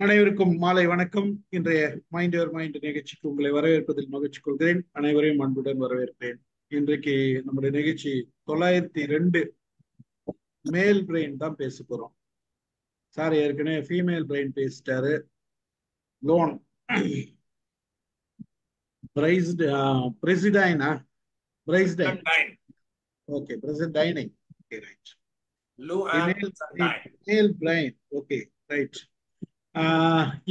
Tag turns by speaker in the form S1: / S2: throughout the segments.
S1: அனைவருக்கும் மாலை வணக்கம். இன்றைய மைண்ட் யுவர் மைண்ட் நிகழ்ச்சிக்கு உங்களை வரவேற்பதில் மகிழ்ச்சி கொள்கிறேன். அனைவரையும் அன்புடன் வரவேற்கிறேன். இன்றைக்கு நம்முடைய நிகழ்ச்சி 902 மேல் பிரெயின் தான் பேச போறோம். சார் ஏற்கனவே ஃபீமேல் பிரெயின் பேசிட்டாரு. லோன் பிரைஸ்டு பிரசிடைனா பிரைஸ்டைன் ஓகே பிரசிடைனை okay right. Male brain okay right.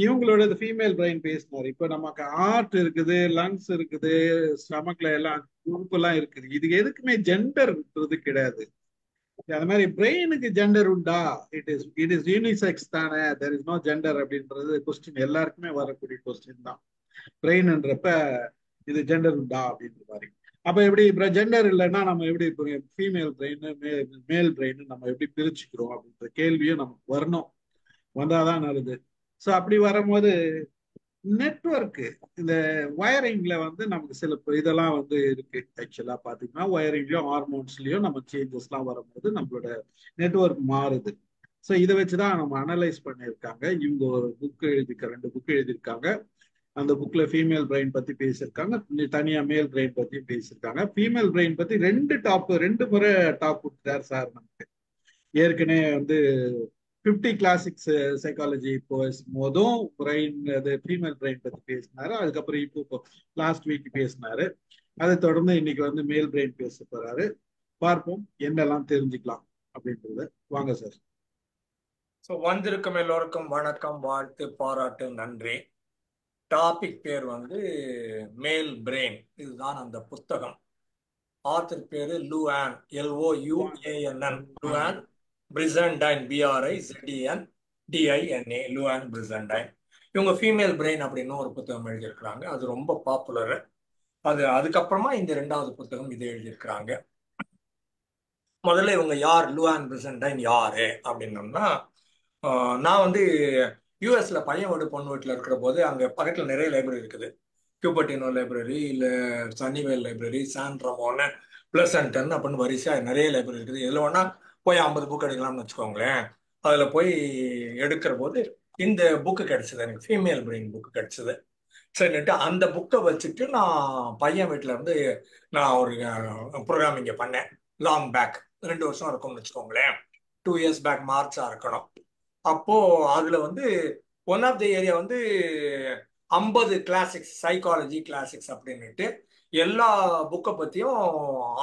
S1: இவங்களோட ஃபீமேல் பிரெயின் பேசினார். இப்ப நமக்கு ஹார்ட் இருக்குது, லங்ஸ் இருக்குது, ஸ்டமக்ல எல்லாம் உறுப்பெல்லாம் இருக்குது. இது எதுக்குமே ஜெண்டர்ன்றது கிடையாது. அந்த மாதிரி பிரெயினுக்கு ஜெண்டர் உண்டா? இட் இஸ் யூனிசெக்ஸ் தானே, தெர் இஸ் நோ ஜெண்டர் அப்படின்றது கொஸ்டின் எல்லாருக்குமே வரக்கூடிய கொஸ்டின் தான். பிரெயின்ன்றப்ப இது ஜெண்டர் உண்டா அப்படின்ற மாதிரி. அப்ப எப்படி இப்ப ஜெண்டர் இல்லைன்னா நம்ம எப்படி ஃபீமேல் பிரெயின் மேல் பிரெயின் நம்ம எப்படி பிரிச்சுக்கிறோம் அப்படின்ற கேள்வியும் நமக்கு வரணும். வந்தாதான் நல்லது. ஸோ அப்படி வரும்போது நெட்வொர்க்கு இந்த வயரிங்ல நமக்கு சில இதெல்லாம் இருக்கு. ஆக்சுவலா பாத்தீங்கன்னா வயரிங்லயும் ஹார்மோன்ஸ்லயும் நம்ம சேஞ்சஸ்லாம் வரும்போது நம்மளோட நெட்வொர்க் மாறுது. ஸோ இதை வச்சுதான் நம்ம அனலைஸ் பண்ணியிருக்காங்க. இவங்க ஒரு புக் ரெண்டு புக் எழுதியிருக்காங்க. அந்த புக்ல ஃபீமேல் பிரெயின் பத்தி பேசியிருக்காங்க, தனியா மேல் பிரெயின் பத்தி பேசியிருக்காங்க. ஃபீமேல் பிரெயின் பத்தி ரெண்டு முறை டாப் கொடுத்தார் சார் நமக்கு. ஏற்கனவே 50 கிளாசிக்ஸ் சைக்காலஜி போதும் பிரெயின் ஃபீமேல் பிரெயின் பத்தி பேசினாரு. அதுக்கப்புறம் இப்போ லாஸ்ட் வீக் பேசினாரு. அதை தொடர்ந்து இன்னைக்கு மேல் பிரெயின் பேச போறாரு. பார்ப்போம் என்னெல்லாம் தெரிஞ்சுக்கலாம் அப்படின்றது. வாங்க சார்.
S2: வந்திருக்கும் எல்லோருக்கும் வணக்கம், வாழ்த்து, பாராட்டு, நன்றி. டாபிக் பேர் மேல் பிரெயின். இதுதான் அந்த புத்தகம். ஆத்தர் பேரு லூஆன், LOUANN, லூஆன் பிரிசண்டைன், BRIZENDINA, லூஆன் பிரிசண்டைன். இவங்க ஃபீமேல் பிரெயின் அப்படின்னு ஒரு புத்தகம் எழுதியிருக்கிறாங்க. அது ரொம்ப பாப்புலரு. அதுக்கப்புறமா இந்த ரெண்டாவது புத்தகம் இது எழுதியிருக்கிறாங்க. முதல்ல இவங்க யார், லூஆன் பிரிசண்டைன் யாரு அப்படின்னோம்னா, நான் யூஎஸ்ல பையன் வீடு பொண்ணு வீட்டில் இருக்கிற போது அங்கே பக்கத்தில் நிறைய லைப்ரரி இருக்குது. கியூபர்டினோ லைப்ரரி, இல்லை சன்னிவேல் லைப்ரரி, சான் ரமோன், பிளசன்டன் அப்படின்னு வரிசையாக நிறைய லைப்ரரி இருக்குது. இதில் வேணா போய் 50 புக் எடுக்கலாம்னு வச்சுக்கோங்களேன். அதில் போய் எடுக்கிற போது இந்த புக்கு கிடைச்சது, எனக்கு ஃபீமேல் பிரெயின் புக்கு கிடைச்சது. சரின்னுட்டு அந்த புக்கை வச்சுட்டு நான் பையன் வீட்டில் நான் ஒரு ப்ரோக்ராம் இங்கே பண்ணேன். லாங் பேக் 2 வருஷம் இருக்கும்னு வச்சுக்கோங்களேன். 2 இயர்ஸ் பேக் மார்ச்சாக இருக்கணும். அப்போ அதுல one of the area 50 classics, psychology classics அப்படின்னுட்டு எல்லா புக்கை பத்தியும்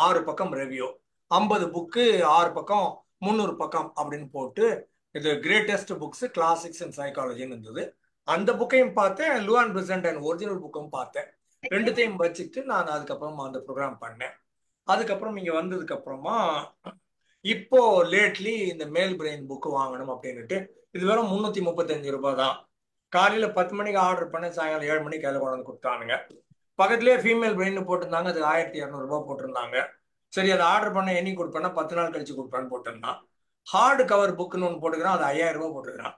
S2: 6 பக்கம் ரிவ்யூ, 50 புக்கு 6 பக்கம் 300 பக்கம் அப்படின்னு போட்டு இது கிரேட்டஸ்ட் புக்ஸ் கிளாசிக்ஸ் அண்ட் சைக்காலஜின்னு இருந்தது. அந்த புக்கையும் பார்த்தேன், லூஆன் பிரிசண்டைன் ஒரிஜினல் புக்கும் பார்த்தேன். ரெண்டுத்தையும் வச்சுட்டு நான் அதுக்கப்புறமா அந்த ப்ரோக்ராம் பண்ணேன். அதுக்கப்புறம் இங்க வந்ததுக்கு அப்புறமா இப்போ லேட்லி இந்த மேல் பிரெயின் புக்கு வாங்கணும் அப்படின்னுட்டு இது வெறும் 335 ரூபாய் தான். காலையில 10 மணிக்கு ஆர்டர் பண்ண சாயங்காலம் 7 மணிக்கு கையில் கொண்டு கொடுத்தானுங்க. பக்கத்துலேயே ஃபீமேல் பிரெயின் போட்டிருந்தாங்க. அது 1200 ரூபாய் போட்டிருந்தாங்க. சரி, அதை ஆர்டர் பண்ண என்னைக்கு கொடுப்பேன்னா 10 நாள் கழிச்சு கொடுப்பேன்னு போட்டிருந்தான். ஹார்டு கவர் புக்குன்னு ஒன்று போட்டுக்கிறான், அது 5000 ரூபாய் போட்டுக்கிறான்.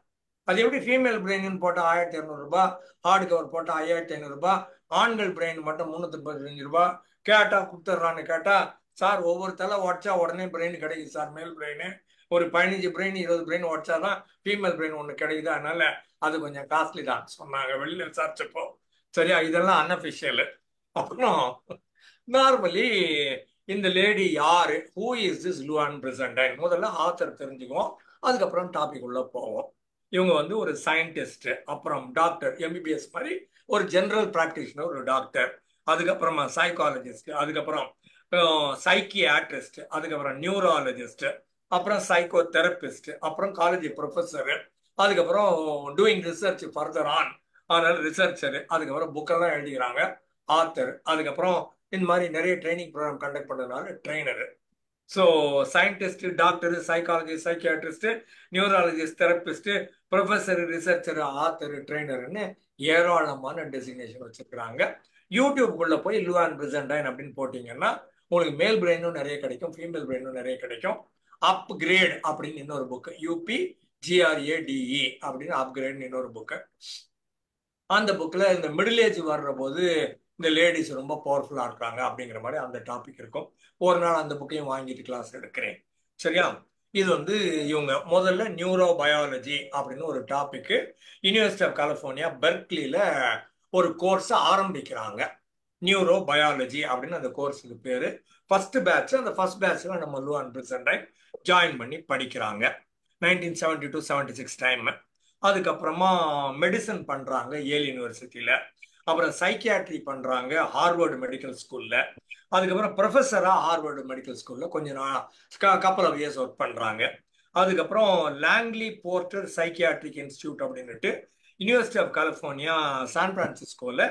S2: அது எப்படி ஃபீமேல் பிரெயின் போட்டால் 1200 ரூபாய், ஹார்டு கவர் போட்டால் 5500 ரூபாய், ஆண்கள் பிரெயின் மட்டும் 335 ரூபாய் கேட்டா கொடுத்துட்றான்னு கேட்டா, சார் ஒவ்வொரு தலை உடச்சா உடனே பிரெயின் கிடைக்குது சார். மேல் பிரெயின் ஒரு 15 பிரெயின் 20 பிரெயின் உடச்சாதான் ஃபீமேல் பிரெயின் ஒன்று கிடைக்குது, அதனால அது கொஞ்சம் காஸ்ட்லி தான் சொன்னாங்க வெளியில விசாரிச்சப்போ. சரியா, இதெல்லாம் அன்அஃபிஷியல். அப்புறம் நார்மலி இந்த லேடி யாரு, ஹூ இஸ் திஸ் லூஆன் பிரிசண்டைன், முதல்ல ஆத்தர் தெரிஞ்சுக்குவோம், அதுக்கப்புறம் டாபிக் உள்ள போவோம். இவங்க ஒரு சயின்டிஸ்ட், அப்புறம் டாக்டர், MBBS மாதிரி ஒரு ஜெனரல் பிராக்டிஷனர், ஒரு டாக்டர், அதுக்கப்புறமா சைக்காலஜிஸ்ட், அதுக்கப்புறம் சைக்கியாட்ரிஸ்ட், அதுக்கப்புறம் நியூராலஜிஸ்ட், அப்புறம் சைக்கோ தெரபிஸ்ட், அப்புறம் காலேஜ் ப்ரொஃபஸரு, அதுக்கப்புறம் டூயிங் ரிசர்ச் ஃபர்தர் ஆன், அதனால ரிசர்ச்சரு, அதுக்கப்புறம் புக்கெல்லாம் எழுதிக்கிறாங்க, ஆத்தர், அதுக்கப்புறம் இந்த மாதிரி நிறைய ட்ரைனிங் ப்ரோக்ராம் கண்டக்ட் பண்ணுறதுனால trainer. So scientist, doctor, psychologist, psychiatrist, neurologist, therapist, professor, researcher, author, ட்ரெயினருன்னு ஏராளமான டெசிக்னேஷன் வச்சிருக்கிறாங்க. யூடியூப்குள்ள போய் லூஆன் பிரிசண்டைன் அப்படின்னு போட்டீங்கன்னா உங்களுக்கு மேல் பிரெயினும் நிறைய கிடைக்கும், ஃபீமேல் பிரெயினும் நிறைய கிடைக்கும். அப்கிரேட் அப்படின்னு இன்னொரு புக்கு, UPGRADE அப்படின்னு அப்கிரேட்னு இன்னொரு புக்கு. அந்த புக்கில் இந்த மிடில் ஏஜ் வர்ற போது இந்த லேடிஸ் ரொம்ப பவர்ஃபுல்லாக இருக்கிறாங்க அப்படிங்கிற மாதிரி அந்த டாபிக் இருக்கும். ஒரு நாள் அந்த புக்கையும் வாங்கிட்டு கிளாஸ் எடுக்கிறேன். சரியா, இது வந்து இவங்க முதல்ல நியூரோ பயாலஜி அப்படின்னு ஒரு டாபிக் யூனிவர்சிட்டி ஆஃப் கலிஃபோர்னியா பெர்க்லியில ஒரு கோர்ஸ் ஆரம்பிக்கிறாங்க. நியூரோ பயாலஜி அப்படின்னு அந்த கோர்ஸுக்கு பேரு. ஃபர்ஸ்ட் பேட்ச், அந்த ஃபர்ஸ்ட் பேட்ச்ல நம்ம லூஆன் பிரிசன்டைன் ஜாயின் பண்ணி படிக்கிறாங்க 1972-76 டைம். அதுக்கப்புறமா மெடிசன் பண்றாங்க ஏல் யூனிவர்சிட்டியில. அப்புறம் சைக்கியாட்ரி பண்றாங்க ஹார்வர்டு மெடிக்கல் ஸ்கூல்ல. அதுக்கப்புறம் ப்ரொஃபஸரா ஹார்வர்டு மெடிக்கல் ஸ்கூல்ல கொஞ்ச நாள் கப்பல் ஆஃப் இயர்ஸ் ஒர்க் பண்றாங்க. அதுக்கப்புறம் லாங்லி போர்ட்டர் சைக்கியாட்ரிக் இன்ஸ்டியூட் அப்படின்னுட்டு யூனிவர்சிட்டி ஆஃப் கலிஃபோர்னியா சான் பிரான்சிஸ்கோல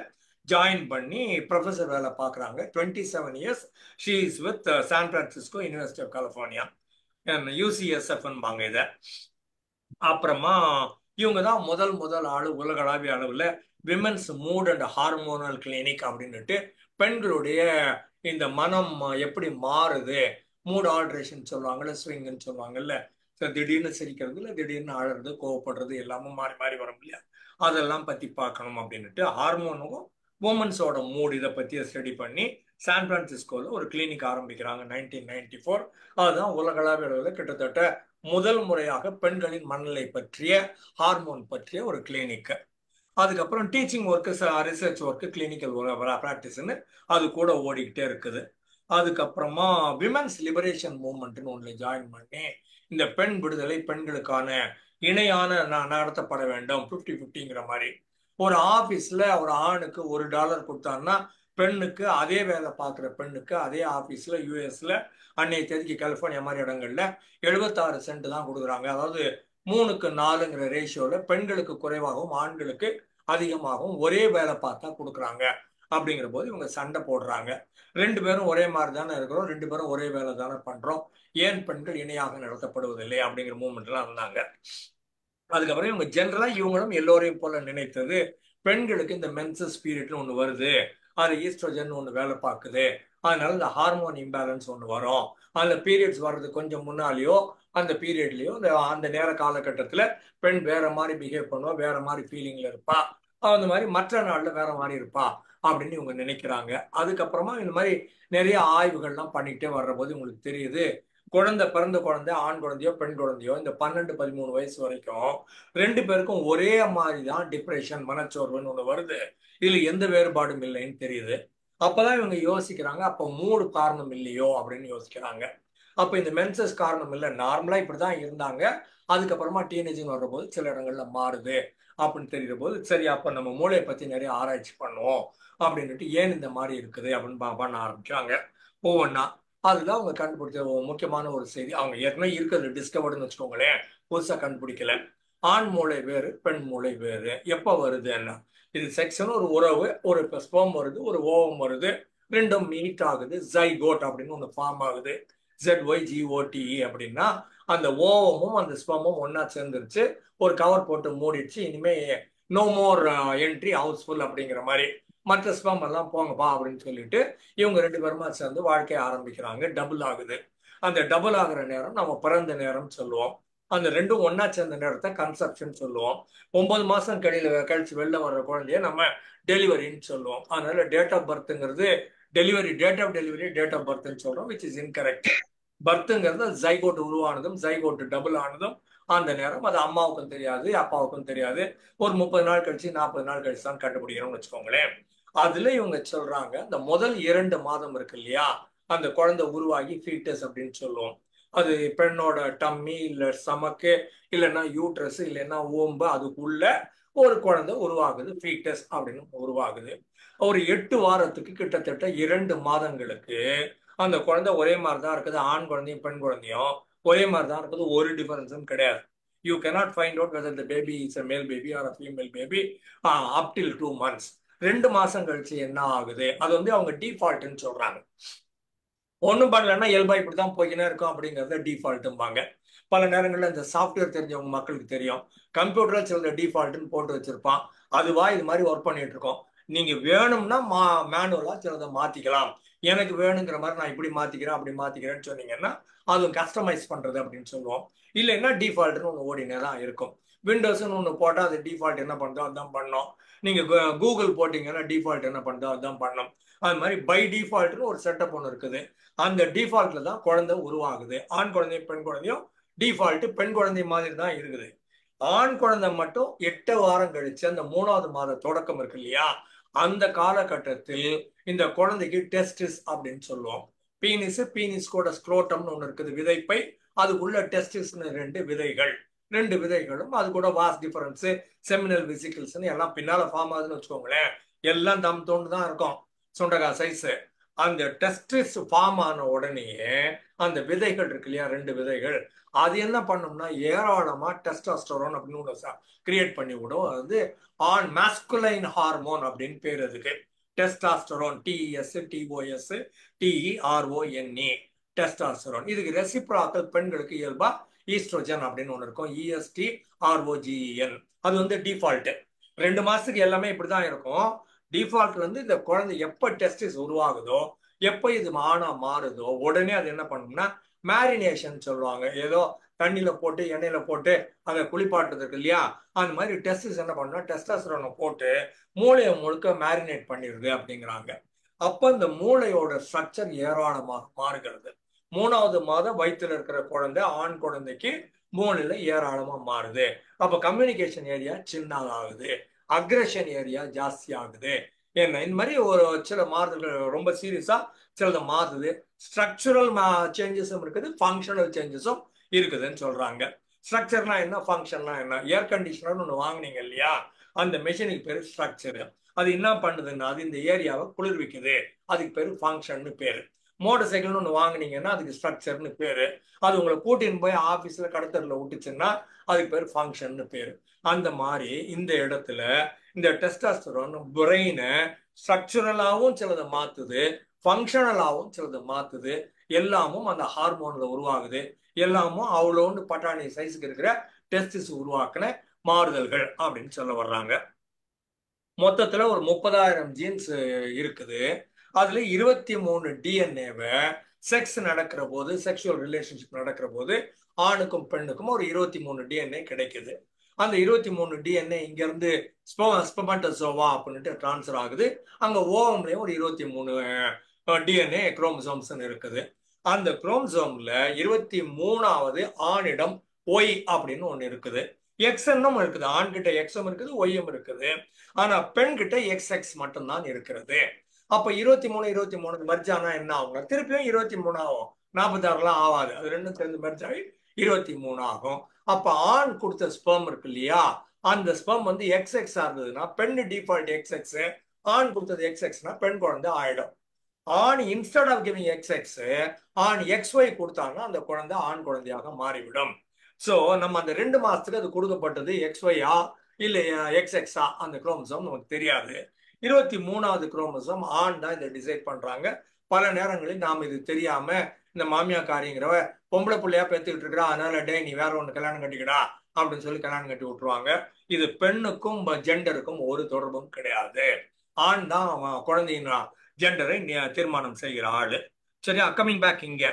S2: ஜாயின் பண்ணி ப்ரொஃபஸர் வேலை பார்க்குறாங்க. 27 years she is with San Francisco university of California, யூசிஎஸ்எஃப்ன்பாங்க இதை. அப்புறமா இவங்க தான் முதல் ஆளு உலகளாவிய அளவில் women's mood and hormonal clinic அப்படின்னுட்டு பெண்களுடைய இந்த மனம் எப்படி மாறுது, மூட் ஆல்ட்ரேஷன் சொல்லுவாங்கல்ல, ஸ்விங்னு சொல்லுவாங்கல்ல, திடீர்னு சிரிக்கிறது இல்லை, திடீர்னு அழறது, கோவப்படுறது எல்லாமே மாறி மாறி வரும் இல்லையா, அதெல்லாம் பற்றி பார்க்கணும் அப்படின்னுட்டு ஹார்மோனுக்கும் உமன்ஸோட மூட் இதை பற்றி ஸ்டடி பண்ணி சான் பிரான்சிஸ்கோவில் ஒரு கிளினிக் ஆரம்பிக்கிறாங்க 1994. அதுதான் உலகளாவிய அளவில் கிட்டத்தட்ட முதல் முறையாக பெண்களின் மனநிலை பற்றிய ஹார்மோன் பற்றிய ஒரு கிளினிக். அதுக்கப்புறம் teaching work, research work, clinical ப்ராக்டிஸ்ன்னு அது கூட ஓடிக்கிட்டே இருக்குது. அதுக்கப்புறமா விமென்ஸ் லிபரேஷன் மூவ்மெண்ட்னு ஒன்று ஜாயின் பண்ணி இந்த பெண் விடுதலை, பெண்களுக்கான இணையான நடத்தப்பட வேண்டும் 50-50ங்கிற மாதிரி. ஒரு ஆஃபீஸில் ஒரு ஆணுக்கு $1 கொடுத்தாங்கன்னா பெண்ணுக்கு, அதே வேலை பார்க்குற பெண்ணுக்கு அதே ஆஃபீஸில் யூஎஸ்ல அன்னைய தேதிக்கு கலிஃபோர்னியா மாதிரி இடங்கள்ல 76 சென்ட் தான் கொடுக்குறாங்க. அதாவது 3:4ங்கிற ரேஷியோவில் பெண்களுக்கு குறைவாகவும் ஆண்களுக்கு அதிகமாகவும் ஒரே வேலை பார்த்தா கொடுக்குறாங்க. அப்படிங்கிற போது இவங்க சண்டை போடுறாங்க. 2 பேரும் ஒரே மாதிரி தானே இருக்கிறோம், 2 பேரும் ஒரே வேலை தானே பண்றோம், ஏன் பெண்கள் இணையாக நடத்தப்படுவதில்லை அப்படிங்கிற மூவ்மெண்ட்லாம் இருந்தாங்க. அதுக்கப்புறம் இவங்க ஜென்ரலா இவங்களும் எல்லோரையும் போல நினைத்தது, பெண்களுக்கு இந்த மென்சஸ் பீரியட்னு ஒன்று வருது, அது ஈஸ்ட்ரோஜன் ஒன்று வேலை பார்க்குது, அதனால இந்த ஹார்மோன் இம்பேலன்ஸ் ஒன்று வரும், அந்த பீரியட்ஸ் வர்றது கொஞ்சம் முன்னாலேயோ அந்த பீரியட்லயோ அந்த நேர காலகட்டத்தில் பெண் வேற மாதிரி பிஹேவ் பண்ணுவா, வேற மாதிரி ஃபீலிங்ல இருப்பா, அந்த மாதிரி மற்ற நாளில் வேற மாதிரி இருப்பா அப்படின்னு இவங்க நினைக்கிறாங்க. அதுக்கப்புறமா இந்த மாதிரி நிறைய ஆய்வுகள்லாம் பண்ணிக்கிட்டே வர்ற போது உங்களுக்கு தெரியுது, பிறந்த குழந்தை ஆண் குழந்தையோ பெண் குழந்தையோ இந்த 12-13 வயசு வரைக்கும் 2 பேருக்கும் ஒரே மாதிரி தான் டிப்ரெஷன், மனச்சோர்வுன்னு ஒன்று வருது, இதுல எந்த வேறுபாடும் இல்லைன்னு தெரியுது. அப்பதான் இவங்க யோசிக்கிறாங்க, அப்போ மூடு காரணம் இல்லையோ அப்படின்னு யோசிக்கிறாங்க. அப்ப இந்த மென்சஸ் காரணம் இல்லை, நார்மலா இப்படிதான் இருந்தாங்க, அதுக்கப்புறமா டீனேஜ்னு வர்ற போது சில இடங்கள்ல மாறுது அப்படின்னு தெரிகிற போது, சரி அப்ப நம்ம மூளையை பத்தி நிறைய ஆராய்ச்சி பண்ணுவோம் அப்படின்னுட்டு ஏன் இந்த மாதிரி இருக்குது அப்படின்னு பண்ண ஆரம்பிச்சாங்க ஒவ்வொன்றா. அதுதான் அவங்க கண்டுபிடிச்ச முக்கியமான ஒரு செய்தி. அவங்க ஏற்கனவே இருக்கிறது டிஸ்கவர்டுன்னு வச்சுக்கோங்களேன், புதுசா கண்டுபிடிக்கல. ஆண் மூளை வேறு, பெண் மூளை வேறு. எப்ப வருது என்ன, இது செக்ஷன் ஒரு உறவு, ஒரு ஸ்பெர்ம் வருது, ஒரு ஓவம் வருது, ரெண்டும் மீட் ஆகுது, ஜைகோட் அப்படின்னு ஒன்று ஃபார்ம் ஆகுது. ZYGOTE அப்படின்னா அந்த ஓவமும் அந்த ஸ்பெர்மும் ஒன்னா சேர்ந்துருச்சு, ஒரு கவர் போட்டு மூடிடுச்சு, இனிமே நோ மோர் என்ட்ரி, ஹவுஸ்ஃபுல் அப்படிங்கிற மாதிரி, மற்ற ஸ்பெர்ம் எல்லாம் போங்கப்பா அப்படின்னு சொல்லிட்டு இவங்க 2 பேருமா சேர்ந்து வாழ்க்கையை ஆரம்பிக்கிறாங்க. டபுள் ஆகுது. அந்த டபுள் ஆகுற நேரம் நம்ம பிறந்த நேரம் சொல்லுவோம். அந்த ரெண்டும் ஒன்னா சேர்ந்த நேரத்தை கன்செப்ஷன் சொல்லுவோம். 9 மாசம் கழிச்சு வெளில வர்ற குழந்தைய நம்ம டெலிவரின்னு சொல்லுவோம். அதனால டேட் ஆஃப் பர்த்ங்கிறது delivery, date of delivery date of பர்த்ன்னு சொல்றோம், விச் இஸ் இன்கரெக்ட். பர்த்ங்கிறது ஜைகோட் உருவானதும் ஜைகோட் டபுள் ஆனதும் அந்த நேரம் அது அம்மாவுக்கும் தெரியாது, அப்பாவுக்கும் தெரியாது, ஒரு 30 நாள் கழிச்சு 40 நாள் கழிச்சு தான் கண்டுபிடிக்கணும்னு வச்சுக்கோங்களேன். அதுல இவங்க சொல்றாங்க, இந்த முதல் 2 மாதம் இருக்கு இல்லையா, அந்த குழந்தை உருவாகி ஃபீட்டஸ் அப்படின்னு சொல்லுவோம். அது பெண்ணோட டம்மி இல்ல ஸ்டமக்கு இல்லைன்னா யூட்ரஸ் இல்லைன்னா ஓம்பு, அதுக்குள்ள ஒரு குழந்தை உருவாகுது, ஃபீட்டஸ் அப்படின்னு உருவாகுது. ஒரு 8 வாரத்துக்கு கிட்டத்தட்ட 2 மாதங்களுக்கு அந்த குழந்தை ஒரே மாதிரி தான் இருக்குது, ஆண் குழந்தையும் பெண் குழந்தையும் ஒரே மாதிரி தான் இருக்குது, ஒரு டிஃபரன்ஸும் கிடையாது. You cannot find out whether the baby is a male baby or a female baby up till 2 months. 2 மாசம் கழிச்சு என்ன ஆகுது, அது வந்து அவங்க டிஃபால்ட்னு சொல்றாங்க. ஒன்றும் பண்ணலன்னா இயல்பா இப்படிதான் போய்கினே இருக்கும் அப்படிங்கறத டிஃபால்ட்டும்பாங்க. பல நேரங்களில் இந்த சாஃப்ட்வேர் தெரிஞ்சவங்க மக்களுக்கு தெரியும், கம்ப்யூட்டர்ல சில டிஃபால்ட்னு போட்டு வச்சிருப்பான், அதுவா இது மாதிரி ஒர்க் பண்ணிட்டு இருக்கோம். நீங்க வேணும்னா மேனுவலா சிலதை மாத்திக்கலாம், எனக்கு வேணுங்கிற மாதிரி நான் இப்படி மாத்திக்கிறேன் அப்படி மாத்திக்கிறேன்னு சொன்னீங்கன்னா அதுவும் கஸ்டமைஸ் பண்றது அப்படின்னு சொல்லுவோம். இல்லைன்னா டிஃபால்ட்னு ஒன்று ஓடினே தான் இருக்கும். விண்டோஸ்ன்னு ஒன்று போட்டால் அது டிஃபால்ட் என்ன பண்ணுதோ அதுதான் பண்ணோம். நீங்க கூகுள் போட்டீங்கன்னா டிஃபால்ட் என்ன பண்ணுதோ அதுதான் பண்ணோம். அது மாதிரி பை டிஃபால்ட்னு ஒரு செட்டப் ஒன்று இருக்குது. அந்த டிஃபால்ட்ல தான் குழந்தை உருவாகுது. ஆண் குழந்தையும் பெண் குழந்தையும் டிஃபால்ட் பெண் குழந்தை மாதிரி தான் இருக்குது. ஆண் குழந்தை மட்டும் 8 வாரம் கழிச்சு அந்த 3வது மாத தொடக்கம் இருக்கு இல்லையா, அந்த காலகட்டத்தில் இந்த குழந்தைக்கு டெஸ்டிஸ் அப்படின்னு சொல்லுவோம். பீனிஸ் கூட ஸ்க்ரோட்டம்னு ஒண்ணு இருக்குது, விதைப்பை. அதுக்குள்ள டெஸ்டிஸ்னு 2 விதைகள். 2 விதைகளும் அது கூட வாஸ் டிஃபரன்ஸ், செமினல் வெசிக்கிள்ஸ்னு எல்லாம் பின்னால ஃபார்ம் ஆகுதுன்னு வச்சுக்கோங்களேன். எல்லாம் தம் தோண்டு தான் இருக்கும், சுண்டகா சைஸ். அந்த டெஸ்டிஸ் ஃபார்ம் ஆன உடனேயே அந்த விதைகள் இருக்கு இல்லையா, 2 விதைகள், அது என்ன பண்ணும்னா ஏராளமா டெஸ்டாஸ்டரோன் அப்படின்னு ஒன்று கிரியேட் பண்ணி விடும். அது ஆன் மாஸ்குலைன் ஹார்மோன் அப்படின்னு பேர் அதுக்கு. Testosterone, TESTOS TERONE, testosterone. இதுக்கு ரெசிப்ராக்கல் பெண்களுக்கு இயல்பா ஈஸ்ட்ரோஜன் அப்படின்னு ஒன்று இருக்கும், ESTROGEN. அது வந்து டிஃபால்ட். 2 மாசத்துக்கு எல்லாமே இப்படிதான் இருக்கும். டிஃபால்ட் வந்து இந்த குழந்தை எப்ப டெஸ்டிஸ் உருவாகுதோ, எப்ப இது ஆணா மாறுதோ, உடனே அது என்ன பண்ணும்னா மேரினேஷன் சொல்லுவாங்க. ஏதோ தண்ணியில போட்டு எண்ணெயில போட்டு அதை குளிப்பாட்டுறது இருக்கு இல்லையா, அந்த மாதிரி டெஸ்டிஸ் என்ன பண்ணுன்னா டெஸ்டாஸ்டரோனை போட்டு மூளையை முழுக்க மேரினேட் பண்ணிடுது அப்படிங்கிறாங்க. அப்ப இந்த மூளையோட ஸ்ட்ரக்சர் ஏராளமாக மாறுகிறது. 3வது மாதம் வயிற்றுல இருக்கிற குழந்தை, ஆண் குழந்தைக்கு மூளையில ஏராளமா மாறுது. அப்ப கம்யூனிகேஷன் ஏரியா சின்னதாகுது, அக்ரஷன் ஏரியா ஜாஸ்தி ஆகுது. என்ன இந்த மாதிரி ஒரு சில மாறுதல்கள் ரொம்ப சீரியஸா சிலது மாறுது. ஸ்ட்ரக்சரல் சேஞ்சஸும் இருக்குது, ஃபங்க்ஷனல் சேஞ்சஸும் இருக்குதுன்னு சொல்றாங்க. ஸ்ட்ரக்சர்னா என்ன, ஃபங்க்ஷன்னா என்ன? ஏர் கண்டிஷனர் ஒன்று வாங்கினீங்க இல்லையா, அந்த மெஷினுக்கு பேரு ஸ்ட்ரக்சர். அது என்ன பண்ணுதுன்னா அது இந்த ஏரியாவை குளிர்விக்குது, அதுக்கு பேரு ஃபங்க்ஷன்னு பேரு. மோட்டர் சைக்கிள்னு ஒன்று வாங்கினீங்கன்னா அதுக்கு ஸ்ட்ரக்சர்னு பேரு. அது உங்களை கூட்டின்னு போய் ஆஃபீஸில் கடத்தரில் விட்டுச்சுன்னா அதுக்கு பேர் ஃபங்க்ஷன்னு பேரு. அந்த மாதிரி இந்த இடத்துல இந்த டெஸ்டாஸ்டரோன் பிரெயினை ஸ்ட்ரக்சரலாகவும் சிலதை மாத்துது, ஃபங்க்ஷனலாகவும் சிலதை மாத்துது. எல்லாமும் அந்த ஹார்மோன்ல உருவாகுது. எல்லாமும் அவ்வளோண்டு பட்டாணி சைஸுக்கு இருக்கிற டெஸ்டிஸ் உருவாக்குன மாறுதல்கள் அப்படின்னு சொல்ல வர்றாங்க. மொத்தத்துல ஒரு 30,000 ஜீன்ஸ் இருக்குது. அதுல 23 டிஎன்ஏவை செக்ஸ் நடக்கிற போது, செக்ஷுவல் ரிலேஷன்ஷிப் நடக்கிற போது ஆணுக்கும் பெண்ணுக்கும் ஒரு 23 டிஎன்ஏ கிடைக்குது. அந்த 23 டிஎன்ஏ இங்க இருந்து ஸ்பெர்மட்டோசோவா அப்படின்ட்டு டிரான்ஸ்ஃபர் ஆகுது. அங்க ஓவம்லயும் ஒரு 23 டிஎன்ஏ குரோமோசோம்ஸ் இருக்குது. அந்த குரோமோசோம்ல 23வது ஆணிடம் ஒய் அப்படின்னு ஒண்ணு இருக்குது. எக்ஸ்என்னும் இருக்குது, ஆண்கிட்ட எக்ஸும் இருக்குது, ஒய்யும் இருக்குது. ஆனா பெண் கிட்ட XX மட்டும்தான் இருக்கிறது. அப்ப 23 மெர்ஜ் ஆனா என்ன ஆகும், திருப்பியும் 23 ஆகும். 46 ஆகாது, அது ரெண்டும் சேர்ந்து மெர்ஜ் ஆகி 23 ஆகும். அப்ப ஆண் கொடுத்த ஸ்பெர்ம் இருக்கு இல்லையா, அந்த ஸ்பெர்ம் வந்து XX இருந்ததுன்னா பெண்ணு டிஃபால்ட் XX, ஆண் கொடுத்தது XXனா பெண் குழந்தை ஆயிடும். ஆண் இன்ஸ்டெட் ஆஃப் கிவிங் XX ஆண் XY கொடுத்தாங்கன்னா அந்த குழந்தை ஆண் குழந்தையாக மாறிவிடும். சோ நம்ம அந்த 2 மாசத்துக்கு அது கொடுக்கப்பட்டது XY-ஆ இல்ல XX-ஆ அந்த குரோமோசோம் நமக்கு தெரியாது. 23வது குரோமோசோம் ஆண் தான் இதை டிசைட் பண்றாங்க. பல நேரங்களில் நாம் இது தெரியாம இந்த மாமியாக்காரிங்கிறவ பொம்பளை பிள்ளையா பெத்துக்கிட்டு இருக்கிறா, அதனால டே நீ வேற ஒண்ணு கல்யாணம் கட்டிக்கடா அப்படின்னு சொல்லி கல்யாணம் கட்டி விட்டுருவாங்க. இது பெண்ணுக்கும் ஜெண்டருக்கும் ஒரு தொடர்பும் கிடையாது. ஆண் தான் குழந்தையின் ஜெண்டரை தீர்மானம் செய்கிற ஆளு. சரியா, கம்மிங் பேக் இங்க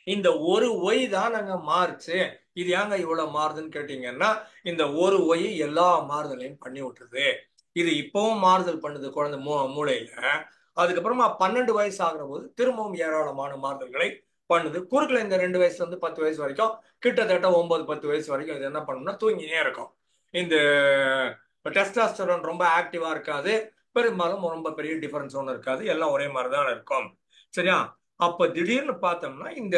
S2: இந்த ஒரு ஒய் தான் நாங்க மாறுச்சு. இது ஏங்க இவ்வளவு மாறுதுன்னு கேட்டீங்கன்னா, இந்த ஒரு ஒய் எல்லா மாறுதலையும் பண்ணி விட்டுருது. இது இப்பவும் மாறுதல் பண்ணுது குழந்தை மூளையில. அதுக்கப்புறமா 12 வயசு ஆகிற போது திரும்பவும் ஏராளமான மாறுதல்களை பண்ணுது. குறுக்கில் இந்த 2 வயசுல இருந்து 10 வயசு வரைக்கும் கிட்டத்தட்ட 9-10 வயசு வரைக்கும் இது என்ன பண்ணும்னா தூங்கினே இருக்கும். இந்த டெஸ்டாஸ்டரோன் ரொம்ப ஆக்டிவா இருக்காது, பெரும்பாலும் ரொம்ப பெரிய டிஃபரன்ஸ் ஒன்றும் இருக்காது, எல்லாம் ஒரே மாதிரி தான் இருக்கும். சரியா, அப்ப திடீர்னு பார்த்தோம்னா இந்த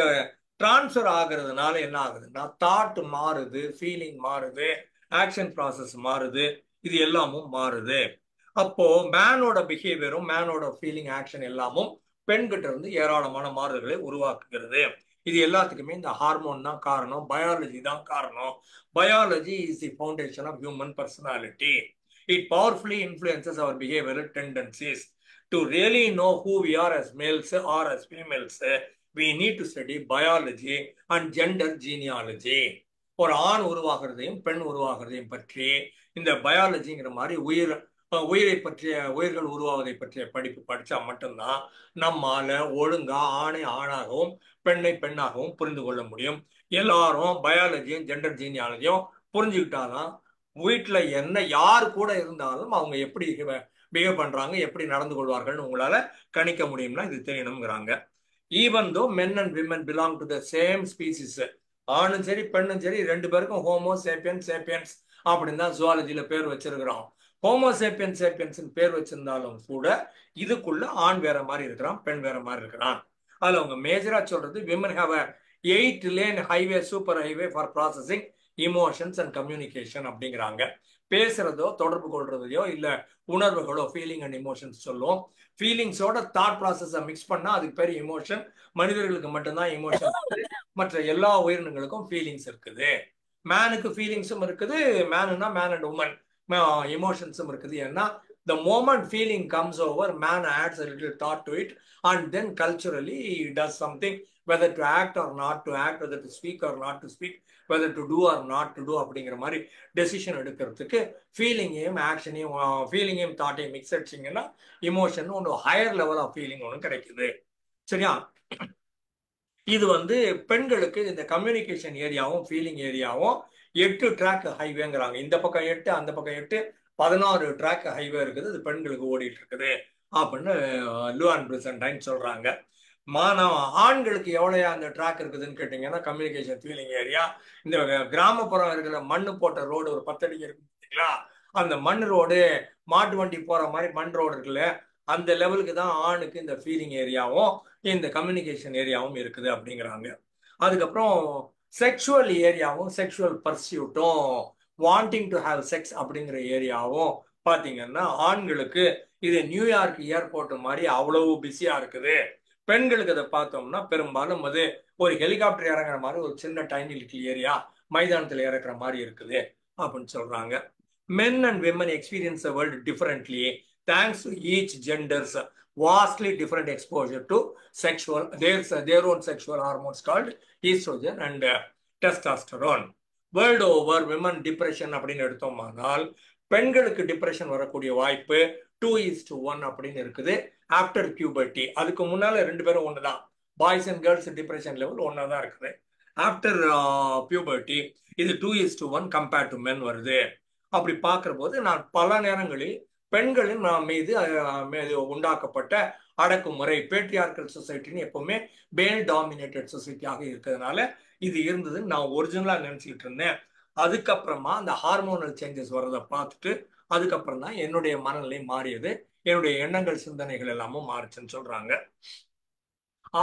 S2: டிரான்ஸ்ஃபர் ஆகுறதுனால என்ன ஆகுதுன்னா தாட் மாறுது, ஃபீலிங் மாறுது, ஆக்ஷன் ப்ராசஸ் மாறுது, இது எல்லாமும் மாறுது. அப்போ மேனோட பிஹேவியரும் மேனோட ஃபீலிங் ஆக்ஷன் எல்லாமும் பெண்கிட்ட இருந்து ஏராளமான மாறுதல்களை உருவாக்குகிறது. இது எல்லாத்துக்குமே இந்த ஹார்மோன் தான் காரணம், பயாலஜி தான் காரணம். Biology is the foundation of human personality. It powerfully influences our behavioural tendencies. To really know who we are as males or as females, we need to study biology and gender genealogy. ஒரு ஆண் உருவாகிறதையும் பெண் உருவாகிறதையும் பற்றி இந்த பயாலஜிங்கிற மாதிரி உயிரை பற்றிய, உயிர்கள் உருவாவதை பற்றிய படிப்பு படிச்சா மட்டும்தான் நம்மால ஒழுங்கா ஆணை ஆணாகவும் பெண்ணை பெண்ணாகவும் புரிந்து கொள்ள முடியும். எல்லாரும் பயாலஜியும் ஜெண்டர் ஜீனியாலஜியும் புரிஞ்சுக்கிட்டாதான் வீட்டுல என்ன யார் கூட இருந்தாலும் அவங்க எப்படி பிஹேவ் பண்றாங்க, எப்படி நடந்து கொள்வார்கள்னு உங்களால கணிக்க முடியும்னா இது தெரியணுங்கிறாங்க. Even though men and women belong to the same species, ஆணும் சரி பெண்ணும் சரி ரெண்டு பேருக்கும் ஹோமோ சேப்பியன்ஸ் சேப்பியன்ஸ் அப்படின்னு தான் ஜுவாலஜில பேர் வச்சிருக்கிறோம். ஹோமோ சேப்பியன்ஸ் சேப்பியன்ஸ் பேர் வச்சிருந்தாலும் கூட இதுக்குள்ள ஆண் வேற மாதிரி இருக்கிறான், பெண் வேற மாதிரி இருக்கிறான். அதுல அவங்க மேஜரா சொல்றது women have a 8 lane highway super highway for processing emotions and communication அப்படிங்கிறாங்க. பேசுறதோ தொடர்பு கொள்றதையோ இல்ல உணர்வுகளோ ஃபீலிங் அண்ட் இமோஷன்ஸ் சொல்லுவோம். ஃபீலிங்ஸோட தாட் ப்ராசஸை மிக்ஸ் பண்ணா அதுக்கு பேர் இமோஷன். மனிதர்களுக்கு மட்டும்தான் இமோஷன், மற்ற எல்லா உயிரினங்களுக்கும் ஃபீலிங்ஸ் இருக்குது. மேனுக்கு ஃபீலிங்ஸும் இருக்குது, மேனுனா மேன் அண்ட் உமன் இமோஷன்ஸும் இருக்குது. ஏன்னா the moment feeling comes over, man adds a little thought to it and then culturally he does something, whether to act or not to act, whether to speak or not to speak, whether to do or not to do அப்படிங்கிற மாதிரி decision எடுக்கிறதுக்கு ஃபீலிங்கையும் ஆக்ஷனையும் ஃபீலிங்கையும் தாட்டையும் mix அடிச்சிங்கன்னா emotion ஒன்று higher level of feeling ஒன்று கிடைக்குது. சரியா? இது வந்து பெண்களுக்கு இந்த கம்யூனிகேஷன் ஏரியாவும் ஃபீலிங் ஏரியாவும் 8 ட்ராக் ஹைவேங்கிறாங்க. இந்த பக்கம் 8 அந்த பக்கம் 8 16 ட்ராக் ஹைவே இருக்குது. இது பெண்களுக்கு ஓடிட்டு இருக்குது அப்படின்னு லூவான் பிரிசன்டைன் சொல்றாங்க. ஆண்களுக்கு எவ்வளவு அந்த ட்ராக் இருக்குதுன்னு கேட்டீங்கன்னா கம்யூனிகேஷன் ஃபீலிங் ஏரியா இந்த கிராமப்புறம் இருக்கிற மண்ணு போட்ட ரோடு ஒரு 10 அடிக்கு இருக்கு பார்த்தீங்களா, அந்த மண் ரோடு மாட்டு வண்டி போற மாதிரி மண் ரோடு இருக்குல்ல, அந்த லெவலுக்கு தான் ஆணுக்கு இந்த ஃபீலிங் ஏரியாவும் இந்த கம்யூனிகேஷன் ஏரியாவும் இருக்குது அப்படிங்கிறாங்க. அதுக்கப்புறம் செக்ஷுவல் ஏரியாவும் செக்ஷுவல் பர்சியூட்டும் வாண்டிங் டு ஹாவ் செக்ஸ் அப்படிங்கிற ஏரியாவும் பார்த்தீங்கன்னா ஆண்களுக்கு இது நியூயார்க் ஏர்போர்ட் மாதிரி அவ்வளவு பிஸியா இருக்குது. பெண்களுக்கு அதை பார்த்தோம்னா பெரும்பாலும் அது ஒரு ஹெலிகாப்டர் இறங்குற மாதிரி ஒரு சின்ன டைனி லிட்டில் ஏரியா மைதானத்தில் இறக்குற மாதிரி இருக்குது அப்படின்னு சொல்றாங்க. Men and women experience the world differently thanks to each gender's vastly different exposure to sexual their own sexual hormones called estrogen and testosterone. World over women depression அப்படின்னு எடுத்தோம்னால் பெண்களுக்கு depression வரக்கூடிய வாய்ப்பு 2:1 அப்படின்னு இருக்குது ஆஃப்டர் பியூபர்ட்டி. அதுக்கு முன்னால ரெண்டு பேரும் ஒண்ணுதான், boys and girls depression level ஒன்னா தான் இருக்குது. ஆஃப்டர் பியூபர்ட்டி இது 2:1 கம்பேர்ட் டு மென் வருது. அப்படி பார்க்கிற போது நான் பல நேரங்களில் பெண்களின் மீது உண்டாக்கப்பட்ட அடக்குமுறை பேட்ரியார்கல் சொசைட்டின்னு எப்பவுமே மேல் டாமினேட்டட் சொசைட்டியாக இருக்கிறதுனால இது இருந்ததுன்னு நான் ஒரிஜினலா நினைச்சிட்டு இருந்தேன். அதுக்கப்புறமா அந்த ஹார்மோனல் சேஞ்சஸ் வர்றதை பார்த்துட்டு அதுக்கப்புறம் தான் என்னுடைய மனநிலை மாறியது, என்னுடைய எண்ணங்கள் சிந்தனைகள் எல்லாமும் மாறுச்சுன்னு சொல்றாங்க.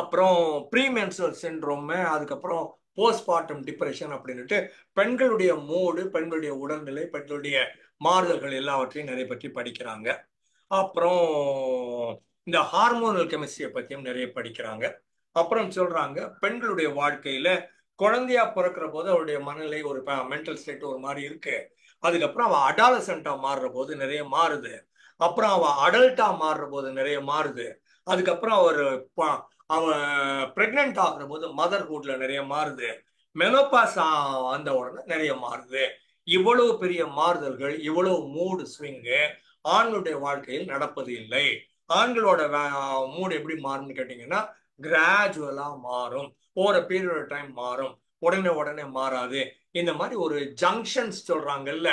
S2: அப்புறம் ப்ரீமென்சுரல் சிண்ட்ரோம், அதுக்கப்புறம் போஸ்ட்மார்ட்டம் டிப்ரெஷன் அப்படின்னுட்டு பெண்களுடைய மூடு, பெண்களுடைய உடல்நிலை, பெண்களுடைய மாறுதல்கள் எல்லாவற்றையும் நிறைய பற்றி படிக்கிறாங்க. அப்புறம் இந்த ஹார்மோனல் கெமிஸ்ட்ரியை பற்றியும் நிறைய படிக்கிறாங்க. அப்புறம் சொல்றாங்க பெண்களுடைய வாழ்க்கையில குழந்தையா பிறக்கிற போது அவருடைய மனநிலை ஒரு மென்டல் ஸ்டேட் ஒரு மாதிரி இருக்கு. அதுக்கப்புறம் அவ அடாலசென்டா மாறுற போது நிறைய மாறுது. அப்புறம் அவ அடல்ட்டா மாறுற போது நிறைய மாறுது. அதுக்கப்புறம் அவ பிரெக்னென்ட் ஆகுற போது மதர்ஹுட்ல நிறைய மாறுது. மெனோபாஸ் அந்த உடனே நிறைய மாறுது. இவ்வளவு பெரிய மாறுதல்கள், இவ்வளவு மூடு ஸ்விங்கு ஆண்களுடைய வாழ்க்கையில் நடப்பது இல்லை. ஆண்களோட மூடு எப்படி மாறும்னு கேட்டீங்கன்னா கிராஜுவலா மாறும், ஒரு பீரியட் டைம் மாறும், உடனே மாறாது. இந்த மாதிரி ஒரு ஜங்ஷன்ஸ் சொல்றாங்கல்ல,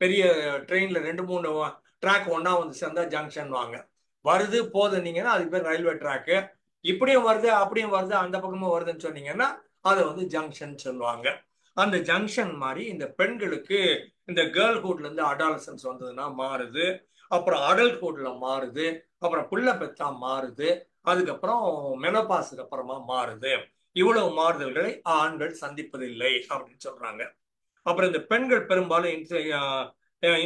S2: பெரிய ட்ரெயின்ல 2-3 ட்ராக் ஒன்னா வந்து சேர்ந்தா ஜங்ஷன் வாங்க, வருது போதுன்னீங்கன்னா அதுக்கு பேர் ரயில்வே ட்ராக்கு. இப்படியும் வருது அப்படியும் வருது அந்த பக்கமும் வருதுன்னு சொன்னீங்கன்னா அதை வந்து ஜங்ஷன் சொல்லுவாங்க. அந்த ஜங்ஷன் மாதிரி இந்த பெண்களுக்கு இந்த கேர்ள்ஹுட்ல இருந்து அடாலசன்ஸ் வந்ததுன்னா மாறுது, அப்புறம் அடல்ட்ஹுட்ல மாறுது, அப்புறம் புள்ள பெத்தா மாறுது, அதுக்கப்புறம் மெனோபாஸுக்கு அப்புறமா மாறுது. இவ்வளவு மாறுதல்களை ஆண்கள் சந்திப்பதில்லை அப்படின்னு சொல்றாங்க. அப்புறம் இந்த பெண்கள் பெரும்பாலும்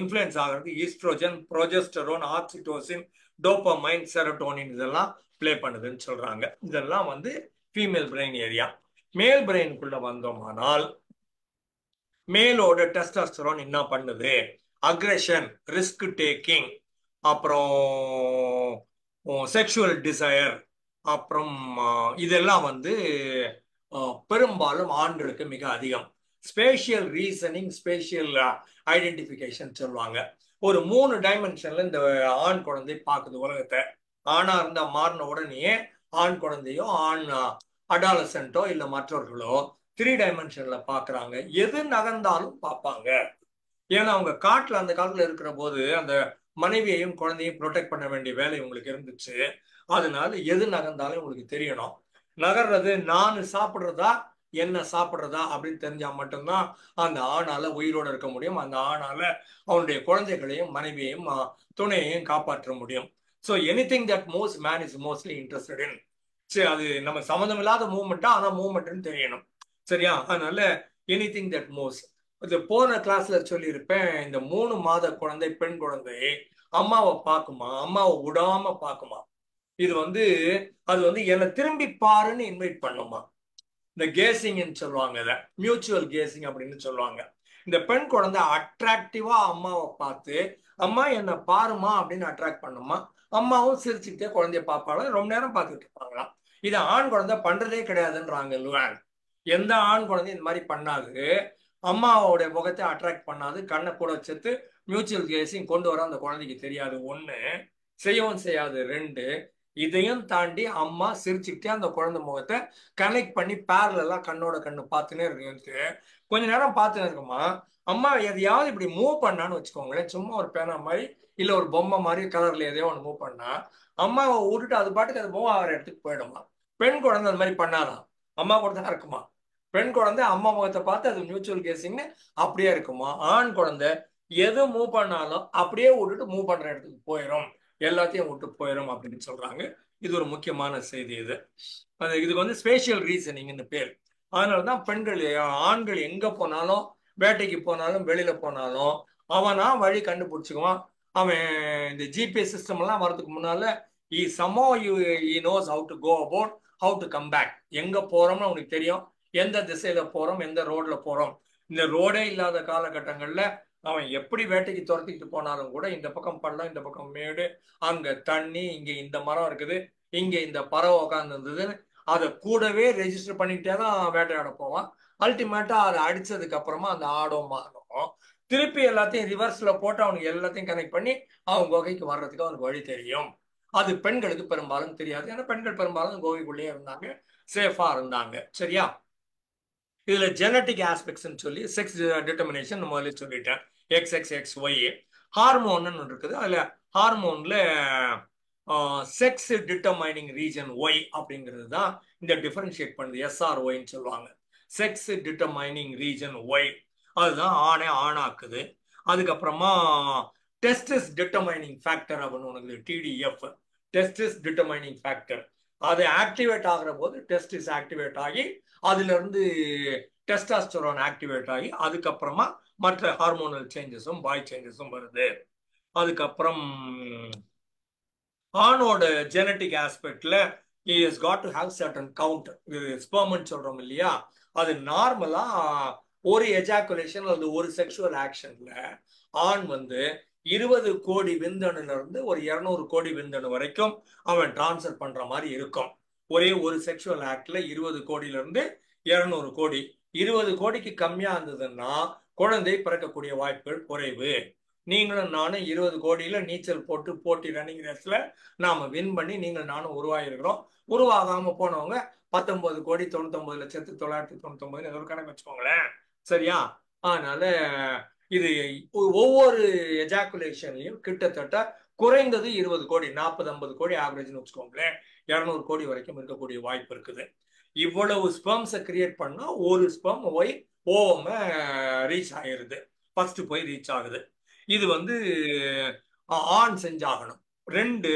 S2: இன்ஃப்ளூயன்ஸ் ஆகிறது ஈஸ்ட்ரோஜன், ப்ரோஜெஸ்டரோன், ஆக்சிடோசின், டோபமைன், செரோட்டோனின் இதெல்லாம் பிளே பண்ணுதுன்னு சொல்றாங்க. இதெல்லாம் வந்து ஃபீமேல் பிரெயின் ஏரியா. மேல் பிரெயினுக்குள்ள வந்தோமானால் மேலோட டெஸ்டோஸ்டரோன் என்ன பண்ணுது, அக்ரெஷன், ரிஸ்க் டேக்கிங், அப்புறம் செக்ஷுவல் டிசையர், அப்புறம் இதெல்லாம் வந்து பெரும்பாலும் ஆண்களுக்கு மிக அதிகம். ஸ்பேஷியல் ரீசனிங், ஸ்பேஷியல் ஐடென்டிஃபிகேஷன் சொல்லுவாங்க. ஒரு 3 டைமென்ஷன்ல இந்த ஆண் குழந்தை பார்க்குது உலகத்தை. ஆணா இருந்தா மாறின உடனே ஆண் குழந்தையோ ஆண் அடாலசென்ட்டோ இல்லை மற்றவர்களோ 3 டைமென்ஷன்ல பாக்குறாங்க. எது நகர்ந்தாலும் பார்ப்பாங்க. ஏன்னா அவங்க காட்டுல அந்த காலத்துல இருக்கிற போது அந்த மனைவியையும் குழந்தையும் ப்ரொடெக்ட் பண்ண வேண்டிய வேலை உங்களுக்கு இருந்துச்சு. அதனால எது நகர்ந்தாலும் உங்களுக்கு தெரியணும். நகர்றது நான் சாப்பிட்றதா என்ன சாப்பிட்றதா அப்படின்னு தெரிஞ்சா மட்டும்தான் அந்த ஆணால உயிரோட இருக்க முடியும். அந்த ஆணால அவனுடைய குழந்தைகளையும் மனைவியையும் துணையையும் காப்பாற்ற முடியும். So anything that moves man is mostly interested in. சரி, அது நம்ம சம்மந்தம் இல்லாத மூவ்மெண்ட்டா, ஆனா மூவ்மெண்ட்னு தெரியணும். சரியா? அதனால எனிதிங் தட் மூவ்ஸ். இது போன கிளாஸ்ல சொல்லியிருப்பேன், இந்த 3 மாத குழந்தை, பெண் குழந்தை அம்மாவை பார்க்குமா, அம்மாவை விடாம பார்க்குமா. இது வந்து அது வந்து என்னை திரும்பி பாருன்னு இன்வைட் பண்ணுமா. இந்த கேசிங்னு சொல்லுவாங்க, இதை மியூச்சுவல் கேசிங் அப்படின்னு சொல்லுவாங்க. இந்த பெண் குழந்தை அட்ராக்டிவா அம்மாவை பார்த்து, அம்மா என்னை பாருமா அப்படின்னு அட்ராக்ட் பண்ணுமா. அம்மாவும் சிரிச்சுக்கிட்டே குழந்தைய பார்ப்பாலும் ரொம்ப நேரம் பார்த்துட்டு இருப்பாங்களாம். இது ஆண் குழந்தை பண்றதே கிடையாதுன்றாங்க லுவான். எந்த ஆண் குழந்தை இந்த மாதிரி பண்ணாது, அம்மாவோட முகத்தை அட்ராக்ட் பண்ணாது, கண்ணை கூட வச்சுட்டு மியூச்சுவல் கேசிங் கொண்டு வர அந்த குழந்தைக்கு தெரியாது. ஒண்ணு, செய்யவும் செய்யாது. 2, இதையும் தாண்டி அம்மா சிரிச்சுக்கிட்டே அந்த குழந்தை முகத்தை கனெக்ட் பண்ணி பேரலா கண்ணோட கண்ணு பார்த்துன்னே இருக்கு. கொஞ்ச நேரம் பார்த்துன்னு இருக்குமா, அம்மா எதையாவது இப்படி மூவ் பண்ணான்னு வச்சுக்கோங்களேன், சும்மா ஒரு பேனா மாதிரி இல்ல ஒரு பொம்மை மாதிரி கலர்ல எதையோ ஒன்று மூவ் பண்ணா, அம்மாவை விட்டுட்டு அது பாட்டுக்கு அது மூவ் ஆகிற இடத்துக்கு போயிடுமா. பெண் குழந்தை அந்த மாதிரி பண்ணாதான், அம்மா கூட தான் இருக்குமா. பெண் குழந்தை அம்மா முகத்தை பார்த்து அது மியூச்சுவல் கேசிங்னு அப்படியே இருக்குமா. ஆண் குழந்தை எது மூவ் பண்ணாலும் அப்படியே விட்டுட்டு மூவ் பண்ற இடத்துக்கு போயிடும், எல்லாத்தையும் விட்டு போயிடும் அப்படின்னு சொல்றாங்க. இது ஒரு முக்கியமான செய்தி. இதுக்கு வந்து ஸ்பேஷியல் ரீசனிங்னு பேர். அதனாலதான் பெண்கள், ஆண்கள் எங்க போனாலும், வேட்டைக்கு போனாலும் வெளியில போனாலும் அவனா வழி கண்டுபிடிச்சுக்குவான். அவன் இந்த ஜிபிஎஸ் சிஸ்டம் எல்லாம் வரதுக்கு முன்னால he knows how to go about, how to come back. எங்க போறோம்னு அவனுக்கு தெரியும், எந்த திசையில போறோம், எந்த ரோட்ல போறோம். இந்த ரோடே இல்லாத காலகட்டங்கள்ல அவன் எப்படி வேட்டைக்கு துரத்திட்டு போனாலும் கூட, இந்த பக்கம் பள்ளம், இந்த பக்கம் மேடு, அங்க தண்ணி, இங்க இந்த மரம் இருக்குது, இங்க இந்த பறவை உட்கார்ந்து இருந்ததுன்னு அதை கூடவே ரெஜிஸ்டர் பண்ணிக்கிட்டே தான் வேட்டையாட போவான். அல்டிமேட்டா அதை அடிச்சதுக்கு அப்புறமா அந்த ஆடும் மாறும், திருப்பி எல்லாத்தையும் ரிவர்ஸ்ல போட்டு அவனுக்கு எல்லாத்தையும் கனெக்ட் பண்ணி அவன் குகைக்கு வர்றதுக்கு அவனுக்கு வழி தெரியும். அது பெண்களுக்கு பெரும்பாலும் தெரியாது. ஏன்னா பெண்கள் பெரும்பாலும் குகைக்குள்ளேயே இருந்தாங்க, சேஃபா இருந்தாங்க. சரியா? இதுல ஜெனட்டிக் ஆஸ்பெக்ட்ஸ்ன்னு சொல்லி செக்ஸ் டிட்டர்மினேஷன் முதல்ல சொல்லிட்டேன். XXXY ஹார்மோன் இருக்குது. அதுல ஹார்மோன்ல செக்ஸ் டிட்டர்மைனிங் ரீஜன் ஒய் அப்படிங்கிறது தான் இந்த டிஃபரன்ஷியேட் பண்ணுது. SROன்னு சொல்லுவாங்க, செக்ஸ் டிட்டர்மைனிங் ரீஜன் ஒய். அதுதான் ஆணை ஆணாக்குது. அதுக்கப்புறமா டெஸ்டிஸ் டிட்டர்மைனிங் ஃபேக்டர் அப்படின்னு ஒன்று, TDF, டெஸ்டிஸ் டிட்டர்மைனிங் ஃபேக்டர். அது ஆக்டிவேட் ஆகிற போது டெஸ்டிஸ் ஆக்டிவேட் ஆகி அதுல இருந்து டெஸ்டாஸ்டரோன் ஆக்டிவேட் ஆகி அதுக்கப்புறமா மற்ற ஹார்மோனல் சேஞ்சஸும் பாய் சேஞ்சஸும் வருது. அதுக்கப்புறம் ஆணோட ஜெனட்டிக் ஆஸ்பெக்ட்ல he has got to have certain count. ஸ்பெர்ம்னு சொல்றோம் இல்லையா, அது நார்மலா ஒரு எஜாக்குலேஷன் அல்லது ஒரு செக்ஷுவல் ஆக்ஷன்ல ஆண் வந்து 20 கோடி விந்தணுல இருந்து ஒரு 200 கோடி விந்தணு வரைக்கும் அவன் டிரான்ஸ்ஃபர் பண்ற மாதிரி இருக்கும். ஒரே ஒரு செக்ஷுவல் ஆக்ட்ல 20 கோடியில இருந்து 200 கோடி. 20 கோடிக்கு கம்மியா இருந்ததுன்னா குழந்தை பிறக்கக்கூடிய வாய்ப்புகள் குறைவு. நீங்களும் நானும் 20 கோடியில நீச்சல் போட்டு போட்டி ரன்னிங் ரேஸ்ல நாம வின் பண்ணி நீங்கள் நானும் உருவாகிருக்கிறோம். உருவாகாம போனவங்க 19 கோடி 99,999 ஒரு கணக்கு வச்சுக்கோங்களேன். சரியா? அதனால இது ஒவ்வொரு எஜாக்குலேஷன்லையும் கிட்டத்தட்ட குறைந்தது 20 கோடி, 40-50 கோடி ஆவரேஜ்னு வச்சுக்கோங்களேன், 200 கோடி வரைக்கும் இருக்கக்கூடிய வாய்ப்பு இருக்குது. இவ்வளவு ஸ்பெர்ம்ஸை கிரியேட் பண்ணா ஒரு ஸ்பெர்ம் போய் ஓவம ரீச் ஆகிருது, ஃபர்ஸ்ட் போய் ரீச் ஆகுது. இது வந்து ஆண் செஞ்சாகணும். 2,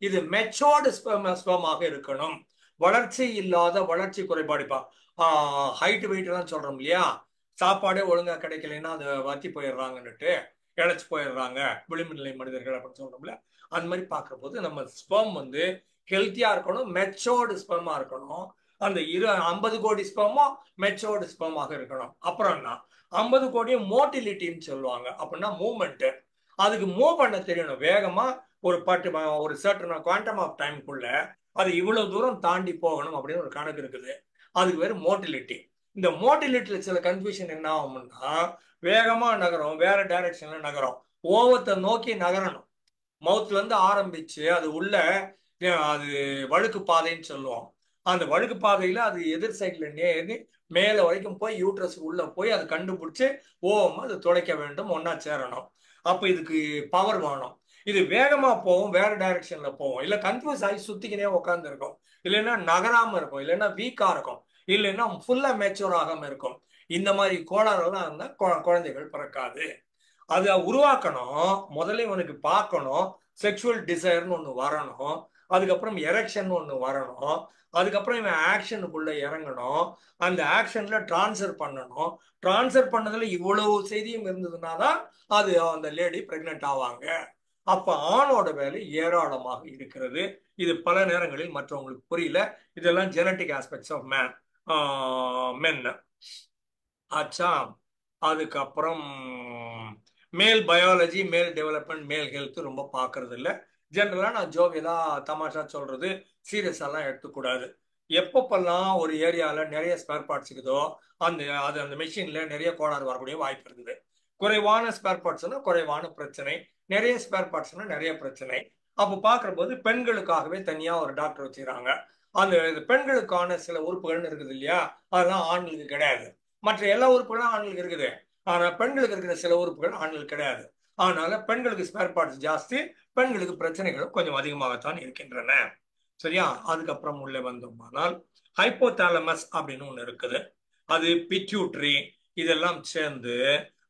S2: இது மெச்சோர்டு ஸ்பெர்மாக இருக்கணும். வளர்ச்சி இல்லாத, வளர்ச்சி குறைபாடுப்பா, ஹைட் வெயிட் எல்லாம் சொல்றோம் இல்லையா, சாப்பாடே ஒழுங்கா கிடைக்கலன்னா அதை வத்தி போயிடுறாங்கன்னுட்டு, இழைச்சு போயிடுறாங்க விளிம்பு நிலை மனிதர்கள் அப்படின்னு சொல்றோம்ல. அந்த மாதிரி பார்க்குற போது நம்ம ஸ்பெர்ம் வந்து ஹெல்த்தியா இருக்கணும், மெச்சோர்டு ஸ்பெர்மா இருக்கணும். அந்த 50 கோடி ஸ்பெர்மும் மெச்சோர்டு ஸ்பெர்மாக இருக்கணும். அப்புறம் என்ன, 50 கோடியும் மோட்டிலிட்டின்னு சொல்லுவாங்க. அப்படின்னா மூவ்மெண்ட், அதுக்கு மூவ் பண்ண தெரியணும் வேகமா. ஒரு சர்டன் குவாண்டம் ஆஃப் டைம்குள்ள அது இவ்வளவு தூரம் தாண்டி போகணும் அப்படின்னு ஒரு கணக்கு இருக்குது. அதுக்கு பேர் மோட்டிலிட்டி. இந்த மோட்டிலிட்டியில சில கன்ஃபியூஷன் என்ன ஆகும்னா, வேகமா நகரும், வேற டைரக்ஷன்ல நகரும், ஓவத்தை நோக்கி நகரணும். மவுத்ல இருந்து ஆரம்பிச்சு அது உள்ள அது வழுக்கு பாதைன்னு சொல்லுவோம். அந்த வழுக்கு பாதையில அது எதிர் சைட்ல நேர்ந்து மேல வரைக்கும் போய் யூட்ரஸ் உள்ள போய் அது கண்டுபிடிச்சு ஓவமா அது துடைக்க வேண்டும், ஒன்னா சேரணும். அப்ப இதுக்கு பவர் வேணும். இது வேகமா போகும், வேற டைரக்ஷன்ல போகும், இல்ல கன்ஃபியூஸ் ஆகி சுத்திக்கினே உட்கார்ந்து இருக்கும், இல்லைன்னா நகராம இருக்கும், இல்லைன்னா வீக்கா இருக்கும். இல்லைன்னா ஃபுல்லா மெச்சூர் ஆகாம இருக்கும். இந்த மாதிரி கோளாறுலாம் இருந்தா குழந்தைகள் பிறக்காது. அதை உருவாக்கணும். முதல்ல இவனுக்கு பார்க்கணும், செக்ஷுவல் டிசைர்னு ஒன்று வரணும், அதுக்கப்புறம் எரெக்ஷன் ஒன்று வரணும், அதுக்கப்புறம் இவன் ஆக்ஷனுக்குள்ள இறங்கணும், அந்த ஆக்ஷன்ல டிரான்ஸ்ஃபர் பண்ணணும். டிரான்ஸ்ஃபர் பண்ணதுல இவ்வளவு செய்தியும் இருந்ததுன்னா தான் அது அந்த லேடி பிரெக்னென்ட் ஆவாங்க. அப்ப ஆணோட வேலை ஏராளமாக இருக்கிறது. இது பல நேரங்களில் மற்றவங்களுக்கு புரியல. இதெல்லாம் ஜெனட்டிக் ஆஸ்பெக்ட்ஸ் ஆஃப் மென். ஆச்சா. அதுக்கப்புறம் மேல் பயாலஜி, மேல் டெவலப்மெண்ட், மேல் ஹெல்த் ரொம்ப பார்க்கறது இல்லை. ஜென்ரலா நான் ஜோவியலா தமாஷா சொல்றது, சீரியஸாலாம் எடுத்துக்கூடாது. எப்பப்பெல்லாம் ஒரு ஏரியால நிறைய ஸ்பேர் பார்ட்ஸ் இருக்குதோ அந்த மெஷின்ல நிறைய கோளாறு வரக்கூடிய வாய்ப்பு இருக்குது. குறைவான ஸ்பேர் பார்ட்ஸ்னா குறைவான பிரச்சனை, நிறைய ஸ்பேர் பார்ட்ஸ்னா நிறைய பிரச்சனை. அப்போ பார்க்குற போது பெண்களுக்காகவே தனியா ஒரு டாக்டர் வச்சுக்கிறாங்க. அந்த பெண்களுக்கான சில உறுப்புகள்னு இருக்குது இல்லையா, அதெல்லாம் ஆண்களுக்கு கிடையாது. மற்ற எல்லா உறுப்புகளும் ஆண்களுக்கு இருக்குது. ஆனா பெண்களுக்கு இருக்கிற சில உறுப்புகள் ஆண்களுக்கு கிடையாது. அதனால பெண்களுக்கு ஸ்பேர் பார்ட்ஸ் ஜாஸ்தி, பெண்களுக்கு பிரச்சனைகளும் கொஞ்சம் அதிகமாகத்தான் இருக்கின்றன. சரியா. அதுக்கப்புறம் உள்ள வந்தோம்னால் ஹைப்போதாலமஸ் அப்படின்னு ஒண்ணு இருக்குது. அது பிட்யூட்ரி இதெல்லாம் சேர்ந்து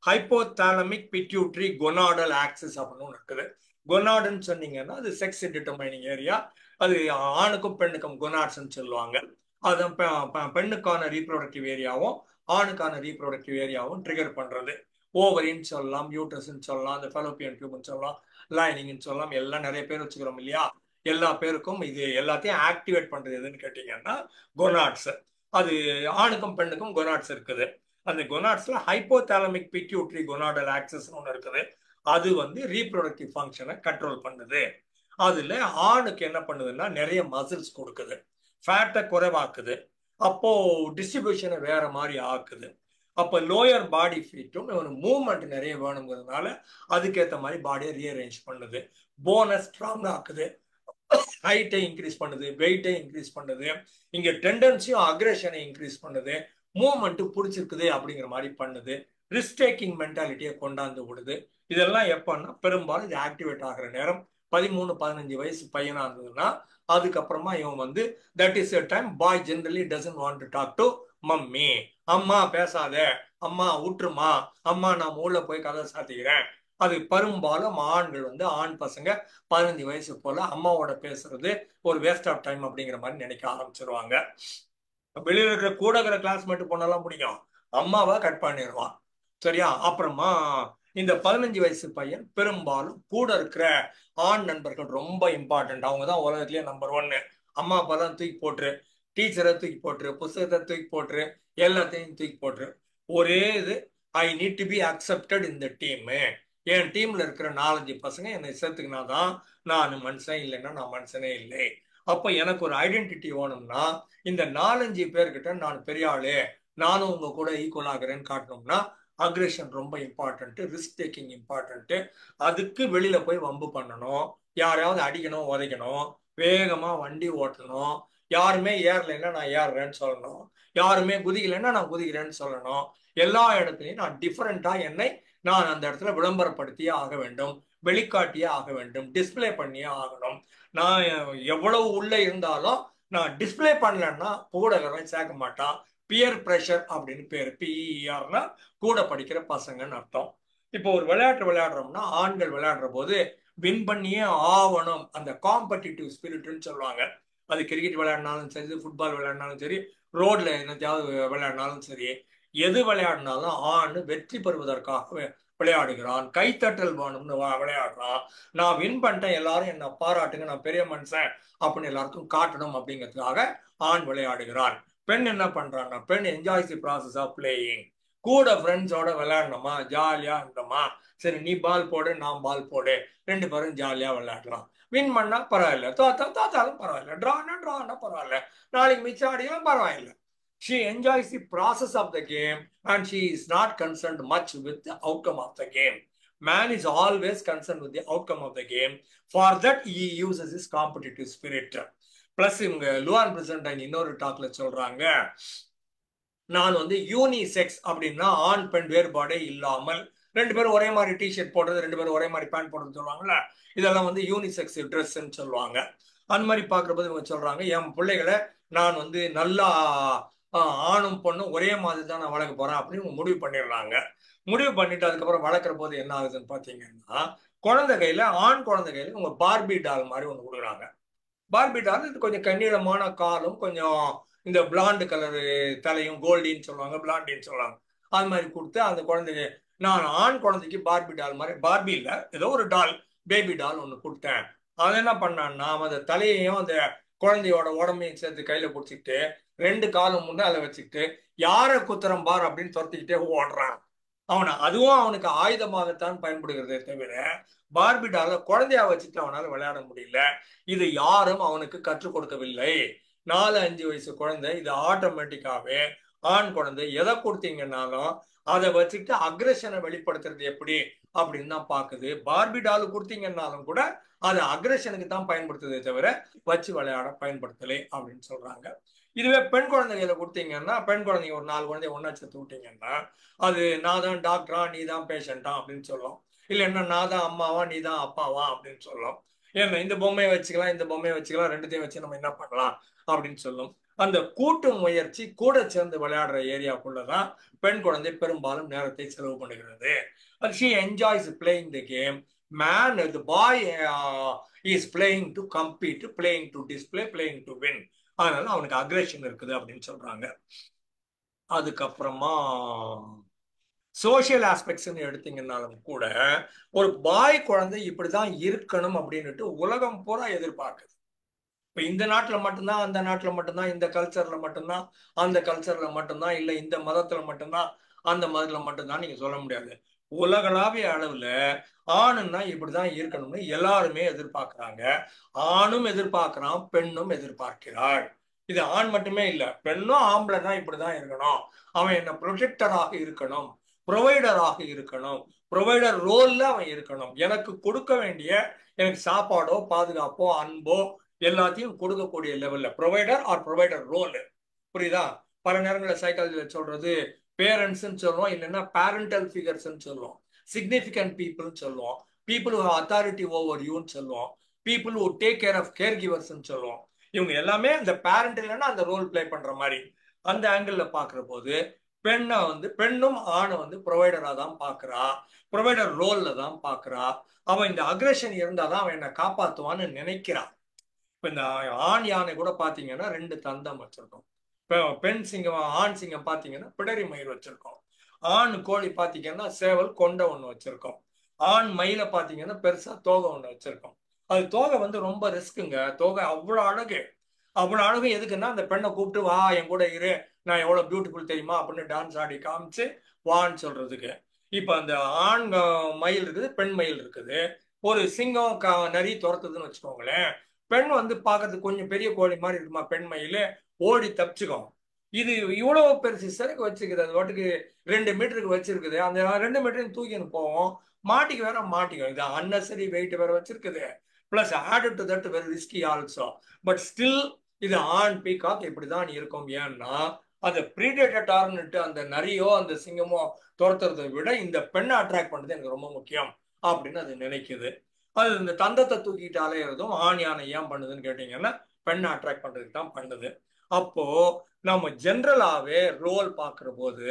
S2: ஹைப்போதாலமிக் பிட்யூட்ரி கொனாடல் ஆக்சிஸ் அப்படின்னு ஒண்ணு இருக்குது. கொனாடுன்னு சொன்னீங்கன்னா அது செக்ஸ் டிட்டர்மைனிங் ஏரியா. அது ஆணுக்கும் பெண்ணுக்கும் கொனாட்ஸ்ன்னு சொல்லுவாங்க. அது பெண்ணுக்கான ரீப்ரொடக்டிவ் ஏரியாவும் ஆணுக்கான ரீப்ரொடக்டிவ் ஏரியாவும் ட்ரிகர் பண்றது. ஓவரின்னு சொல்லலாம், யூட்ரஸ்ன்னு சொல்லலாம், அந்த ஃபெலோப்பியன் டியூப்னு சொல்லலாம், லைனிங்னு சொல்லலாம். எல்லாம் நிறைய பேர் வச்சுக்கிறோம் இல்லையா. எல்லா பேருக்கும் இது எல்லாத்தையும் ஆக்டிவேட் பண்றது எதுன்னு கேட்டீங்கன்னா கொனாட்ஸ். அது ஆணுக்கும் பெண்ணுக்கும் கொனாட்ஸ் இருக்குது. அந்த கொனாட்ஸ்ல ஹைப்போதாலமிக் பிட்யூட்ரி கொனாடல் ஆக்சஸ் ஒன்று இருக்குது. அது வந்து ரீப்ரொடக்டிவ் ஃபங்க்ஷனை கண்ட்ரோல் பண்ணுது. அதுல ஆணுக்கு என்ன பண்ணுதுன்னா நிறைய மசில்ஸ் கொடுக்குது, ஃபேட்டை குறைவாக்குது, அப்போ டிஸ்ட்ரிபியூஷனை வேற மாதிரி ஆக்குது. அப்போ லோயர் பாடி ஃபீட்டும் மூவ்மெண்ட் நிறைய வேணுங்கிறதுனால அதுக்கேற்ற மாதிரி பாடியை ரீஅரேஞ்ச் பண்ணுது. போனை ஸ்ட்ராங் ஆக்குது, ஹைட்டை இன்க்ரீஸ் பண்ணுது, வெயிட்டை இன்க்ரீஸ் பண்ணுது, இங்க டெண்டன்சியும் அக்ரெஷனை இன்க்ரீஸ் பண்ணுது, மூவ்மெண்ட் பிடிச்சிருக்குது அப்படிங்கிற மாதிரி பண்ணுது, ரிஸ்க் டேக்கிங் மென்டாலிட்டியை கொண்டாந்து விடுது. இதெல்லாம் எப்பன்னா பெரும்பாலும் இது ஆக்டிவேட் ஆகிற நேரம் 13-15 வயசு பையனா இருந்ததுன்னா, அதுக்கப்புறமா இவன் வந்து that is a time boy generally doesn't want to talk to mummy. அம்மா பேசாத, அம்மா விட்டுருமா, அம்மா நான் உள்ள போய் கதை சாத்திக்கிறேன். அது பெரும்பாலும் ஆண்கள் வந்து ஆண் பசங்க 15 வயசு போல அம்மாவோட பேசுறது ஒரு வேஸ்ட் ஆஃப் டைம் அப்படிங்கிற மாதிரி நினைக்க ஆரம்பிச்சிருவாங்க. வெளியில இருக்கிற கூட இருக்கிற கிளாஸ்மேட் பொண்ணெல்லாம் பிடிக்கும், அம்மாவை கட் பண்ணிடுவான். சரியா. அப்புறமா இந்த 15 வயசு பையன் பெரும்பாலும் கூட இருக்கிற ஆண் நண்பர்கள் ரொம்ப இம்பார்ட்டன்ட். அவங்க தான் உலகத்திலேயே நம்பர் 1. அம்மா அப்பா தான் தூக்கி போட்டுரு, டீச்சரை தூக்கி போட்டுரு, புத்தகத்தை தூக்கி போட்டுரு, எல்லாத்தையும் தூக்கி போட்டுரு. ஒரே இது, I need to be accepted இந்த டீமு. என் டீம்ல இருக்கிற 4-5 பசங்க என்னை சேர்த்துக்கினா தான் நான் மனுஷன், இல்லைன்னா நான் மனுஷனே இல்லை. அப்ப எனக்கு ஒரு ஐடென்டிட்டி வேணும்னா இந்த 4-5 பேர்கிட்ட நான் பெரிய ஆளு, நானும் உங்க கூட ஈக்குவல் ஆகிறேன்னு காட்டணும்னா அக்ரெஷன் ரொம்ப இம்பார்ட்டன்ட், ரிஸ்க் டேக்கிங் இம்பார்ட்டன்ட். அதுக்கு வெளியில போய் வம்பு பண்ணணும், யாரையாவது அடிக்கணும், உதைக்கணும், வேகமா வண்டி ஓட்டணும், யாருமே ஏறலைன்னா நான் ஏறுறேன்னு சொல்லணும், யாருமே குதிக்கலைன்னா நான் குதிக்கிறேன்னு சொல்லணும். எல்லா இடத்துலையும் நான் டிஃபரெண்டா என்னை நான் அந்த இடத்துல விளம்பரப்படுத்தியே ஆக வேண்டும், வெளிக்காட்டியே ஆக வேண்டும், டிஸ்பிளே பண்ணியே ஆகணும். நான் எவ்வளவு உள்ள இருந்தாலும் நான் டிஸ்பிளே பண்ணலன்னா ஊடகம் சேர்க்க மாட்டான். பியர் பிரஷர் அப்படின்னு பேர். பிஇஆர்னா கூட படிக்கிற பசங்கன்னு அர்த்தம். இப்போ ஒரு விளையாட்டு விளையாடுறோம்னா ஆண்கள் விளையாடுற போது வின் பண்ணியே ஆகணும், அந்த காம்படிட்டிவ் ஸ்பிரிட்னு சொல்லுவாங்க. அது கிரிக்கெட் விளையாடினாலும் சரி, ஃபுட்பால் விளையாடினாலும் சரி, ரோட்ல என்னத்தையாவது விளையாடினாலும் சரி, எது விளையாடினாலும் ஆண் வெற்றி பெறுவதற்காக விளையாடுகிறான், கைத்தட்டல் வேணும்னு விளையாடுறான். நான் வின் பண்ணிட்டேன், எல்லாரும் என்ன பாராட்டுங்க, நான் பெரிய மனுஷன் அப்படின்னு எல்லாருக்கும் காட்டணும் அப்படிங்கிறதுக்காக ஆண் விளையாடுகிறான். பெண் என்ன பண்றான்னா, பெண் enjoys the process of playing. கூட ஃப்ரெண்ட்ஸோட விளையாடணுமா, ஜாலியா இருந்தோமா, சரி நீ பால் போடு நான் பால் போடு, 2 பேரும் ஜாலியா விளையாடலாம். வின் பண்ணா பரவாயில்ல, தோத்தாலும் பரவாயில்ல, ட்ரானா பரவாயில்ல, நாளைக்கு மிச்சம் ஆடியும் பரவாயில்ல. She enjoys the process of the game and she is not concerned much with the outcome of the game. Man is always concerned with the outcome of the game. For that he uses his competitive spirit. Plus இவங்க லுவான் பிரசன்டைன் இன்னொரு டாக்ல சொல்றாங்க, நான் வந்து unisex அப்படின்னா ஆண் பெண் வேறுபாடே இல்லாமல் 2 பேரும் ஒரே மாதிரி டிஷர்ட் போடுறது, 2 பேரும் ஒரே மாதிரி பேண்ட் போடுறது சொல்லுவாங்கல்ல, இதெல்லாம் வந்து யூனிசெக்ஸ் ட்ரெஸ்ன்னு சொல்லுவாங்க. அந்த மாதிரி பார்க்குற போது இவங்க சொல்றாங்க, என் பிள்ளைகளை நான் வந்து நல்லா ஆணும் பொண்ணும் ஒரே மாதிரி தான் நான் வளர்க்க போறேன் அப்படின்னு முடிவு பண்ணிடுறாங்க. முடிவு பண்ணிட்டு அதுக்கப்புறம் வளர்க்குற போது என்ன ஆகுதுன்னு பாத்தீங்கன்னா, குழந்தை கையில ஆண் குழந்தை கையில உங்க பார்பி டால் மாதிரி ஒண்ணு கொடுக்குறாங்க. பார்பி டால் இது கொஞ்சம் கண்ணீளமான காலும் கொஞ்சம் இந்த பிளாண்டு கலரு தலையும் கோல்டின்னு சொல்லுவாங்க, பிளாண்டின்னு சொல்லுவாங்க. அது மாதிரி கொடுத்து அந்த குழந்தைக்கு நான் ஆண் குழந்தைக்கு பார்பி டால் மாதிரி, பார்பி இல்ல ஏதோ ஒரு டால், பேபி டால் ஒன்று கொடுத்தேன். அதை என்ன பண்ணான்னா அவன் அந்த தலையையும் அந்த குழந்தையோட உடம்பையும் சேர்த்து கையில பிடிச்சிக்கிட்டு 2 காலும் முன்னால வச்சுக்கிட்டு யாரை குத்துறம் பார் அப்படின்னு துரத்திக்கிட்டே ஓடுறான். அதுவும் அவனுக்கு ஆயுதமாகத்தான் பயன்படுகிறதே தவிர பார்பி டால குழந்தையா வச்சுட்டு அவனால விளையாட முடியல. இது யாரும் அவனுக்கு கற்றுக் கொடுக்கவில்லை. 4-5 வயசு குழந்தை இது ஆட்டோமேட்டிக்காவே ஆண் குழந்தை எதை கொடுத்தீங்கன்னாலும் அதை வச்சுட்டு அக்ரஷனை வெளிப்படுத்துறது எப்படி அப்படின்னு தான் பாக்குது. பார்பி டால் கொடுத்தீங்கன்னாலும் கூட அது அக்ரஷனுக்கு தான் பயன்படுத்துதே தவிர வச்சு விளையாட பயன்படுத்தலை அப்படின்னு சொல்றாங்க. இதுவே பெண் குழந்தைகளை கொடுத்தீங்கன்னா, பெண் குழந்தைங்க ஒரு 4 குழந்தைய ஒன்னா சேர்த்து விட்டீங்கன்னா அது நான் தான் டாக்டரா நீ தான் பேஷண்டா அப்படின்னு சொல்லும். இல்லைன்னா நான் தான் அம்மாவா நீ தான் அப்பாவா அப்படின்னு சொல்லும். ஏன்னா இந்த பொம்மையை வச்சுக்கலாம், இந்த பொம்மையை வச்சுக்கலாம், ரெண்டுத்தையும் வச்சு நம்ம என்ன பண்ணலாம் அப்படின்னு சொல்லும். அந்த கூட்டு முயற்சி கூட சேர்ந்து விளையாடுற ஏரியாக்குள்ளதான் பெண் குழந்தை பெரும்பாலும் நேரத்தை செலவு பண்ணுகிறது. she enjoys playing the game. The boy is playing to compete, playing to display, playing to win. அதனால அவனுக்கு அக்ரஷன் இருக்குது அப்படின்னு சொல்றாங்க. அதுக்கப்புறமா சோசியல் ஆஸ்பெக்ட்ஸ்ன்னு எடுத்தீங்கன்னாலும் கூட ஒரு பாய் குழந்தை இப்படிதான் இருக்கணும் அப்படின்னுட்டு உலகம் பூரா எதிர்பார்க்குது. இப்ப இந்த நாட்டுல மட்டும்தான், அந்த நாட்டுல மட்டும்தான், இந்த கல்ச்சர்ல மட்டும்தான், அந்த கல்ச்சர்ல மட்டும்தான், இல்ல இந்த மதத்துல மட்டும்தான், அந்த மதத்துல மட்டும்தான் நீங்க சொல்ல முடியாது. உலகளாவிய அளவுல ஆணுன்னா இப்படிதான் இருக்கணும்னு எல்லாருமே எதிர்பார்க்கிறாங்க. ஆணும் எதிர்பார்க்கிறான், பெண்ணும் எதிர்பார்க்கிறாள். இது ஆண் மட்டுமே இல்ல, பெண்ணும் ஆம்பளை தான் இப்படிதான் இருக்கணும், அவன் என்ன ப்ரொடெக்டராக இருக்கணும், ப்ரொவைடராக இருக்கணும், ப்ரொவைடர் ரோல்ல அவன் இருக்கணும், எனக்கு கொடுக்க வேண்டிய எனக்கு சாப்பாடோ பாதுகாப்போ அன்போ எல்லாத்தையும் கொடுக்கக்கூடிய லெவல்ல ப்ரொவைடர் ஆர் ப்ரொவைடர் ரோல். புரியுதா? பல நேரங்களில் சைக்காலஜில சொல்றது பேரண்ட்ஸ்ன்னு சொல்லுவோம், இல்லைன்னா பேரண்டல் ஃபிகர்ஸ்ன்னு சொல்லுவோம், சிக்னிஃபிகண்ட் பீப்புள்னு சொல்லுவோம், பீப்புள் ஹூ அத்தாரிட்டி ஓவர் யூன்னு சொல்லுவோம், people who take care of care கிவர்ஸ்ன்னு சொல்லுவோம். இவங்க எல்லாமே அந்த பேரண்ட் இல்லைன்னா அந்த ரோல் பிளே பண்ற மாதிரி. அந்த ஆங்கிள் பாக்குற போது பெண்ணும் ஆணை ப்ரொவைடரா தான் பாக்குறா, ப்ரொவைடர் ரோல்ல தான் பாக்குறா. அவன் இந்த அக்ரஷன் இருந்தாதான் அவன் என்ன காப்பாத்துவான்னு நினைக்கிறான். இப்ப இந்த ஆண் யானை கூட பாத்தீங்கன்னா 2 தந்தம் வச்சிருக்கோம். பெண் சிங்கம், ஆண் சிங்கம் பாத்தீங்கன்னா பிடரி மயில் வச்சிருக்கோம். ஆண் கோழி பாத்தீங்கன்னா சேவல் கொண்டை ஒண்ணு வச்சிருக்கோம். ஆண் மயில பாத்தீங்கன்னா பெருசா தோகை ஒண்ணு வச்சிருக்கோம். அது தோகை ரொம்ப ரிஸ்க்குங்க. தோகை அவ்வளவு அழகு, அவ்வளவு அழகு. எதுக்குன்னா அந்த பெண்ணை கூப்பிட்டு வா என் கூட இரு, நான் எவ்வளவு பியூட்டிஃபுல் தெரியுமா அப்படின்னு டான்ஸ் ஆடி காமிச்சு வான்னு சொல்றதுக்கு. இப்ப அந்த ஆண் மயில் இருக்குது, பெண் மயில் இருக்குது. ஒரு சிங்கம் நரி துரத்துதுன்னு வச்சுக்கோங்களேன், பெண் பாக்குறதுக்கு கொஞ்சம் பெரிய கோழி மாதிரி இருக்குமா, பெண் மயில் ஓடி தப்பிச்சுக்கும். இது இவ்வளவு பெருசு சிறகு வச்சுக்குது, அது வாட்டுக்கு 2 மீட்டருக்கு வச்சிருக்குது. அந்த 2 மீட்டரையும் தூக்கின்னு போவோம், மாட்டிக்கும். இது அன்னெசரி வெயிட் வேற வச்சிருக்குது, plus add to that very risky also. But still இது ஆண் பீகாக் இப்படிதான் இருக்கும். ஏன்னா அந்த ப்ரீடேட்டர்னுட்டு அந்த நரியோ அந்த சிங்கமோ துரத்துறதை விட இந்த பெண்ணை அட்ராக்ட் பண்றது எனக்கு ரொம்ப முக்கியம் அப்படின்னு அது நினைக்குது. அது இந்த தந்தத்தை தூக்கிட்டு அலையிறதும் ஆண் யானை ஏன் பண்ணுதுன்னு கேட்டீங்கன்னா பெண்ணை அட்ராக்ட் பண்றதுக்கு தான் பண்ணுது. அப்போ நம்ம ஜென்ரலாவே ரோல் பார்க்கிற போது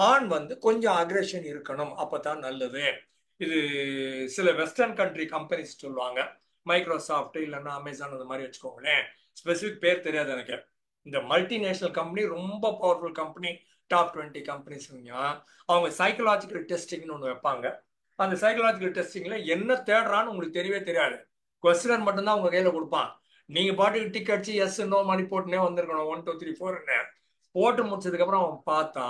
S2: ஆண் கொஞ்சம் அக்ரெஷன் இருக்கணும், அப்பதான் நல்லது. இது சில வெஸ்டர்ன் கண்ட்ரி கம்பெனிஸ் சொல்லுவாங்க, மைக்ரோசாஃப்ட் இல்லைன்னா அமேசான் அந்த மாதிரி வச்சுக்கோங்களேன், ஸ்பெசிபிக் பேர் தெரியாது எனக்கு. இந்த மல்டிநேஷனல் கம்பெனி, ரொம்ப பவர்ஃபுல் கம்பெனி, டாப் 20 கம்பெனிஸ், அவங்க சைக்கலாஜிக்கல் டெஸ்டிங்னு ஒன்று வைப்பாங்க. அந்த சைக்கலாஜிக்கல் டெஸ்டிங்ல என்ன தேடுறான்னு உங்களுக்கு தெரியவே தெரியாது. கொஸ்டினர் மட்டும்தான் உங்க கையில கொடுப்பான். நீங்க பாட்டுக்கு டிக் அடிச்சு எஸ் நோ மணி போட்டுனே வந்திருக்கணும், 1 2 3 4 போட்டு முடிச்சதுக்கு அப்புறம் அவன் பார்த்தா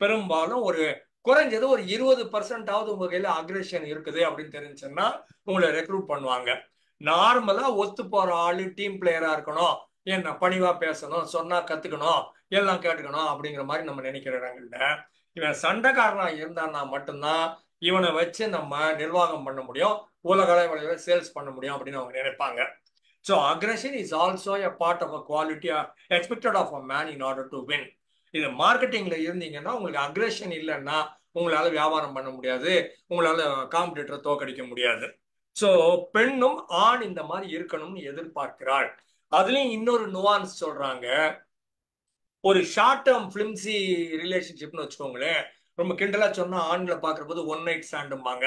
S2: பெரும்பாலும் ஒரு குறைஞ்சது ஒரு 20% உங்க கையில அக்ரெஷன் இருக்குது அப்படின்னு தெரிஞ்சுன்னா உங்களை ரெக்ரூட் பண்ணுவாங்க. நார்மலா ஒத்து போற ஆளு டீம் பிளேயரா இருக்கணும், என்ன பணிவா பேசணும், சொன்னா கத்துக்கணும், எல்லாம் கேட்டுக்கணும் அப்படிங்கிற மாதிரி நம்ம நினைக்கிற இடங்கள்ல இவன் சண்டைக்காரனா இருந்தான்னா மட்டும்தான் இவனை வச்சு நம்ம நிர்வாகம் பண்ண முடியும், உலக அளவில் சேல்ஸ் பண்ண முடியும் அப்படின்னு அவங்க நினைப்பாங்க. So aggression is also a part of a quality expected of a man in order to win. இது மார்க்கெட்டிங்ல இருந்தீங்கன்னா உங்களுக்கு அக்ரெஷன் இல்லைன்னா உங்களால வியாபாரம் பண்ண முடியாது, உங்களால காம்படிட்டரை தோக்கடிக்க முடியாது. ஸோ பெண்ணும் ஆண் இந்த மாதிரி இருக்கணும்னு எதிர்பார்க்கிறாள். அதுலயும் இன்னொரு நுவான்ஸ் சொல்றாங்க, ஒரு ஷார்ட் டேர்ம் ஃபிலிம்சி ரிலேஷன்ஷிப்னு வச்சுக்கோங்களேன். ரொம்ப கிண்டலா சொன்னா ஆண்களை பார்க்குற போது ஒன் நைட் ஸ்டாண்டும்பாங்க.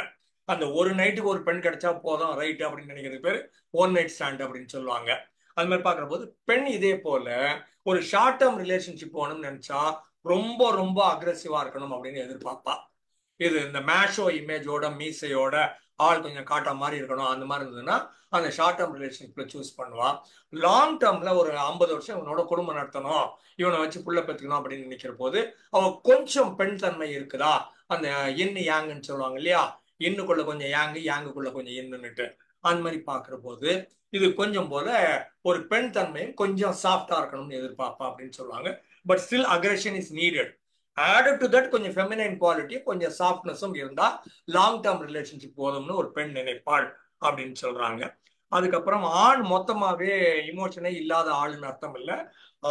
S2: அந்த ஒரு நைட்டுக்கு ஒரு பெண் கிடைச்சா போதும் ரைட் அப்படின்னு நினைக்கிறது பேர் ஒன் நைட் ஸ்டாண்ட் அப்படின்னு சொல்லுவாங்க. அது மாதிரி பார்க்குற போது பெண் இதே போல ஒரு ஷார்ட் டேர்ம் ரிலேஷன்ஷிப் போகணும்னு நினைச்சா ரொம்ப ரொம்ப அக்ரெசிவா இருக்கணும் அப்படின்னு எதிர்பார்ப்பா. இது இந்த மேஷோ இமேஜோட மீசையோட ஆள் கொஞ்சம் காட்டுற மாதிரி இருக்கணும், அந்த மாதிரி இருந்ததுன்னா அந்த ஷார்ட் டேர்ம் ரிலேஷன்ஷிப்ல சூஸ் பண்ணுவான். லாங் டேர்ம்ல ஒரு 50 வருஷம் இவனோட குடும்பம் நடத்தணும், இவனை வச்சு புள்ள பெற்றுக்கணும் அப்படின்னு நினைக்கிற போது அவ கொஞ்சம் பெண் தன்மை இருக்குதா, அந்த எண்ணு யாங்குன்னு சொல்லுவாங்க இல்லையா, எண்ணுக்குள்ள கொஞ்சம் யாங்கு யாங்குக்குள்ள கொஞ்சம் எண்ணுன்னுட்டு, அந்த மாதிரி பாக்குற போது இது கொஞ்சம் போல ஒரு பெண் தன்மையும் கொஞ்சம் சாஃப்டா இருக்கணும்னு எதிர்பார்ப்பா அப்படின்னு சொல்லுவாங்க. But still aggression is needed. Added to that கொஞ்சம் ஃபெமினைன் குவாலிட்டி கொஞ்சம் சாஃப்ட்னஸும் இருந்தா லாங் டேர்ம் ரிலேஷன்ஷிப் போதும்னு ஒரு பெண் நினைப்பாள் அப்படின்னு சொல்றாங்க. அதுக்கப்புறம் ஆண் மொத்தமாவே இமோஷனே இல்லாத ஆளுன்னு அர்த்தம் இல்லை.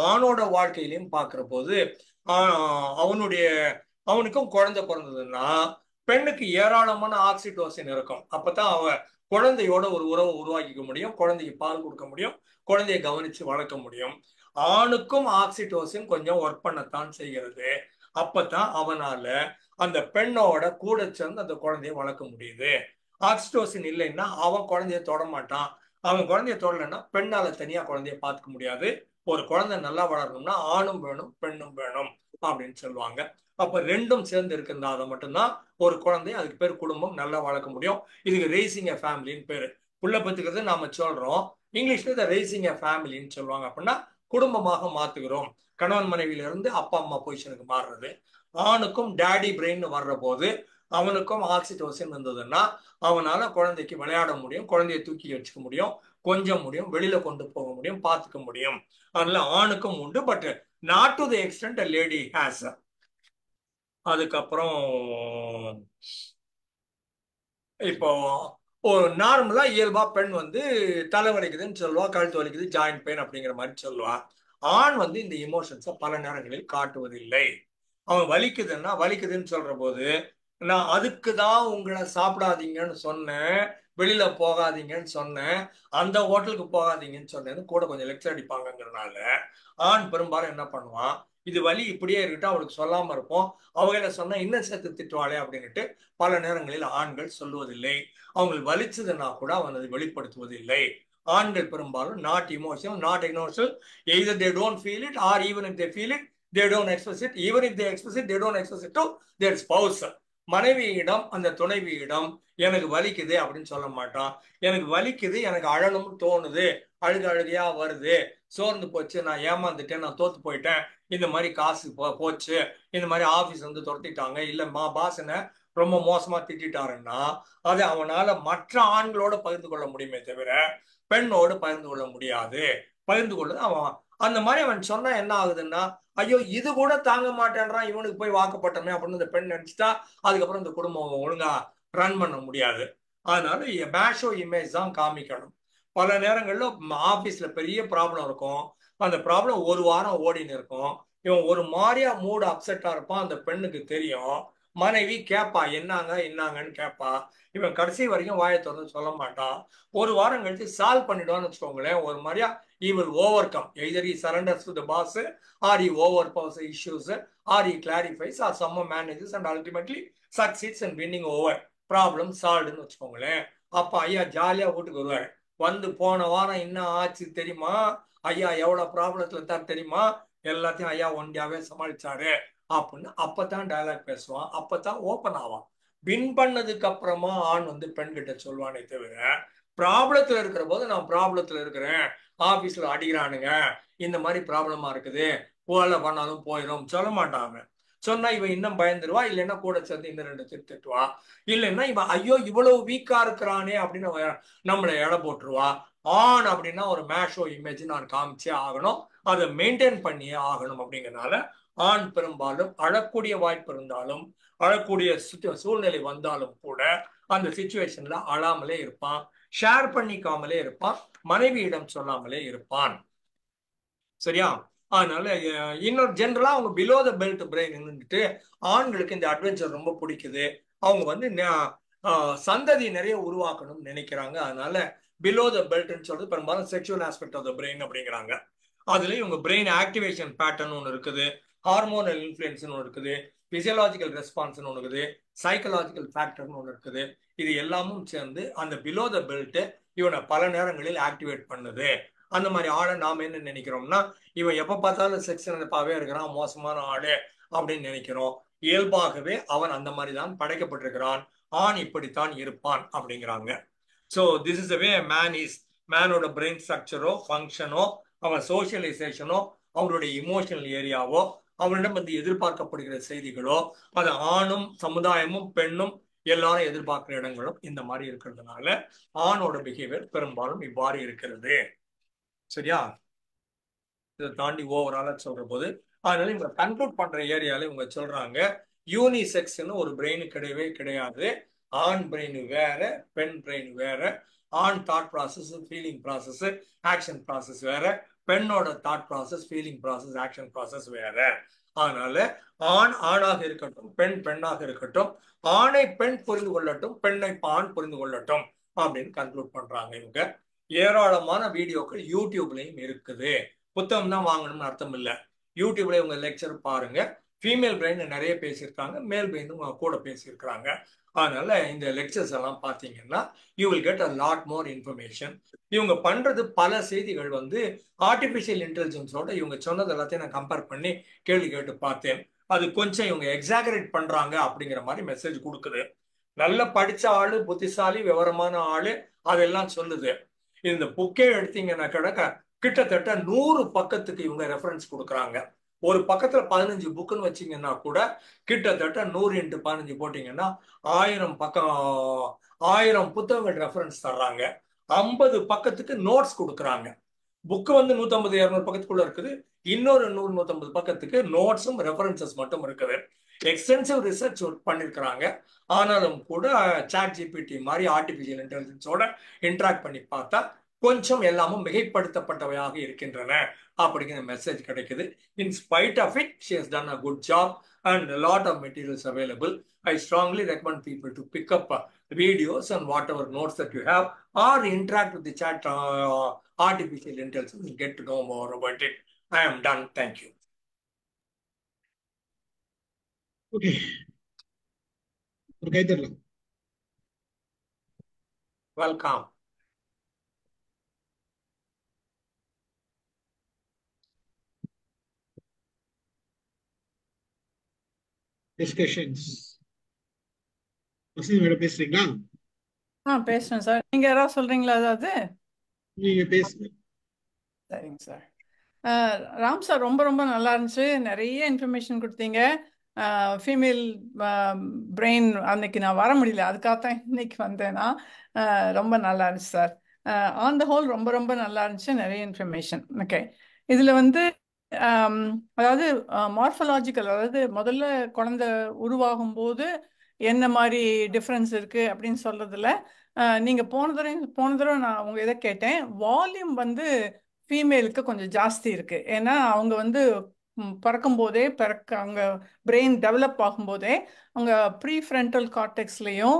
S2: ஆணோட வாழ்க்கையிலையும் பார்க்கிற போது அவனுடைய அவனுக்கும் குழந்தை பிறந்ததுன்னா பெண்ணுக்கு ஏராளமான ஆக்சிடோசின் இருக்கும். அப்பதான் அவ குழந்தையோட ஒரு உறவை உருவாக்கிக்க முடியும், குழந்தைக்கு பால் கொடுக்க முடியும், குழந்தைய கவனிச்சு வளர்க்க முடியும். ஆணுக்கும் ஆக்சிடோசின் கொஞ்சம் ஒர்க் பண்ணத்தான் செய்கிறது. அப்பதான் அவனால அந்த பெண்ணோட கூட சேர்ந்து அந்த குழந்தைய வளர்க்க முடியுது. ஆக்சிடோசின் இல்லைன்னா அவன் குழந்தைய தொட மாட்டான். அவன் குழந்தைய தொடலைன்னா பெண்ணால தனியா குழந்தைய பார்த்துக்க முடியாது. ஒரு குழந்தை நல்லா வளரணும்னா ஆணும் வேணும் பெண்ணும் வேணும் அப்படின்னு சொல்லுவாங்க. அப்ப ரெண்டும் சேர்ந்து இருக்கிறதால மட்டும்தான் ஒரு குழந்தை, அதுக்கு பேர் குடும்பம், நல்லா வளர்க்க முடியும். இதுக்கு ரேசிங் எ ஃபேமிலின்னு பேரு. புள்ள பெற்றுக்கிறது நாம சொல்றோம், இங்கிலீஷ்ல இதை ரேசிங் எ ஃபேமிலின்னு சொல்லுவாங்க. அப்படின்னா குடும்பமாக மாத்துகிறோம், கணவன் மனைவியில இருந்து அப்பா அம்மா பொசிஷனுக்கு மாறுறது. ஆணுக்கும் டேடி பிரெயின் வர்ற போது அவனுக்கும் ஆக்சிடோசின் வந்ததுன்னா அவனால குழந்தைக்கு விளையாட முடியும், குழந்தைய தூக்கி வச்சுக்க முடியும், கொஞ்சம் முடியும், வெளியில கொண்டு போக முடியும், பார்த்துக்க முடியும். அதனால ஆணுக்கும் உண்டு, but not to the extend lady has. அதுக்கப்புறம் இப்போ ஒரு நார்மலா இயல்பா பெண் வந்து தலை வலிக்குதுன்னு சொல்லுவா, கழுத்து வலிக்குது, ஜாயிண்ட் பெயின் அப்படிங்கிற மாதிரி சொல்லுவா. ஆண் வந்து இந்த இமோஷன்ஸை பல நேரங்களில் காட்டுவதில்லை. அவன் வலிக்குதுன்னா வலிக்குதுன்னு சொல்ற போது நான் அதுக்கு தான் உங்களை சாப்பிடாதீங்கன்னு சொன்னேன், வெளியில போகாதீங்கன்னு சொன்னேன், அந்த ஹோட்டலுக்கு போகாதீங்கன்னு சொன்னேன்னு கூட கொஞ்சம் லெக்சர் அடிப்பாங்கங்கிறதுனால ஆண் பெரும்பாலும் என்ன பண்ணுவான், இது வலி இப்படியே இருக்கட்டும் அவளுக்கு சொல்லாம இருப்போம், அவங்கள சொன்னா இன்னும் சேர்த்து திட்டுவாளே அப்படின்னுட்டு பல நேரங்களில் ஆண்கள் சொல்லுவதில்லை. அவங்களுக்கு வலிச்சதுன்னா கூட அவன் அதை வெளிப்படுத்துவதில்லை. ஆண்கள் பெரும்பாலும் not emotional, not emotional, either they don't feel it or even if they feel it they don't express it, even if they express it they don't express it to their spouse. மனைவியிடம் அந்த துணைவியிடம் எனக்கு வலிக்குது அப்படின்னு சொல்ல மாட்டான். எனக்கு வலிக்குது, எனக்கு அழணும்னு தோணுது, அழுகையா வருது, சோர்ந்து போச்சு, நான் ஏமாந்துட்டேன், நான் தோத்து போயிட்டேன், இந்த மாதிரி காசு போச்சு, இந்த மாதிரி ஆபீஸ் வந்து துரத்திட்டாங்க, இல்ல பாஸ் என்ன ரொம்ப மோசமா திட்டாருன்னா அதை அவனால மற்ற ஆண்களோட பகிர்ந்து கொள்ள முடியுமே தவிர பெண்ணோடு பகிர்ந்து கொள்ள முடியாது. பகிர்ந்து கொள்வது அவன் அந்த மாதிரி அவன் சொன்னா என்ன ஆகுதுன்னா, ஐயோ இது கூட தாங்க மாட்டேன்றான், இவனுக்கு போய் வாக்கப்பட்டமே அப்படின்னு இந்த பெண் நினைச்சிட்டா அதுக்கப்புறம் இந்த குடும்பம் ஒழுங்கா ரன் பண்ண முடியாது. அதனால மேஷோ இமேஜ் தான் காமிக்கணும். பல நேரங்கள்ல ஆபீஸ்ல பெரிய ப்ராப்ளம் இருக்கும், அந்த ப்ராப்ளம் ஒரு வாரம் ஓடின்னு இருக்கும், இவன் ஒரு மாதிரியா மூடு அப்செட்டா இருப்பான், அந்த பெண்ணுக்கு தெரியும். மனைவி கேட்பா என்னாங்க என்னாங்கன்னு கேட்பா, இவன் கடைசி வரைக்கும் வாயை திறந்து சொல்ல மாட்டான். ஒரு வாரம் கழிச்சு சால்வ் பண்ணிடுவான்னு வச்சுக்கோங்களேன். ஒரு மாதிரியா he will overcome, either he surrenders to the boss or he overcomes the issues or he clarifies or someone manages and ultimately succeeds in winning over, problem solvedன்னு வச்சுக்கோங்களேன். அப்ப ஐயா ஜாலியா வீட்டுக்கு வருவாரு, வந்து போன வாரம் என்ன ஆச்சு தெரியுமா, ஐயா எவ்வளவு ப்ராப்ளத்துல தான் தெரியுமா, எல்லாத்தையும் ஐயா ஒண்டியாவே சமாளிச்சாரு அப்படின்னு அப்பதான் டயலாக் பேசுவான், அப்பதான் ஓப்பன் ஆவான். வின் பண்ணதுக்கு அப்புறமா ஆண் வந்து பெண் கிட்ட சொல்லுவானே தவிர ப்ராப்ளத்துல இருக்கிற போது நான் ப்ராப்ளத்துல இருக்கிறேன், ஆபீஸ்ல அடிக்கிறானுங்க, இந்த மாதிரி ப்ராப்ளமா இருக்குது, போல பண்ணாலும் போயிடும் சொல்ல மாட்டாங்க. சொன்னா இவன் இன்னும் பயந்துருவா, இல்லைன்னா கூட சேர்ந்து இன்னும் ரெண்டு திட்டுவா, இல்லைன்னா இவன் ஐயோ இவ்வளவு வீக்கா இருக்கிறானே அப்படின்னு நம்மளை எடை போட்டுருவா. ஆண் அப்படின்னா ஒரு மேஷோ இமேஜ் நான் காமிச்சே ஆகணும், அதை மெயின்டைன் பண்ணியே ஆகணும். அப்படிங்கிறதுனால ஆண் பெரும்பாலும் அழக்கூடிய வாய்ப்பு இருந்தாலும் அழக்கூடிய சூழ்நிலை வந்தாலும் கூட அந்த சிச்சுவேஷன்ல அழாமலே இருப்பான், ஷேர் பண்ணிக்காமலே இருப்பான், மனைவியிடம் சொல்லாமலே இருப்பான். சரியா? அதனால இன்னொரு ஜென்ரலா அவங்க பிலோ த பெல்ட் பிரெயின் இருந்துட்டு ஆண்களுக்கு இந்த அட்வென்ச்சர் ரொம்ப பிடிக்குது, அவங்க வந்து சந்ததி நிறைய உருவாக்கணும்னு நினைக்கிறாங்க. அதனால பிலோ த பெல்ட்னு சொல்றது பெரும்பாலும் sexual aspect of the brain அப்படிங்கிறாங்க. அதுல இவங்க பிரெயின் ஆக்டிவேஷன் பேட்டர்ன் ஒன்று இருக்குது, ஹார்மோனல் இன்ஃப்ளூயன்ஸ்னு ஒன்று இருக்குது, பிசியலாஜிக்கல் ரெஸ்பான்ஸ்னு ஒன்று இருக்குது, சைக்கலாஜிக்கல் ஃபேக்டர்னு ஒன்று இருக்குது. இது எல்லாமும் சேர்ந்து அந்த பிலோ த பெல்ட் இவனை பல நேரங்களில் ஆக்டிவேட் பண்ணுது. அந்த மாதிரி ஆளை நாம என்ன நினைக்கிறோம்னா, இவன் எப்ப பார்த்தாலும் செக்ஸ் பாவே இருக்கிறான், மோசமான ஆளு அப்படின்னு நினைக்கிறோம். இயல்பாகவே அவன் அந்த மாதிரி தான் படைக்கப்பட்டிருக்கிறான், ஆண் இப்படித்தான் இருப்பான் அப்படிங்கிறாங்க. So this is the way man is. மேனோட பிரெயின் ஸ்ட்ரக்சரோ ஃபங்க்ஷனோ அவன் சோசியலைசேஷனோ அவனுடைய இமோஷனல் ஏரியாவோ அவனிடம் வந்து எதிர்பார்க்கப்படுகிற செய்திகளோ அது ஆணும் சமுதாயமும் பெண்ணும் எல்லாரும் எதிர்பார்க்கிற இடங்களும் இந்த மாதிரி இருக்கிறதுனால ஆணோட பிஹேவியர் பெரும்பாலும் இவ்வாறு இருக்கிறது. சரியா? இதை தாண்டி ஓவராலா சொல்ற போது அதனால இவங்க கன்க்ளூட் பண்ற ஏரியால இவங்க சொல்றாங்க, யூனிசெக்ஸ்னு ஒரு பிரெயின் கிடையவே கிடையாது. ஆண் பிரெயின் வேற, பெண் பிரெயின் வேற. ஆண் thought process, feeling process, action process வேற. பெண்ணோட thought process, feeling process, action process வேற. அதனால ஆண் ஆணாக இருக்கட்டும், பெண் பெண்ணாக இருக்கட்டும், ஆணை பெண் புரிந்து கொள்ளட்டும், பெண்ணை ஆண் புரிந்து கொள்ளட்டும் அப்படின்னு கன்க்ளூட் பண்றாங்க இவங்க. ஏராளமான வீடியோக்கள் யூடியூப்லயும் இருக்குது. புத்தகம் தான் வாங்கணும்னு அர்த்தம் இல்லை. யூடியூப்ல இவங்க லெக்சர் பாருங்க. ஃபீமேல் பிரெயின் நிறைய பேசியிருக்காங்க, மேல் பிரெயினும் கூட பேசியிருக்கிறாங்க. அதனால இந்த லெக்சர்ஸ் எல்லாம் பார்த்தீங்கன்னா you will get a lot more information. இவங்க பண்றது பல செய்திகள் வந்து ஆர்டிஃபிஷியல் இன்டெலிஜென்ஸோட இவங்க சொன்னது எல்லாத்தையும் நான் கம்பேர் பண்ணி கேள்வி கேட்டு பார்த்தேன். அது கொஞ்சம் இவங்க எக்ஸாகரேட் பண்றாங்க அப்படிங்கிற மாதிரி மெசேஜ் கொடுக்குது. நல்ல படிச்ச ஆளு, புத்திசாலி, விவரமான ஆளு அதெல்லாம் சொல்லுது. இந்த புக்கே எடுத்தீங்கன்னா கிட்டத்தட்ட 100 பக்கத்துக்கு இவங்க ரெஃபரன்ஸ் கொடுக்குறாங்க. ஒரு பக்கத்துல 15 புக்குன்னு வச்சீங்கன்னா கூட கிட்டத்தட்ட 100 × 15 போட்டீங்கன்னா 1000 பக்கம், 1000 புத்தகங்கள் ரெஃபரன்ஸ் தர்றாங்க. 50 பக்கத்துக்கு நோட்ஸ் கொடுக்குறாங்க. புக்கு வந்து 150 200 பக்கத்துக்குள்ள இருக்குது. இன்னொரு 100 150 பக்கத்துக்கு நோட்ஸும் ரெஃபரன்சஸ் மட்டும் இருக்குது. எக்ஸ்டென்சிவ் ரிசர்ச் பண்ணிருக்கிறாங்க. ஆனாலும் கூட சாட் ஜிபிடி மாதிரி ஆர்டிபிஷியல் இன்டெலிஜென்ஸோட இன்டராக்ட் பண்ணி பார்த்தா கொஞ்சம் எல்லாமும் மிகைப்படுத்தப்பட்டவையாக இருக்கின்றன அப்படிங்கிற மெசேஜ் கிடைக்குது. In spite of it she has done a good job and a lot of materials available. I strongly recommend people to pick up videos and whatever notes that you have or interact with the chat artificial intelligence and get to know more about it. I am done. Thank you.
S1: Okay, ஒரு கை தரலாம்.
S2: Welcome.
S1: Discussions. Vasanthi madam பேசுறீங்களா?
S3: பேசுறேன் sir. நீங்க யாராவது சொல்றீங்களா? அதாவது
S1: நீங்க பேசுங்க.
S3: சரிங்க சார். ராம் சார் ரொம்ப ரொம்ப நல்லா இருந்துச்சு. நிறைய இன்ஃபர்மேஷன் கொடுத்தீங்க. ஃபீமேல் பிரெயின் அன்னைக்கு நான் வர முடியல, அதுக்காகத்தான் இன்னைக்கு வந்தேன்னா. ரொம்ப நல்லா இருந்துச்சு சார். ஆன் த ஹோல் ரொம்ப ரொம்ப நல்லா இருந்துச்சு, நிறைய இன்ஃபர்மேஷன். ஓகே, இதில் வந்து அதாவது மார்ஃபலாஜிக்கல், அதாவது முதல்ல குழந்தை உருவாகும் போது என்ன மாதிரி டிஃப்ரென்ஸ் இருக்குது அப்படின்னு சொல்கிறதுல நீங்கள் போன தடவை நான் உங்கள் இதை கேட்டேன். வால்யூம் வந்து ஃபீமேலுக்கு கொஞ்சம் ஜாஸ்தி இருக்குது. ஏன்னா அவங்க வந்து பிறக்கும் போதே அவங்க பிரெயின் டெவலப் ஆகும்போதே அவங்க ப்ரீ ஃப்ரண்டல் கார்டெக்ஸ்லேயும்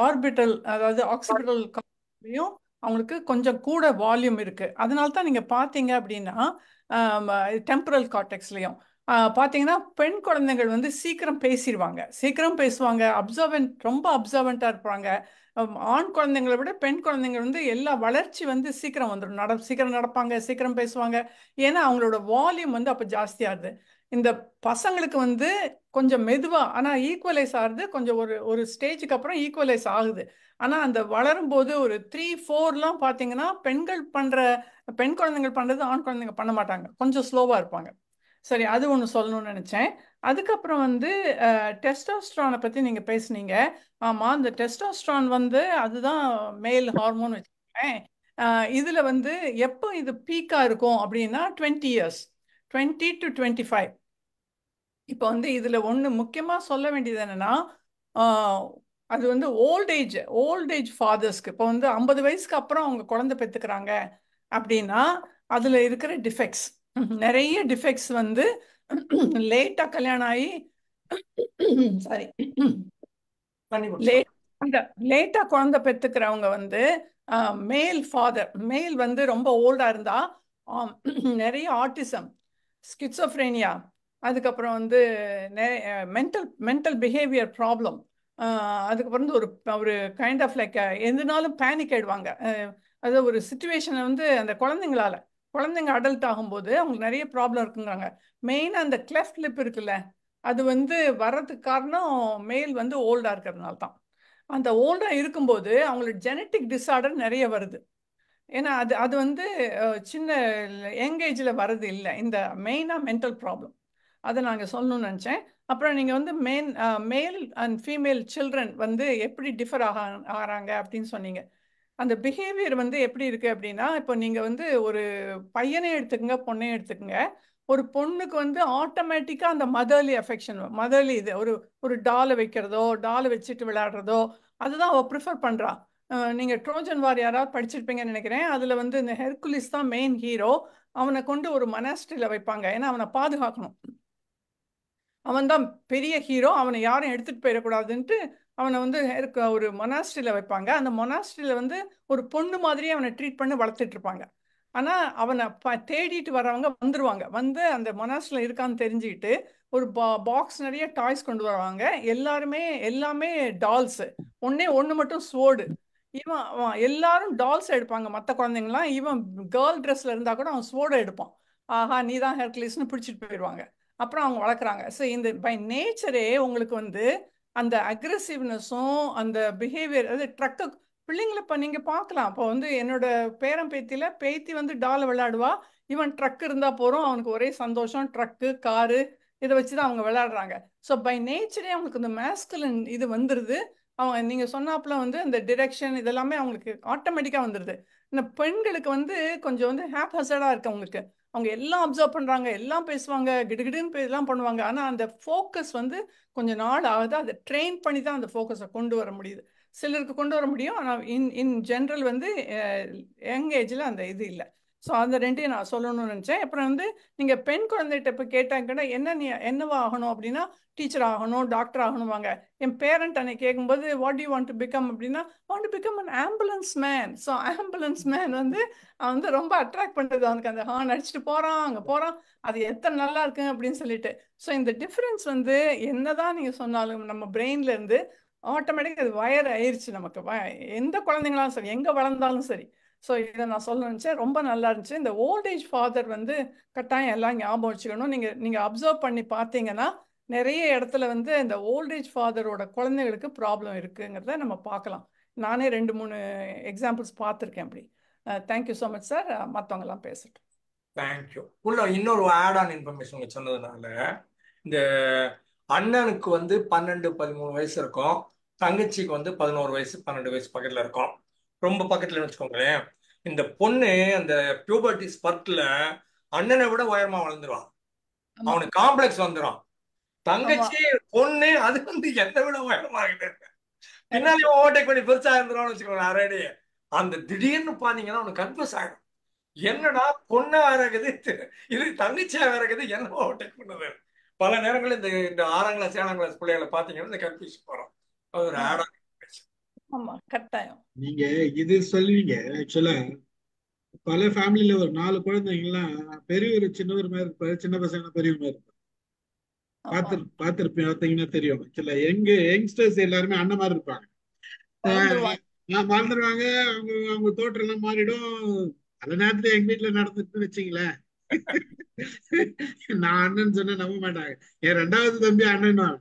S3: ஆர்பிட்டல், அதாவது ஆக்சிபிட்டல் கார்டெக்ஸ்லேயும் அவங்களுக்கு கொஞ்சம் கூட வால்யூம் இருக்குது. அதனால தான் நீங்கள் பார்த்தீங்க அப்படின்னா டெம்பரல் கார்டெக்ஸ்லேயும் பார்த்தீங்கன்னா பெண் குழந்தைகள் வந்து சீக்கிரம் பேசுவாங்க, ரொம்ப அப்சர்வெண்ட்டாக இருப்பாங்க. ஆண் குழந்தைங்களை விட பெண் குழந்தைங்கள் வந்து எல்லா வளர்ச்சி வந்து சீக்கிரம் வந்துடும், சீக்கிரம் நடப்பாங்க, சீக்கிரம் பேசுவாங்க. ஏன்னா அவங்களோட வால்யூம் வந்து அப்போ ஜாஸ்தியாகுது. இந்த பசங்களுக்கு வந்து கொஞ்சம் மெதுவாக ஆனால் ஈக்குவலைஸ் ஆகுது. கொஞ்சம் ஒரு ஸ்டேஜுக்கு அப்புறம் ஈக்குவலைஸ் ஆகுது. ஆனால் அந்த வளரும் போது ஒரு 3 4லாம் பார்த்தீங்கன்னா பெண் குழந்தைகள் பண்ணுறது ஆண் குழந்தைங்க பண்ண மாட்டாங்க, கொஞ்சம் ஸ்லோவாக இருப்பாங்க. சரி, அது ஒன்று சொல்லணும்னு நினச்சேன். அதுக்கப்புறம் வந்து டெஸ்டோஸ்ட்ரானை பற்றி நீங்கள் பேசுனீங்க. ஆமாம், இந்த டெஸ்டோஸ்ட்ரான் வந்து அதுதான் மேல் ஹார்மோன் வச்சுக்கோங்களேன். இதில் வந்து எப்போ இது பீக்காக இருக்கும் அப்படின்னா 20 years, 20 to 25. இப்போ வந்து இதில் ஒன்று முக்கியமாக சொல்ல வேண்டியது என்னென்னா, அது வந்து ஓல்டேஜ் ஃபாதர்ஸ்க்கு இப்போ வந்து 50 வயசுக்கு அப்புறம் அவங்க குழந்தை பெற்றுக்கிறாங்க அப்படின்னா அதில் இருக்கிற டிஃபெக்ட்ஸ், நிறைய டிஃபெக்ட்ஸ் வந்து லேட்டாக கல்யாணம் ஆகி சாரி லேட்டாக குழந்தை பெற்றுக்கிறவங்க வந்து மேல் வந்து ரொம்ப ஓல்டாக இருந்தால் நிறைய ஆட்டிசம், ஸ்கிட்சோஃப்ரேனியா, அதுக்கப்புறம் வந்து மென்டல் பிஹேவியர் ப்ராப்ளம், அதுக்கப்புறம் வந்து ஒரு ஒரு கைண்ட் ஆஃப் லைக் எதுனாலும் பேனிக் ஆயிடுவாங்க. அது ஒரு சுச்சுவேஷனை வந்து அந்த குழந்தைங்க அடல்ட் ஆகும்போது அவங்களுக்கு நிறைய ப்ராப்ளம் இருக்குங்கிறாங்க. மெயினாக அந்த கிளெஃப்ட் லிப் இருக்குல்ல, அது வந்து வர்றதுக்கு காரணம் மேல் வந்து ஓல்டாக இருக்கிறதுனால தான். அந்த ஓல்டாக இருக்கும்போது அவங்களுக்கு ஜெனட்டிக் டிஸார்டர் நிறைய வருது. ஏன்னா அது அது வந்து சின்ன யங் ஏஜில் வர்றது இல்லை, இந்த மெயினாக மென்டல் ப்ராப்ளம். அதை நாங்கள் சொல்லணும்னு நினச்சேன். அப்புறம் நீங்கள் வந்து மேல் அண்ட் ஃபீமேல் சில்ட்ரன் வந்து எப்படி டிஃபர் ஆகிறாங்க அப்படின்னு சொன்னீங்க. அந்த பிஹேவியர் வந்து எப்படி இருக்கு அப்படின்னா, இப்போ நீங்கள் வந்து ஒரு பையனே எடுத்துக்கங்க, பொண்ணையும் எடுத்துக்கங்க. ஒரு பொண்ணுக்கு வந்து ஆட்டோமேட்டிக்காக அந்த மதர்லி அஃபெக்ஷன், மதர்லி இது ஒரு ஒரு டாலை வைக்கிறதோ, டாலை வச்சுட்டு விளையாடுறதோ, அதுதான் அவள் ப்ரிஃபர் பண்ணுறா. நீங்கள் ட்ரோஜன் வார் யாராவது படிச்சிருப்பீங்கன்னு நினைக்கிறேன். அதில் வந்து இந்த ஹெர்குலிஸ் தான் மெயின் ஹீரோ. அவனை கொண்டு ஒரு மனாஸ்ட்ரியில் வைப்பாங்க, ஏன்னா அவனை பாதுகாக்கணும். அவன் தான் பெரிய ஹீரோ, அவனை யாரும் எடுத்துகிட்டு போயிடக்கூடாதுன்ட்டு அவனை வந்து ஒரு மொனாஸ்ட்ரியில் வைப்பாங்க. அந்த மொனாஸ்ட்ரியில் வந்து ஒரு பொண்ணு மாதிரியே அவனை ட்ரீட் பண்ணி வளர்த்துட்டு இருப்பாங்க. ஆனால் அவனை தேடிட்டு வரவங்க வந்துடுவாங்க, வந்து அந்த மொனாஸ்ட்ரியில் இருக்கான்னு தெரிஞ்சுக்கிட்டு ஒரு பாக்ஸ் நிறைய டாய்ஸ் கொண்டு வருவாங்க. எல்லாமே டால்ஸு, ஒன்று மட்டும் ஸ்வோர்டு. அவன் எல்லாரும் டால்ஸ் எடுப்பாங்க, மற்ற குழந்தைங்களாம். இவன் கேர்ள் ட்ரெஸ்ல இருந்தால் கூட அவன் ஸ்வோர்டை எடுப்பான். ஆஹா நீ தான் ஹெர்குலிஸ்னு பிடிச்சிட்டு போயிடுவாங்க. அப்புறம் அவங்க வளர்க்குறாங்க. ஸோ இந்த பை நேச்சரே உங்களுக்கு வந்து அந்த அக்ரெசிவ்னஸும் அந்த பிஹேவியர், அது ட்ரக்கு பிள்ளைங்களை இப்போ நீங்கள் பார்க்கலாம். இப்போ வந்து என்னோட பேத்தி வந்து டால் விளையாடுவா. இவன் ட்ரக் இருந்தால் போகிறோம், அவனுக்கு ஒரே சந்தோஷம். ட்ரக்கு, காரு, இதை வச்சு தான் அவங்க விளையாடுறாங்க. ஸோ பை நேச்சரே அவங்களுக்கு இந்த மேஸ்குலின் இது வந்துடுது. அவங்க நீங்கள் சொன்னாப்புல வந்து இந்த டிரெக்ஷன் இதெல்லாமே அவங்களுக்கு ஆட்டோமேட்டிக்காக வந்துடுது. இந்த பெண்களுக்கு வந்து கொஞ்சம் வந்து ஹேப் ஹசர்டாக இருக்கு அவங்களுக்கு. அவங்க எல்லாம் அப்சர்வ் பண்ணுறாங்க, எல்லாம் பேசுவாங்க, கிடுகிடுன்னு எல்லாம் பண்ணுவாங்க. ஆனால் அந்த ஃபோக்கஸ் வந்து கொஞ்சம் நாள் ஆகுது. அதை ட்ரெயின் பண்ணி தான் அந்த ஃபோக்கஸை கொண்டு வர முடியுது. சிலருக்கு கொண்டு வர முடியும், ஆனால் இன் ஜென்ரல் வந்து யங் ஏஜில் அந்த இது இல்லை. ஸோ அந்த ரெண்டையும் நான் சொல்லணும்னு நினச்சேன். அப்புறம் வந்து நீங்கள் பெண் குழந்தைகிட்ட இப்போ கேட்டாங்கன்னா என்னவா ஆகணும் அப்படின்னா, டீச்சர் ஆகணும், டாக்டர் ஆகணுவாங்க. என் பேரண்ட் அன்னைக்கு கேட்கும்போது what you want to become அப்படின்னா, want to become an ambulance man. So ambulance man வந்து அவன் வந்து ரொம்ப அட்ராக்ட் பண்ணுறது. அவனுக்கு அந்த ஹார்ன் அடிச்சுட்டு போகிறான், அங்கே போகிறான், அது எத்தனை நல்லா இருக்கு அப்படின்னு சொல்லிட்டு. ஸோ இந்த டிஃப்ரென்ஸ் வந்து என்னதான் நீங்கள் சொன்னாலும் நம்ம பிரெயின்ல இருந்து ஆட்டோமேட்டிக் அது வயர் ஆயிடுச்சு நமக்கு. எந்த குழந்தைங்களாலும் சரி, எங்கே வளர்ந்தாலும் சரி. ஸோ இதை நான் சொல்ல நினச்சேன். ரொம்ப நல்லா இருந்துச்சு. இந்த ஓல்டேஜ் ஃபாதர் வந்து கட்டாயம் எல்லாம் ஞாபகம் வச்சுக்கணும். நீங்கள் அப்சர்வ் பண்ணி பார்த்தீங்கன்னா நிறைய இடத்துல வந்து இந்த ஓல்டேஜ் ஃபாதரோட குழந்தைகளுக்கு ப்ராப்ளம் இருக்குங்கிறத நம்ம பார்க்கலாம். நானே 2-3 எக்ஸாம்பிள்ஸ் பார்த்துருக்கேன் அப்படி. Thank you so much sir. மற்றவங்கெல்லாம் பேசட்டும்.
S2: தேங்க்யூ. இன்னொரு ஆட் ஆன் இன்ஃபர்மேஷன் சொன்னதுனால, இந்த அண்ணனுக்கு வந்து 12-13 வயசு இருக்கும், தங்கச்சிக்கு வந்து 11 வயசு 12 வயசு பக்கத்துல இருக்கும். ரொம்ப பக்கத்துல வச்சுக்கோங்களேன். இந்த பொண்ணு அந்த பியூபர்ட்டி ஸ்பர்ட்ல அண்ணனை விட உயரமா வளர்ந்துருவான். அவனுக்கு காம்ப்ளெக்ஸ் வந்துடும். தங்கச்சி பொண்ணு அது வந்து என்னை விட உயரமாகிட்டு பின்னாடி ஓவர்டேக் பண்ணி பெருசா இருந்துருவான்னு வச்சுக்கோங்க. அரடி அந்த திடீர்னு பாத்தீங்கன்னா அவனுக்கு கன்ஃபியூஸ் ஆயிடும். என்னடா பொண்ணா வேற இருக்குது, இது தங்கச்சியா வேற இருக்குது, என்ன ஓவர்டேக் பண்ணுது. பல நேரங்கள் இந்த 6ஆம் கிளாஸ் 7ஆம் கிளாஸ் பிள்ளைகளை பாத்தீங்கன்னா இந்த கன்ஃபியூஷன் வரும். அது ஒரு ஆட் ஆன்.
S3: ஆமா கட்டாயம்.
S1: நீங்க இது சொல்லுவீங்க. ஆக்சுவலா பல ஃபேமிலியில ஒரு 4 குழந்தைங்கலாம் பெரியவர் சின்னவர் மாதிரி இருப்பாரு, சின்ன பசங்க பெரியவர் மாதிரி இருப்பாரு. பார்த்தீங்கன்னா தெரியும். ஆக்சுவலா யங்ஸ்டர்ஸ் எல்லாருமே அண்ணன் மாதிரி இருப்பாங்க. மறந்துடுவாங்க. அவங்க தோற்றம் எல்லாம் மாறிடும். பல நேரத்துல எங்க வீட்டுல நடந்துட்டு வச்சுங்களேன். நான் அண்ணன் சொன்ன நம்ப மாட்டாங்க. என் 2வது தம்பி அண்ணன்,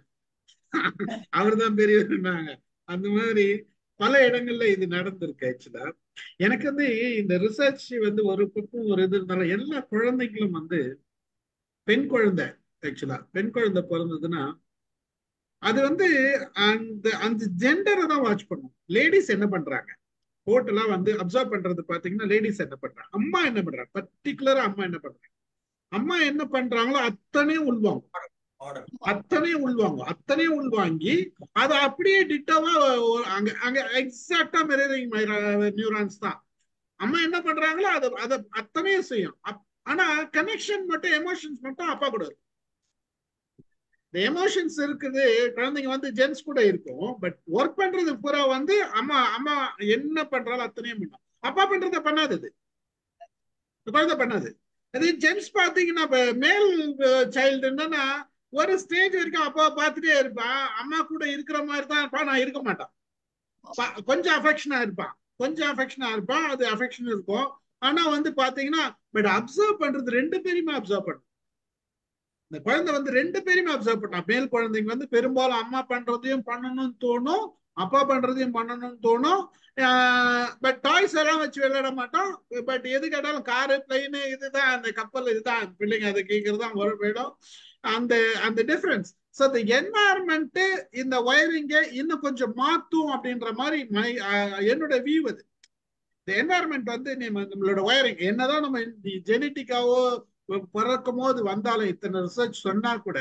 S1: அவர் தான் பெரியவர்னாங்க. அந்த மாதிரி பல இடங்கள்ல இது நடந்திருக்கு. ஆக்சுவலா எனக்கு வந்து இந்த ரிசர்ச் வந்து ஒரு பக்கம் ஒரு இது இருந்தாலும், எல்லா குழந்தைகளும் வந்து பெண் குழந்தை, ஆக்சுவலா பெண் குழந்தை பிறந்ததுன்னா அது வந்து அந்த அந்த ஜெண்டரை தான் வாட்ச் பண்ணும். லேடிஸ் என்ன பண்றாங்க டோட்டலா வந்து அப்சர்வ் பண்றது பாத்தீங்கன்னா, லேடிஸ் என்ன பண்றாங்க, அம்மா என்ன பண்றாங்க, பர்டிகுலரா அம்மா என்ன பண்றாங்க, அம்மா என்ன பண்றாங்களோ அத்தனையும் உள்வாங்கி அதை அப்படியே டிட்டோவா அங்க அங்க எக்ஸாக்டா மிரரிங் நியூரான்ஸ் தான். அம்மா என்ன பண்றாங்களோ அதை அத்தனையும் செய்யும். ஆனா கனெக்ஷன் மட்டும், எமோஷன்ஸ் மட்டும் அப்பா கூட இருக்கும். இந்த எமோஷன்ஸ் இருக்குது குழந்தைங்க வந்து ஜென்ஸ் கூட இருக்கும். பட் ஒர்க் பண்றது பூரா வந்து அம்மா என்ன பண்றாலும் அத்தனையும் பண்ணும். அப்பா பண்றத பண்ணாது, குழந்தை பண்ணாது. அது ஜென்ஸ் பாத்தீங்கன்னா மேல் சைல்டு என்னன்னா ஒரு ஸ்டேஜ் வரைக்கும் அப்பா பார்த்துட்டே இருப்பான், அம்மா கூட இருக்கிற மாதிரி தான் இருப்பான், நான் இருக்க மாட்டான். கொஞ்சம் அஃபெக்ஷனா இருப்பான், அது அஃபெக்ஷன் இருக்கும். ஆனா வந்து பாத்தீங்கன்னா பட் அப்சர்வ் பண்றது ரெண்டு பேருமே அப்சர்வ் பண்ணும். இந்த குழந்தை வந்து ரெண்டு பேருமே அப்சர்வ் பண்ணா. மேல் குழந்தைங்க வந்து பெரும்பாலும் அம்மா பண்றதையும் பண்ணணும்னு தோணும், அப்பா பண்றதையும் பண்ணணும்னு தோணும். பட் டாய்ஸ் எல்லாம் வச்சு விளையாட மாட்டோம். பட் எது கேட்டாலும் காரு பிளைனு இதுதான், அந்த கப்பல் இதுதான், பிள்ளைங்க அதை கேட்கறது தான் வரும் போயிடும். அந்த அந்த டிஃபரன்ஸ். ஸோ இந்த என்வாயர்மெண்ட் இந்த வயரிங்க இன்னும் கொஞ்சம் மாத்தும் அப்படின்ற மாதிரி என்னோட வியூ அது. இந்த என்வாயர்மெண்ட் வந்து நம்மளோட வயரிங் என்னதான் நம்ம ஜெனட்டிக்காவோ பிறக்கும் போது வந்தாலும் இத்தனை ரிசர்ச் சொன்னா கூட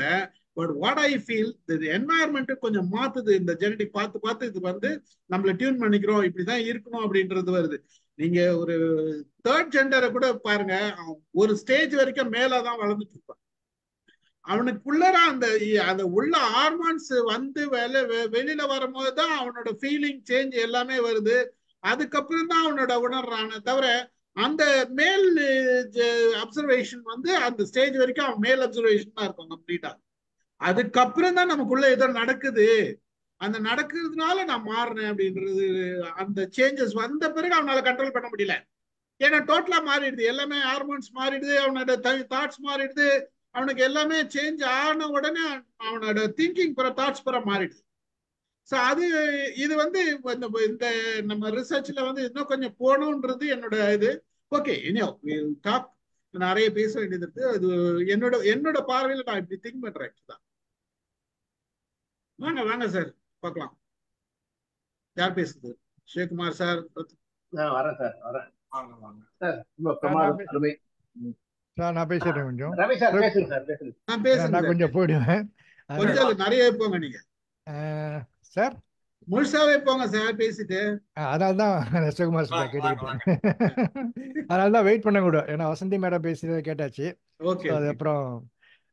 S1: பட் வாட் ஐ ஃபீல் இந்த என்வாயர்மெண்ட் கொஞ்சம் மாத்துது. இந்த ஜெனட்டிக் பார்த்து பார்த்து இது வந்து நம்மள டியூன் பண்ணிக்கிறோம், இப்படிதான் இருக்கணும் அப்படின்றது வருது. நீங்க ஒரு தேர்ட் ஜெண்டரை கூட பாருங்க, ஒரு ஸ்டேஜ் வரைக்கும் மேலதான் வளர்ந்துட்டு இருப்பான். அவனுக்குள்ளர அந்த அந்த உள்ள ஹார்மோன்ஸ் வந்து வெளியில வரும்போது தான் அவனோட ஃபீலிங் சேஞ்ச் எல்லாமே வருது. அதுக்கப்புறம் தான் அவனோட உணர்றானே தவிர அந்த மேல் அப்சர்வேஷன் வந்து அந்த ஸ்டேஜ் வரைக்கும் அவன் மேல் அப்சர்வேஷன் தான் இருக்கும் கம்ப்ளீட்டா. அதுக்கப்புறம் தான் நமக்குள்ள ஏதோ நடக்குது, அந்த நடக்கிறதுனால நான் மாறினேன் அப்படின்றது. அந்த சேஞ்சஸ் வந்த பிறகு அவனால கண்ட்ரோல் பண்ண முடியல. ஏன்னா டோட்டலா மாறிடுது, எல்லாமே ஹார்மோன்ஸ் மாறிடுது, அவனோட தாட்ஸ் மாறிடுது, அவனுக்கு எல்லாமே சேஞ்ச் ஆன உடனே அவனோட திங்கிங் பிற தாட்ஸ் பிற மாறிடுது. ஸோ அது இது வந்து இந்த நம்ம ரிசர்ச்ல வந்து இன்னும் கொஞ்சம் போகணுன்றது என்னோட இது. ஓகே, இனியோ டாக், நிறைய பேச வேண்டியது இருக்கு. அது என்னோட பார்வையில் நான் இப்படி திங்க் பண்றேன். வாங்க வாங்க சார் பார்க்கலாம். யார் பேசுறது? சிவகுமார் சார்.
S4: வரேன் சார், வரேன்
S2: வாங்க வாங்க.
S4: சார். ரொம்ப பிரமாதம், அருமை.
S5: சார் நான் பேசுறேன் கொஞ்சம்.
S4: ரவி சார் பேசுங்க சார், பேசுங்க.
S1: நான் பேசுறேன்.
S5: நான் கொஞ்சம் போயிடுவேன்.
S1: கொஞ்சம் நிறைய போங்க நீங்க
S5: சார்.
S1: முழுசாவே போங்க சார் பேசிட்டு.
S5: அதனால தான் சிவகுமார் சார் கேட்டுக்கிட்டேன். அதனால தான் வெயிட் பண்ண கூட, ஏன்னா வசந்தி மேடம் பேசுறதை கேட்டாச்சு.
S1: ஓகே.
S5: அதுக்கப்புறம்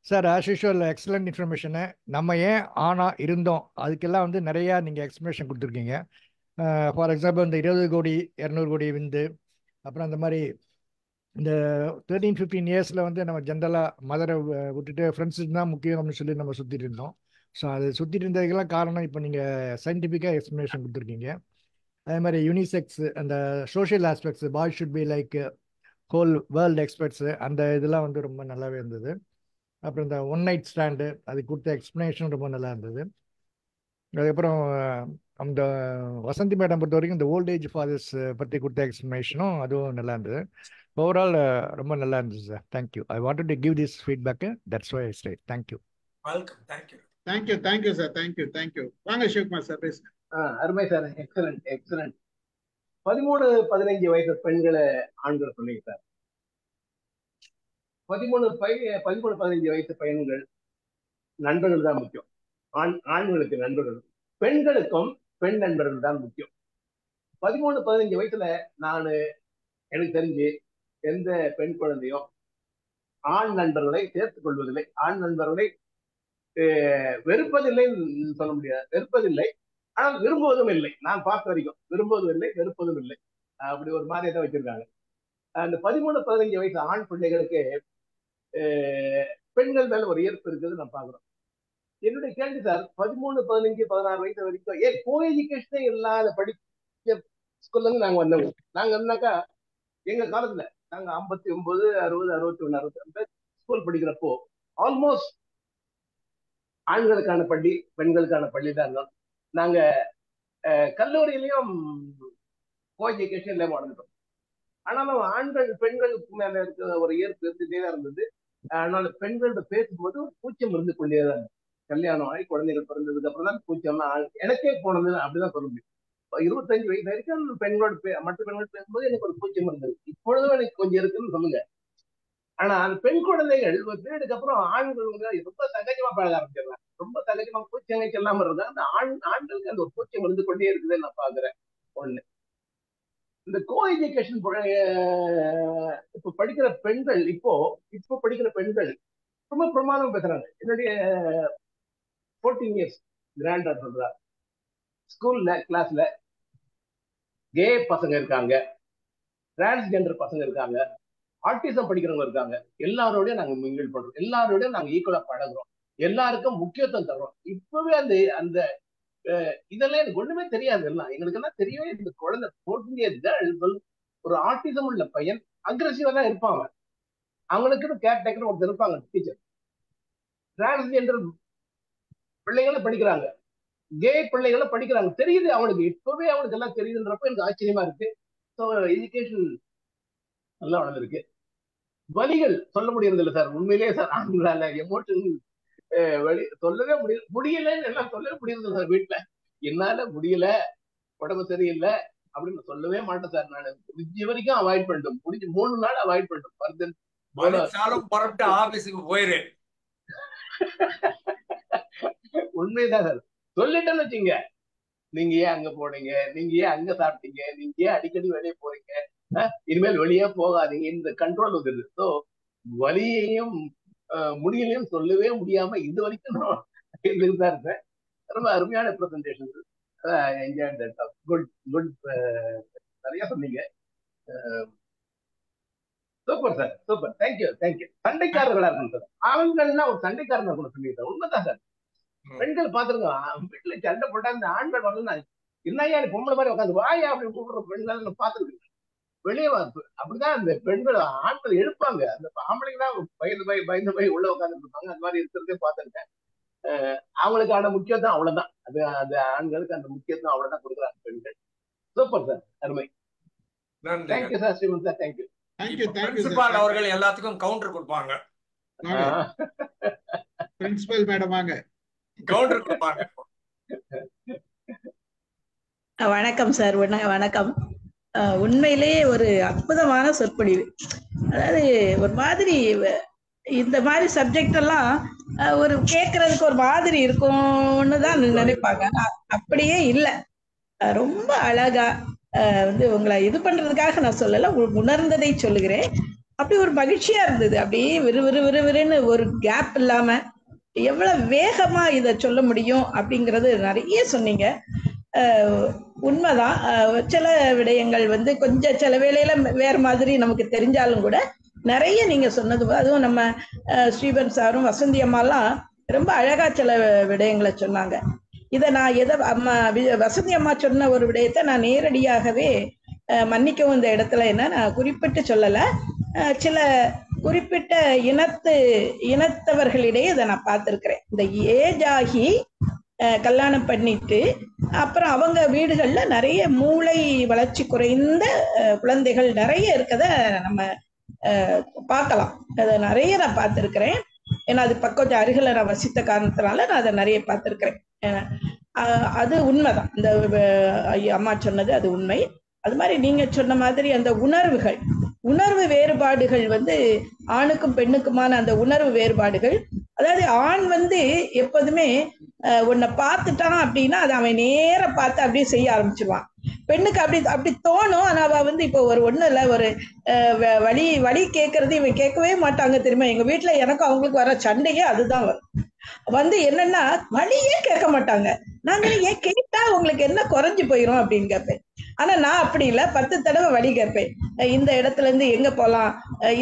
S5: sir as usual excellent information. நம்ம ஏன் ஆனா இருந்தோம் அதுக்கெல்லாம் வந்து நிறையா நீங்கள் எக்ஸ்ப்ளனேஷன் கொடுத்துருக்கீங்க. ஃபார் எக்ஸாம்பிள் இந்த 20 கோடி 200 கோடி விந்து, அப்புறம் அந்த மாதிரி இந்த 13-15 இயர்ஸில் வந்து நம்ம ஜென்ரலாக மதரை விட்டுட்டு ஃப்ரெண்ட்ஸு தான் முக்கியம் அப்படின்னு சொல்லி நம்ம சுற்றிட்டு இருந்தோம். ஸோ அது சுற்றிட்டு இருந்ததுக்கெல்லாம் காரணம் இப்போ நீங்கள் சயின்டிஃபிக்காக எக்ஸ்ப்ளனேஷன் கொடுத்துருக்கீங்க. அதே மாதிரி யூனிசெக்ஸ், அந்த social aspects, bye should be like whole world experts, அந்த இதெல்லாம் வந்து ரொம்ப நல்லாவே இருந்தது. அப்புறம் இந்த ஒன் நைட் ஸ்டாண்டு அது கொடுத்த எக்ஸ்ப்ளனேஷன் ரொம்ப நல்லா இருந்தது. அதுக்கப்புறம் அந்த வசந்தி மேடம் பொறுத்த வரைக்கும் இந்த ஓல்டேஜ் ஃபாதர்ஸ் பற்றி கொடுத்த எக்ஸ்ப்ளனேஷனும் அதுவும் நல்லா இருந்தது. ஓவரால் ரொம்ப நல்லா இருந்துச்சு sir. Thank you. I wanted to give this feedback, that's why I stay. Thank you.
S2: Welcome. Thank you.
S1: Thank you sir. Thank you. வாங்க சிவகுமார் சார் பேசுங்க.
S4: அருமை சார், எக்ஸலண்ட் எக்ஸலண்ட். 13-15 வயசு பெண்களை ஆண்கள் சொன்னீங்க சார். 13-15 வயசு பையன்கள் நண்பர்கள் தான் முக்கியம். ஆண்களுக்கு நண்பர்கள், பெண்களுக்கும் பெண் நண்பர்கள் தான் முக்கியம். 13-15 வயசுல நான் எனக்கு தெரிஞ்சு எந்த பெண் குழந்தையும் ஆண் நண்பர்களை சேர்த்துக் கொள்வதில்லை. ஆண் நண்பர்களை வெறுப்பதில்லை சொல்ல முடியாது, வெறுப்பதில்லை, ஆனால் விரும்புவதும் இல்லை. நான் பார்த்த வரைக்கும் விரும்புவதும் இல்லை, வெறுப்பதும் இல்லை. அப்படி ஒரு மாதிரி தான் வச்சிருக்காங்க. அந்த 13-15 வயசு ஆண் பிள்ளைகளுக்கு பெண்கள் மேல ஒரு ஈர்ப்பு இருக்குது நான் பாக்குறோம். என்னுடைய கேள்வி சார், 13-15-16 வயசு வரைக்கும் ஏன் கோ எஜுகேஷனே இல்லாத படிக்க ஸ்கூல்ல இருந்து நாங்க வந்தோம். நாங்க வந்தாக்கா எங்க காலத்துல நாங்க 59, 60, 61, 62 ஸ்கூல் படிக்கிறப்போ ஆல்மோஸ்ட் ஆண்களுக்கான பள்ளி, பெண்களுக்கான பள்ளி தான் இருந்தோம். நாங்க கல்லூரியிலையும் கோ எஜுகேஷன் இல்லாம வளர்ந்துட்டோம். ஆனாலும் ஆண்கள் பெண்களுக்கு மேல இருக்கிற ஒரு ஈர்ப்பு இருந்துட்டே தான் இருந்தது. அதனால பெண்களோட பேசும்போது ஒரு கூச்சம் இருந்து கொண்டே தான் இருந்தது. கல்யாணம் ஆகி குழந்தைகள் பிறந்ததுக்கு அப்புறம் தான் கூச்சம்னா எனக்கே போனது அப்படிதான் சொல்ல முடியும். 25 வயசு வரைக்கும் பெண்களோட மற்ற பெண்கள் பேசும்போது எனக்கு ஒரு கூச்சம் இருந்தது. இப்பொழுதும் எனக்கு கொஞ்சம் இருக்குன்னு சொல்லுங்க. ஆனா அந்த பெண் குழந்தைகள் ஒரு பீரியடுக்கு அப்புறம் ஆண்கள் ரொம்ப சகஜமா பழக ஆரம்பிச்சிடலாம். ரொம்ப சகஜமா கூச்சங்க சொல்லாம இருந்தா அந்த ஆண்களுக்கு அந்த ஒரு கூச்சம் இருந்து கொண்டே இருக்குதுன்னு நான் பாக்குறேன். ஒண்ணு, இந்த கோ எஜுகேஷன் இப்ப படிக்கிற பெண்கள் இப்போ படிக்கிற பெண்கள் ரொம்ப பிரமாதம் பேசுறாங்க. என்னுடைய 14 இயர்ஸ் கிராண்டா சொல்றாரு, ஸ்கூல்ல கிளாஸ்ல கே பசங்க இருக்காங்க, டிரான்ஸ்ஜெண்டர் பசங்க இருக்காங்க, ஆர்டிசம் படிக்கிறவங்க இருக்காங்க, எல்லாரோடய நாங்க மிங்கிள் பண்றோம், எல்லாரோடய நாங்க ஈக்குவலா பழகுறோம், எல்லாருக்கும் முக்கியத்துவம் தர்றோம். இப்பவே அந்த அந்த இதெல்லாம் எனக்கு ஒண்ணுமே தெரியாது. எல்லாம் எங்களுக்கு எல்லாம் தெரியவே, இந்த குழந்தை 14 years girl, ஒரு ஆர்டிசம் உள்ள பையன் அக்ரெசிவா தான் இருப்பாங்க. அவங்களுக்குன்னு கேர்டேக்கர் ஒருத்தர் இருப்பாங்க, டீச்சர். டிரான்ஸ்ஜெண்டர் பிள்ளைகளை படிக்கிறாங்க, கே பிள்ளைகளை படிக்கிறாங்க, தெரியுது அவனுக்கு, இப்பவே அவனுக்கு எல்லாம் தெரியுதுன்றப்ப எனக்கு ஆச்சரியமா இருக்கு. ஸோ எஜுகேஷன் நல்லா வளர்ந்துருக்கு. வலிகள் சொல்ல முடியறது இல்லை சார், உண்மையிலேயே சார். ஆண்களால எமோஷன் வலி சொல்லவே முடியலன்னு எல்லாம் சொல்லவே முடியறது சார். வீட்டுல என்னால முடியல, உடம்பு சரியில்லை அப்படின்னு சொல்லவே மாட்டேன் சார். நான் முடிஞ்ச வரைக்கும் அவாய்ட் பண்ணிட்டோம். முடிஞ்சு 3 நாள் அவாய்ட் பண்ணிட்டோம்.
S2: புறப்பட்டு ஆபீஸுக்கு போயிரு.
S4: உண்மைதான் சார். சொல்லிட்டேன்னு வச்சுங்க, நீங்க ஏன் அங்க போனீங்க, நீங்க ஏன் அங்க சாப்பிட்டீங்க, நீங்க ஏன் அடிக்கடி வெளியே போறீங்க, இனிமேல் வெளியே போகாதீங்க, இந்த கண்ட்ரோல் வந்துருது. ஸோ வலியையும் முடியலையும் சொல்லவே முடியாம இது வரைக்கும் நான் தான் இருப்பேன். ரொம்ப அருமையான presentation, enjoy that. Good good, நிறைய சொன்னீங்க. Super sir, super. Thank you thank you. சண்டைக்காரர்களா இருக்கணும் சார், ஆண்கள்னா ஒரு சண்டைக்காரன் இருக்கணும் சொன்னீங்க சார். உண்மைதான் சார். பெண்கள் பாத்துருங்க, வீட்டுல சண்டை போட்டா இந்த ஆண்கள் வரல, என்னையா பொம்பளை மாதிரி உட்காந்து வாயா அப்படின்னு கூப்பிடுற பெண்கள் பாத்துருக்கு. வெளியே வார்ப்பு அப்படிதான் அந்த பெண்கள் ஆண்கள் எழுப்பாங்க, அந்த ஆம்பளைங்க தான் பயந்து போய் உள்ள உட்காந்துட்டு இருப்பாங்க. அந்த மாதிரி இருக்கிறதே பார்த்துருக்கேன். அவங்களுக்கான முக்கியத்துவம் அவ்வளவுதான், அது அந்த ஆண்களுக்கு அந்த முக்கியத்துவம் அவ்வளவுதான் கொடுக்குறாங்க பெண்கள். சூப்பர் சார், அருமை. Thank you sir, Sriman sir. Thank you.
S2: Principal அவர்கள் எல்லாத்துக்கும் கவுண்டர் கொடுப்பாங்க.
S1: பிரின்சிபல் மேடம் வாங்க,
S2: கவுண்டர் கொடுப்பாங்க.
S6: வணக்கம் சார், வணக்கம். உண்மையிலேயே ஒரு அற்புதமான சொற்பொழிவு. அதாவது ஒரு மாதிரி இந்த மாதிரி சப்ஜெக்ட் எல்லாம் ஒரு கேட்கறதுக்கு ஒரு மாதிரி இருக்கும்னு தான் நினைப்பாங்க. அப்படியே இல்லை, ரொம்ப அழகா வந்து உங்களை இது பண்றதுக்காக நான் சொல்லல, உணர்ந்ததை சொல்லுகிறேன். அப்படி ஒரு மகிழ்ச்சியா இருந்தது. அப்படியே விறுவிறுன்னு ஒரு கேப் இல்லாம எவ்வளவு வேகமா இதை சொல்ல முடியும் அப்படிங்கிறது நிறைய சொன்னீங்க. உண்மைதான். சில விடயங்கள் வந்து கொஞ்சம் சில வேளையில வேற மாதிரி நமக்கு தெரிஞ்சாலும் கூட நிறைய நீங்க சொன்னது, அதுவும் நம்ம ஸ்ரீபன் சாரும் வசந்தி அம்மாலாம் ரொம்ப அழகா சில விடயங்களை சொன்னாங்க. இதை நான் வசந்தி அம்மா சொன்ன ஒரு விடயத்தை நான் நேரடியாகவே மன்னிக்கவும் இந்த இடத்துல என்ன நான் குறிப்பிட்டு சொல்லலை, சில குறிப்பிட்ட இனத்தவர்களிடையே இதை நான் பார்த்துருக்கிறேன். இந்த ஏஜ் ஆகி கல்யாணம் பண்ணிட்டு அப்புறம் அவங்க வீடுகள்ல நிறைய மூளை வளர்ச்சி குறைந்த குழந்தைகள் நிறைய இருக்கத நம்ம பார்க்கலாம். அதை நிறைய நான் பார்த்துருக்கிறேன். ஏன்னா அது பக்கம் அருகில நான் வசித்த காரணத்தினால நான் அதை நிறைய பார்த்துருக்கிறேன். அது உண்மைதான், இந்த அம்மா சொன்னது அது உண்மை. அது மாதிரி நீங்க சொன்ன மாதிரி அந்த உணர்வு வேறுபாடுகள் வந்து ஆணுக்கும் பெண்ணுக்குமான அந்த உணர்வு வேறுபாடுகள், அதாவது ஆண் வந்து எப்போதுமே உன்னை பார்த்துட்டான் அப்படின்னா அதை அவன் நேர பார்த்து அப்படியே செய்ய ஆரம்பிச்சிருவான். பெண்ணுக்கு அப்படி தோணும். ஆனா அவ வந்து இப்போ ஒண்ணும் இல்லை, ஒரு வழி கேட்கறது இவன் கேட்கவே மாட்டாங்க தெரியுமா. எங்க வீட்டுல எனக்கும் அவங்களுக்கு வர சண்டையே அதுதான் வந்து என்னன்னா வழியே கேட்க மாட்டாங்க. நாங்க ஏன் கேட்டா உங்களுக்கு என்ன குறைஞ்சு போயிரும் அப்படின்னு கேட்பேன். ஆனா நான் அப்படி இல்லை, 10 தடவை வழி கேட்பேன். இந்த இடத்துல இருந்து எங்க போகலாம்,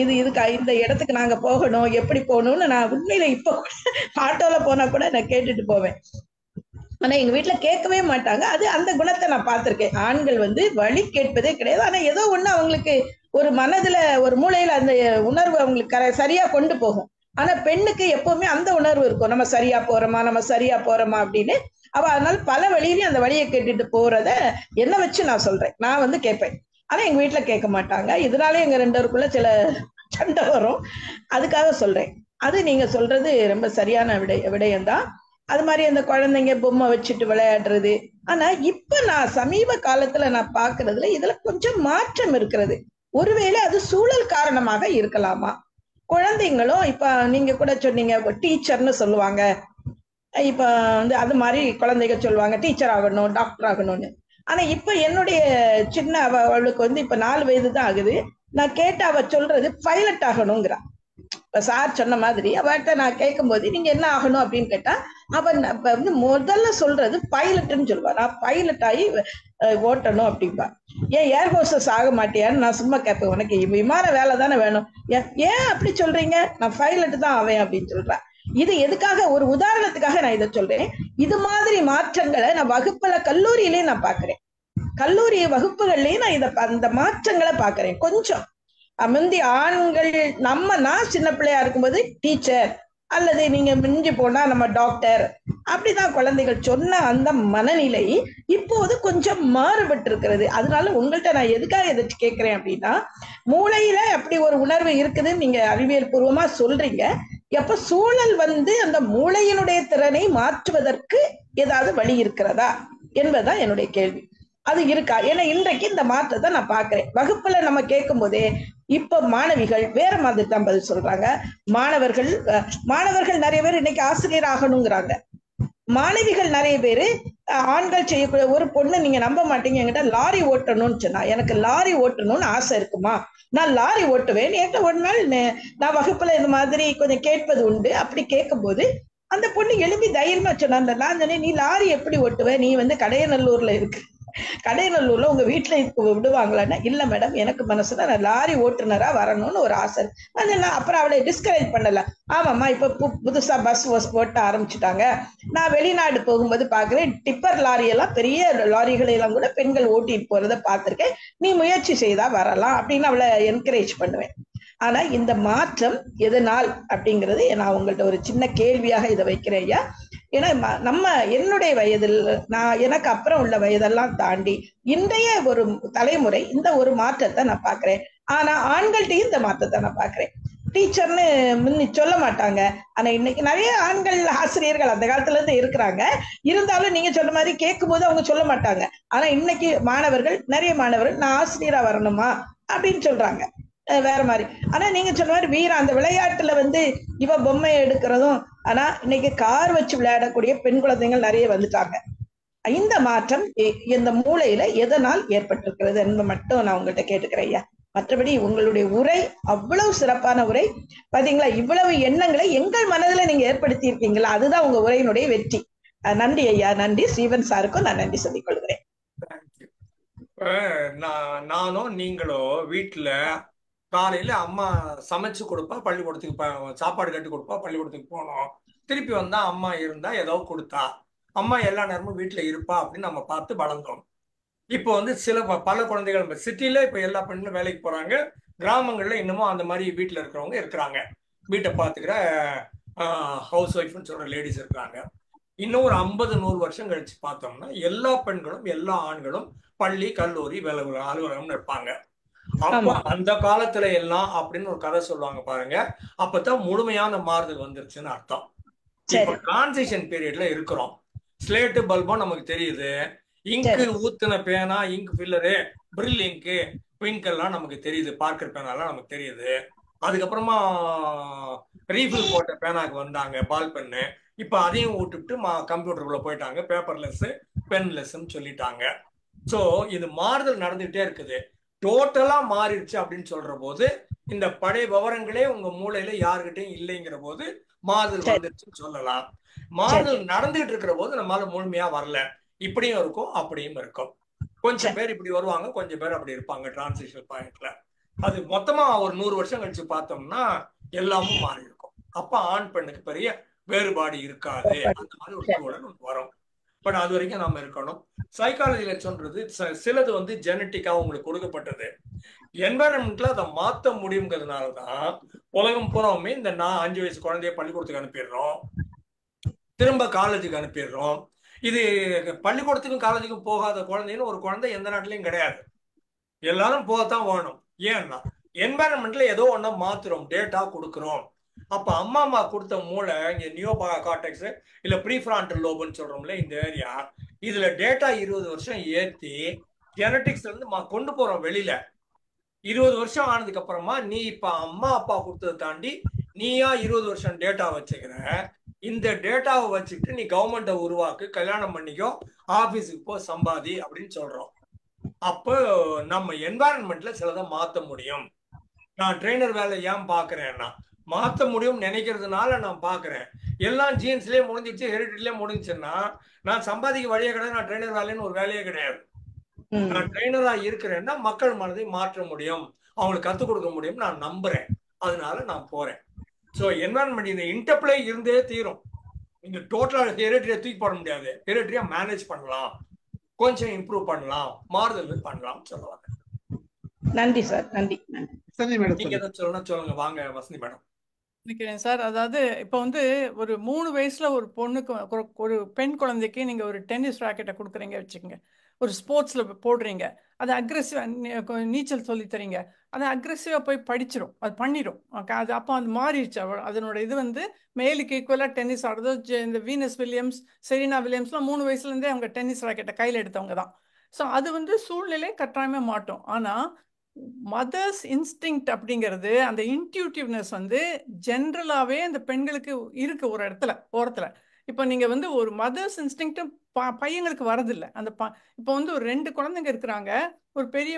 S6: இதுக்கு இந்த இடத்துக்கு நாங்க போகணும், எப்படி போகணும்னு நான் உண்மையில இப்போ ஆட்டோல போனா கூட நான் கேட்டுட்டு போவேன். ஆனா எங்க வீட்டுல கேட்கவே மாட்டாங்க. அது அந்த குணத்தை நான் பார்த்திருக்கேன். ஆண்கள் வந்து வழி கேட்பதே கிடையாது. ஆனா ஏதோ ஒண்ணு அவங்களுக்கு ஒரு மனதுல ஒரு மூளையில அந்த உணர்வு அவங்களுக்கு சரியா கொண்டு போகும். ஆனா பெண்ணுக்கு எப்பவுமே அந்த உணர்வு இருக்கும், நம்ம சரியா போறோமா அப்படின்னு. அவ அதனால பல வழியிலையும் அந்த வழியை கேட்டுட்டு போறத என்ன வச்சு நான் சொல்றேன். நான் வந்து கேட்பேன், ஆனா எங்க வீட்டுல கேட்க மாட்டாங்க. இதனாலே எங்க 2 பேருக்குள்ள சில சண்டை வரும். அதுக்காக சொல்றேன். அது நீங்க சொல்றது ரொம்ப சரியான விடயம்தான். அது மாதிரி அந்த குழந்தைங்க பொம்மை வச்சுட்டு விளையாடுறது. ஆனா இப்ப நான் சமீப காலத்துல நான் பாக்குறதுல இதுல கொஞ்சம் மாற்றம் இருக்கிறது. ஒருவேளை அது சூழல் காரணமாக இருக்கலாமா? குழந்தைங்களும் இப்ப நீங்க கூட சொன்னீங்க டீச்சர்னு சொல்லுவாங்க. இப்ப வந்து அது மாதிரி குழந்தைங்க சொல்லுவாங்க டீச்சர் ஆகணும், டாக்டர் ஆகணும்னு. ஆனா இப்ப என்னுடைய சின்ன அவளுக்கு வந்து இப்ப 4 வயது தான் ஆகுது. நான் கேட்ட அவ சொல்றது பைலட் ஆகணுங்கிறா. இப்ப சார் சொன்ன மாதிரி அவர்கிட்ட நான் கேட்கும்போது நீங்க என்ன ஆகணும் அப்படின்னு கேட்டா அவன் வந்து முதல்ல சொல்றது பைலட்னு சொல்லுவா. நான் பைலட் ஆகி ஓட்டணும் அப்படின்பா. ஏன் ஏர் ஹோஸ்டஸ் ஆக மாட்டியான்னு நான் சும்மா கேட்பேன், உனக்கு விமான வேலை தானே வேணும், ஏன் அப்படி சொல்றீங்க, நான் பைலட் தான் ஆவேன் அப்படின்னு சொல்றேன். இது எதுக்காக, ஒரு உதாரணத்துக்காக நான் இதை சொல்றேன். இது மாதிரி மாற்றங்களை நான் வகுப்புல கல்லூரியிலேயே நான் பாக்குறேன். கல்லூரி வகுப்புகள்லயும் நான் அந்த மாற்றங்களை பாக்குறேன். கொஞ்சம் முந்தி ஆண்கள் நான் சின்ன பிள்ளையா இருக்கும்போது டீச்சர் அல்லது நீங்க மிஞ்சி போனா நம்ம டாக்டர் அப்படிதான் குழந்தைகள் சொன்ன அந்த மனநிலை இப்போது கொஞ்சம் மாறுபட்டு இருக்கிறது. அதனால உங்கள்கிட்ட நான் எதுக்காக எதை கேட்கிறேன் அப்படின்னா, மூளையில அப்படி ஒரு உணர்வு இருக்குதுன்னு நீங்க அறிவியல் பூர்வமா சொல்றீங்க. எப்ப சூழல் வந்து அந்த மூளையினுடைய திறனை மாற்றுவதற்கு ஏதாவது வழி இருக்கிறதா என்பதுதான் என்னுடைய கேள்வி. அது இருக்கா? ஏன்னா இன்றைக்கு இந்த மாற்றத்தை நான் பாக்குறேன். வகுப்புல நம்ம கேட்கும் போதே இப்ப மாணவிகள் வேற மாதிரி தான் பதில் சொல்றாங்க. மாணவர்கள் நிறைய பேர் இன்னைக்கு ஆசிரியர் ஆகணுங்கிறாங்க. மாணவிகள் நிறைய பேரு ஆண்கள் செய்யக்கூடிய ஒரு பொண்ணு, நீங்க நம்ப மாட்டீங்க, என்கிட்ட லாரி ஓட்டணும்னு சொன்னா, எனக்கு லாரி ஓட்டணும்னு ஆசை இருக்குமா, நான் லாரி ஓட்டுவேன். என்கிட்ட ஒரு நாள் நான் வகுப்புல இந்த மாதிரி கொஞ்சம் கேட்பது உண்டு. அப்படி கேட்கும் போது அந்த பொண்ணு எழுப்பி தைரியமா சொன்னா, நான் சொன்னேன், நீ லாரி எப்படி ஓட்டுவ, நீ வந்து கடையநல்லூர்ல இருக்கு, கடையநல்லூர்ல உங்க வீட்டுல விடுவாங்களான்னா, இல்ல மேடம், எனக்கு மனசுல நான் லாரி ஓட்டுநரா வரணும்னு ஒரு ஆசை. அப்புறம் அவளை டிஸ்கரேஜ் பண்ணல. ஆமாம்மா, இப்ப புதுசா பஸ் ஓட்ட ஆரம்பிச்சுட்டாங்க. நான் வெளிநாடு போகும்போது பாக்குறேன், டிப்பர் லாரி எல்லாம், பெரிய லாரிகளை எல்லாம் கூட பெண்கள் ஓட்டிட்டு போறதை பார்த்திருக்கேன். நீ முயற்சி செய்தா வரலாம் அப்படின்னு அவளை என்கரேஜ் பண்ணுவேன். ஆனா இந்த மாற்றம் எதனால் அப்படிங்கிறது நான் உங்கள்ட்ட ஒரு சின்ன கேள்வியாக இதை வைக்கிறேன் ஐயா. ஏன்னா என்னுடைய வயதில், எனக்கு அப்புறம் உள்ள வயதெல்லாம் தாண்டி இன்றைய ஒரு தலைமுறை இந்த ஒரு மாற்றத்தை நான் பாக்குறேன். ஆனா ஆண்கள்கிட்டையும் இந்த மாற்றத்தை நான் பாக்குறேன். டீச்சர்னு முன்னி சொல்ல மாட்டாங்க, ஆனா இன்னைக்கு நிறைய ஆண்கள் ஆசிரியர்கள் அந்த காலத்துல இருந்து இருக்கிறாங்க. இருந்தாலும் நீங்க சொன்ன மாதிரி கேட்கும் போது அவங்க சொல்ல மாட்டாங்க. ஆனா இன்னைக்கு நிறைய மாணவர்கள் நான் ஆசிரியரா வரணுமா அப்படின்னு சொல்றாங்க, வேற மாதிரி. ஆனா நீங்க சொன்ன மாதிரி வீரம், அந்த விளையாட்டுல வந்து இவ பொம்மையை எடுக்கிறதும், ஆனா இன்னைக்கு கார் வச்சு விளையாடக்கூடிய பெண் குழந்தைகள் நிறைய வந்துட்டாங்க. இந்த மாற்றம் இந்த மூளையில எதனால் ஏற்பட்டிருக்கிறது என்பது மட்டும் நான் உங்கள்கிட்ட கேட்டுக்கிறேன் ஐயா. மற்றபடி உங்களுடைய உரை அவ்வளவு சிறப்பான உரை. பாத்தீங்களா, இவ்வளவு எண்ணங்களை எங்கள் மனதில் நீங்க ஏற்படுத்தி இருக்கீங்களா, அதுதான் உங்க உரையினுடைய வெற்றி. நன்றி ஐயா, நன்றி. ஸ்ரீவன் சாருக்கும் நான் நன்றி சொல்லிக் கொள்கிறேன்.
S2: நானும் நீங்களோ வீட்டுல காலையில அம்மா சமைச்சு கொடுப்பா, பள்ளிக்கூடத்துக்கு சாப்பாடு கட்டி கொடுப்பா, பள்ளிக்கூடத்துக்கு போனோம். திருப்பி வந்தா அம்மா இருந்தா ஏதோ கொடுத்தா, அம்மா எல்லா நேரமும் வீட்டுல இருப்பா அப்படின்னு நம்ம பார்த்து வளர்ந்தோம். இப்போ வந்து பல குழந்தைகள் சிட்டில இப்ப எல்லா பெண்களும் வேலைக்கு போறாங்க. கிராமங்கள்ல இன்னமும் அந்த மாதிரி வீட்டுல இருக்கிறவங்க இருக்கிறாங்க. வீட்டை பார்த்துக்கிற ஹவுஸ் ஒய்ஃப்னு சொல்ற லேடிஸ் இருக்கிறாங்க. இன்னும் ஒரு 50-100 வருஷம் கழிச்சு பார்த்தோம்னா எல்லா பெண்களும் எல்லா ஆண்களும் பள்ளி, கல்லூரி, வேலை அலுவலகம் இருப்பாங்க. அப்போ அந்த காலத்துல எல்லாம் அப்படின்னு ஒரு கதை சொல்லுவாங்க பாருங்க, அப்பதான் முழுமையான மாறுதல் வந்துருச்சுன்னு அர்த்தம். இப்போ டிரான்சிஷன் பீரியட்ல இருக்கிறோம். ஸ்லேட்டு பல்பும் நமக்கு தெரியுது, இங்கு ஊத்துன பேனா, இங்கு ஃபில்லரு, பிரில் இங்கு, பிங்க் எல்லாம் நமக்கு தெரியுது, பார்க்கர் பேனாலாம் நமக்கு தெரியுது. அதுக்கப்புறமா ரீஃபில் போட்ட பேனாக்கு வந்தாங்க, பால் பென்னு. இப்ப அதையும் விட்டுட்டு கம்ப்யூட்டருக்குள்ள போயிட்டாங்க, பேப்பர்லெஸ் பென்லெஸ்ன்னு சொல்லிட்டாங்க. ஸோ இது மாறுதல் நடந்துகிட்டே இருக்குது. டோட்டலா மாறிடுச்சு அப்படின்னு சொல்ற போது இந்த பழைய விவரங்களே உங்க மூளையில யாருக்கிட்டையும் இல்லைங்கிற போது மாறுதல் வந்துருச்சுன்னு சொல்லலாம். மாறுதல் நடந்துகிட்டு இருக்கிற போது நம்மளால முழுமையா வரல. இப்படியும் இருக்கும், அப்படியும் இருக்கும். கொஞ்சம் பேர் இப்படி வருவாங்க, கொஞ்சம் பேர் அப்படி இருப்பாங்க டிரான்சிஷன் பாயிண்ட்ல. அது மொத்தமா ஒரு 100 வருஷம் கழிச்சு பார்த்தோம்னா எல்லாமும் மாறி இருக்கும். அப்ப ஆண் பெண்ணுக்கு பெரிய வேறுபாடு இருக்காது, அந்த மாதிரி ஒரு சூழல் வரும். பட் அது வரைக்கும் நம்ம இருக்கணும். சைக்காலஜில சொல்றது சிலது வந்து ஜெனட்டிக்கா உங்களுக்கு கொடுக்கப்பட்டது, என்வாரன்மெண்ட்ல அதை மாற்ற முடியுங்கிறதுனாலதான் உலகம் பூராவுமே இந்த 5 வயசு குழந்தைய பள்ளிக்கூடத்துக்கு அனுப்பிடுறோம், திரும்ப காலேஜுக்கு அனுப்பிடுறோம். இது பள்ளிக்கூடத்துக்கும் காலேஜுக்கும் போகாத குழந்தைன்னு ஒரு குழந்தை எந்த நாட்டிலையும் கிடையாது. எல்லாரும் போகத்தான் வேணும். ஏன்னா என்வாரன்மெண்ட்ல ஏதோ ஒண்ணு மாத்துறோம், டேட்டா கொடுக்குறோம். அப்ப அம்மா கொடுத்த மூளை இங்க நியோ கார்டெக்ஸ் இல்ல ப்ரீஃப்ரான்டல் லோபுன்னு சொல்றோம்ல, இந்த ஏரியா, இதுல டேட்டா 20 வருஷம் ஏத்தி ஜெனட்டிக்ஸ்ல இருந்து கொண்டு போறோம் வெளியில. 20 வருஷம் ஆனதுக்கு அப்புறமா நீ இப்ப அம்மா அப்பா கொடுத்ததை தாண்டி நீயா 20 வருஷம் டேட்டா வச்சுக்கிற. இந்த டேட்டாவை வச்சுக்கிட்டு நீ கவர்மெண்ட்டை உருவாக்கு, கல்யாணம் பண்ணிக்கோ, ஆபீஸுக்கு போ, சம்பாதி அப்படின்னு சொல்றோம். அப்போ நம்ம என்வாரன்மெண்ட்ல சிலதை மாற்ற முடியும். நான் ட்ரெயினர் வேலை ஏன் பாக்குறேன்னா, மாற்ற முடியும் நினைக்கிறதுனால நான் பார்க்குறேன். எல்லாம் ஜீன்ஸ்லேயே முடிஞ்சிச்சு, ஹெரிடிட்டிலே முடிஞ்சுன்னா நான் சம்பாதிக்க வழியே கிடையாது, நான் ட்ரெயினர் வேலைன்னு ஒரு வேலையே கிடையாது. நான் ட்ரெயினராக இருக்கிறேன்னா மக்கள் மனதை மாற்ற முடியும், அவங்களுக்கு கற்றுக் கொடுக்க முடியும் நான் நம்புறேன். அதனால நான் போறேன். ஸோ என்வாரன்மெண்ட் இந்த இன்டர்பிளே இருந்தே தீரும். நீங்க டோட்டலாக ஹெரிடிட்டியை தூக்கி போட முடியாது, ஹெரிடிட்டியா மேனேஜ் பண்ணலாம், கொஞ்சம் இம்ப்ரூவ் பண்ணலாம், மாறுதல் பண்ணலாம் சொல்லுவாங்க.
S6: நன்றி சார். நன்றி.
S1: வசந்தி மேடம்
S2: நீங்க எதாவது சொல்லணும் சொல்லுங்க. வாங்க வசந்தி மேடம்.
S3: நினைக்கிறேன் சார். அதாவது இப்போ வந்து ஒரு 3 வயசுல ஒரு பொண்ணுக்கு ஒரு பெண் குழந்தைக்கு நீங்க ஒரு டென்னிஸ் ராக்கெட்டை கொடுக்குறீங்க வச்சுக்கோங்க, ஒரு ஸ்போர்ட்ஸ்ல போடுறீங்க, அது அக்ரெசிவா நீச்சல் சொல்லி தரீங்க, அது அக்ரெசிவா போய் படிச்சிடும், அது பண்ணிடும். அது அப்போ அது மாறிடுச்சு. அதனோட இது வந்து மேலுக்கு ஈக்குவலாக டென்னிஸ் ஆடுறது. இந்த வீனஸ் வில்லியம்ஸ், செரீனா வில்லியம்ஸ்லாம் 3 வயசுலேருந்தே அவங்க டென்னிஸ் ராக்கெட்டை கையில் எடுத்தவங்க தான். ஸோ அது வந்து சூழ்நிலை கட்டாயமே மாட்டோம். ஆனால் மதர்ஸ் இன்ஸ்டிங்க்ட் அப்படிங்கிறது, அந்த இன்ட்யூட்டிவ்னஸ் வந்து ஜென்ரலாகவே அந்த பெண்களுக்கு இருக்கு ஒரு இடத்துல ஓரத்தில். இப்போ நீங்கள் வந்து ஒரு மதர்ஸ் இன்ஸ்டிங்க்ட்டும் பையங்களுக்கு வரதில்லை. இப்போ வந்து ஒரு 2 குழந்தைங்க இருக்கிறாங்க, ஒரு பெரிய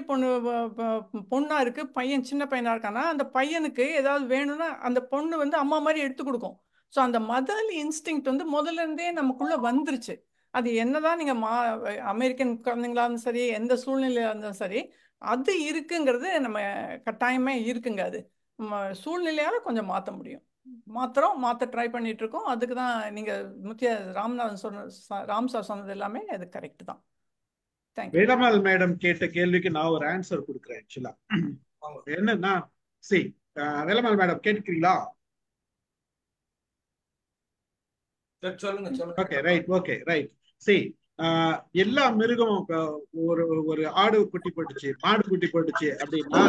S3: பொண்ணாக இருக்குது, பையன் சின்ன பையனாக இருக்கானா, அந்த பையனுக்கு ஏதாவது வேணும்னா அந்த பொண்ணு வந்து அம்மா மாதிரி எடுத்து கொடுக்கும். ஸோ அந்த மதர்லி இன்ஸ்டிங்க்ட் வந்து முதல்ல இருந்தே நமக்குள்ளே வந்துருச்சு. அது என்னதான் நீங்கள் அமெரிக்கன் குழந்தைங்களா இருந்தாலும் சரி, எந்த சூழ்நிலையாக இருந்தாலும் சரி, அது இருக்குங்கிறது நம்ம கட்டாயமே இருக்குங்க. அது சூழ்நிலையால கொஞ்சம் மாற்ற முடியும். மாற்ற ட்ரை பண்ணிட்டு இருக்கோம். அதுக்கு தான் நீங்க முக்கிய ராம்நாதன் ராம் சார் சொன்னது எல்லாமே அது கரெக்ட் தான். தேங்க்யூ.
S1: வேலம்மாள் மேடம் கேட்ட கேள்விக்கு நான் ஒரு ஆன்சர் கொடுக்குறேன். ஆக்சுவலா என்னன்னா, சி வேலம்மாள் மேடம் கேட்டுக்கிறீங்களா?
S2: சொல்லுங்க.
S1: Okay right. சி எல்லா மிருகமும் ஒரு ஒரு ஆடு குட்டி போட்டுச்சு, மாடு குட்டி போட்டுச்சு அப்படின்னா